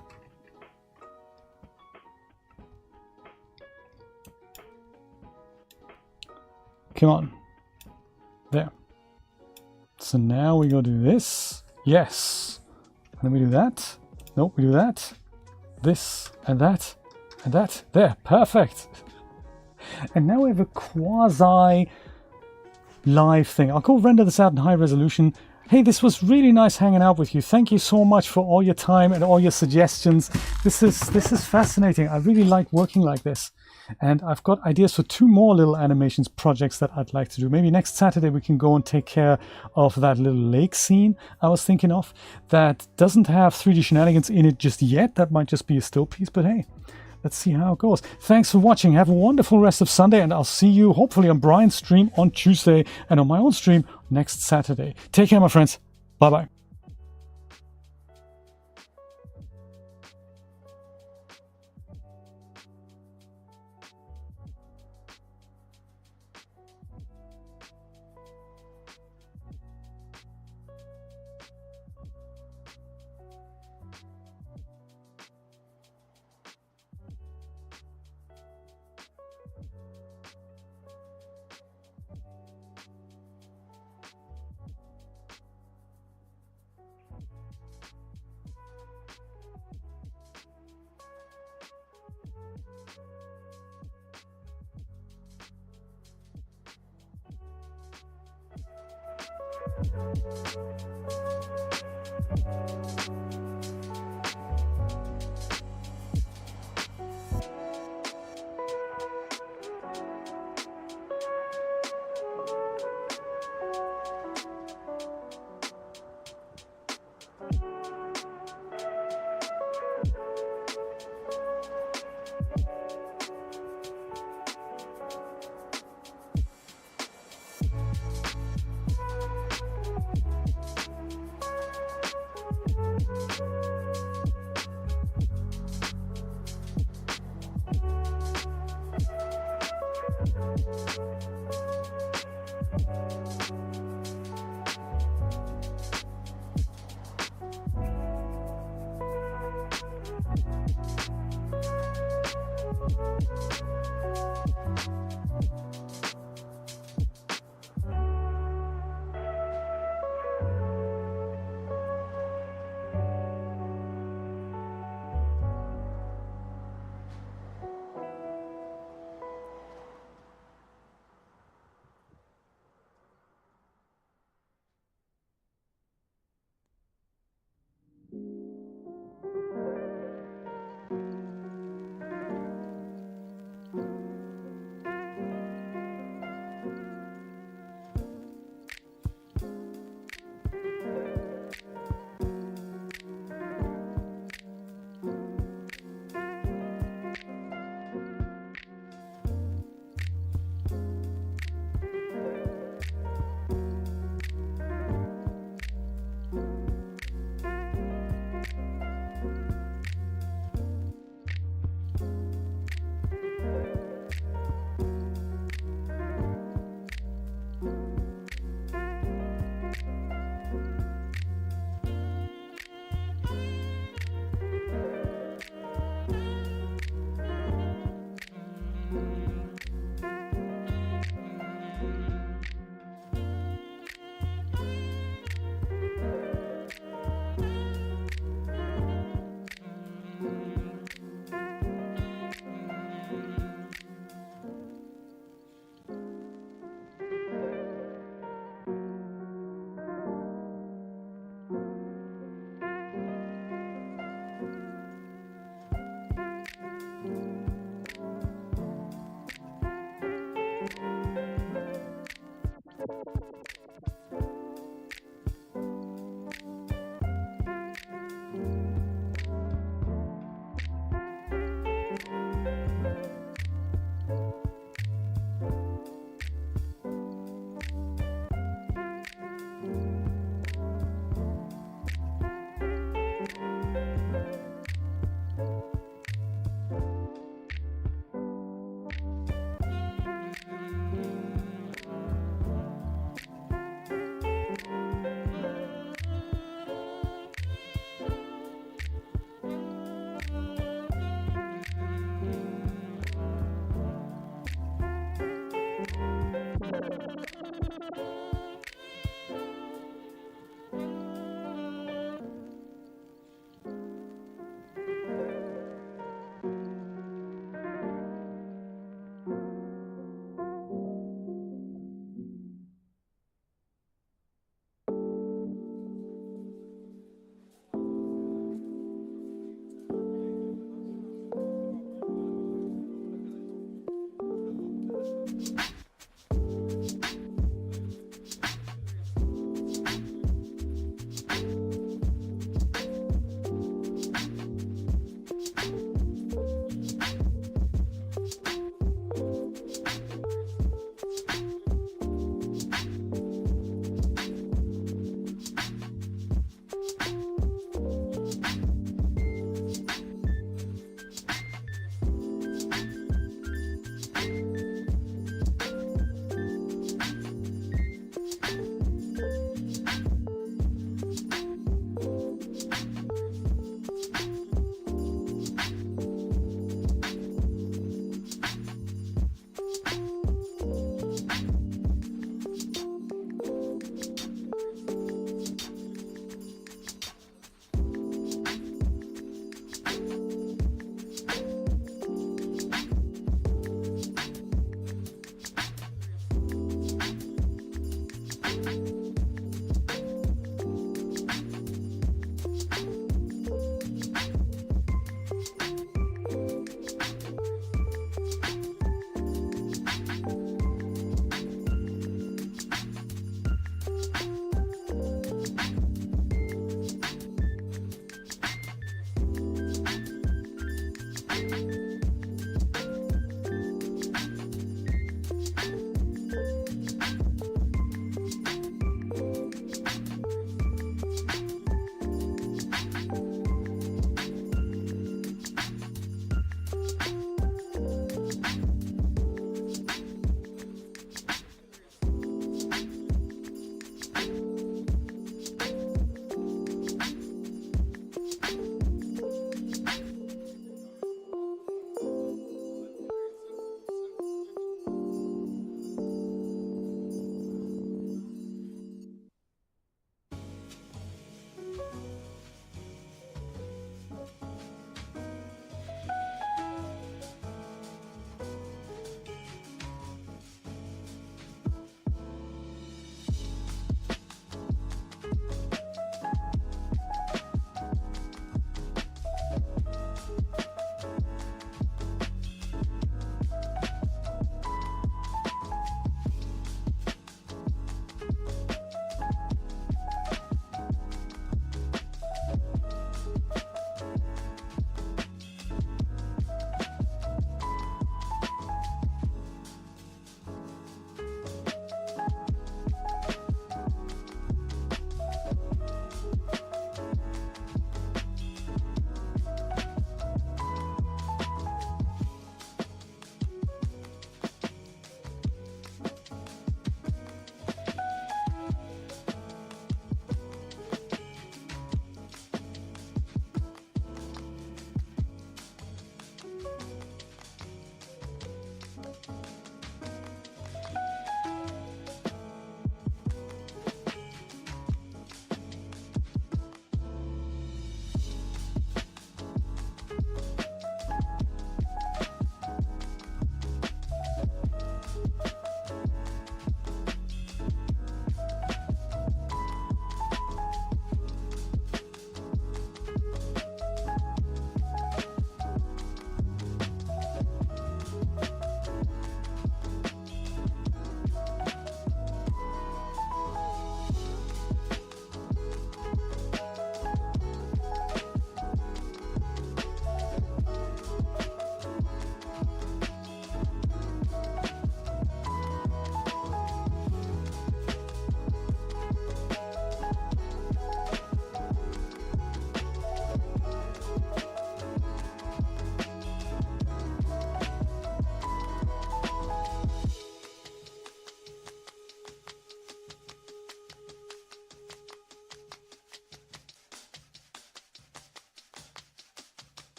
Speaker 1: Come on. There. So now we go do this. Yes. And then we do that. Nope, we do that. This and that and that. There. Perfect. And now we have a quasi live thing. I'll go render this out in high resolution. Hey, this was really nice hanging out with you. Thank you so much for all your time and all your suggestions. This is fascinating. I really like working like this. And I've got ideas for 2 more little animations projects that I'd like to do. Maybe next Saturday we can go and take care of that little lake scene I was thinking of that doesn't have 3D Shenanigans in it just yet. That might just be a still piece, but hey, let's see how it goes. Thanks for watching. Have a wonderful rest of Sunday, and I'll see you hopefully on Brian's stream on Tuesday and on my own stream next Saturday. Take care, my friends. Bye-bye.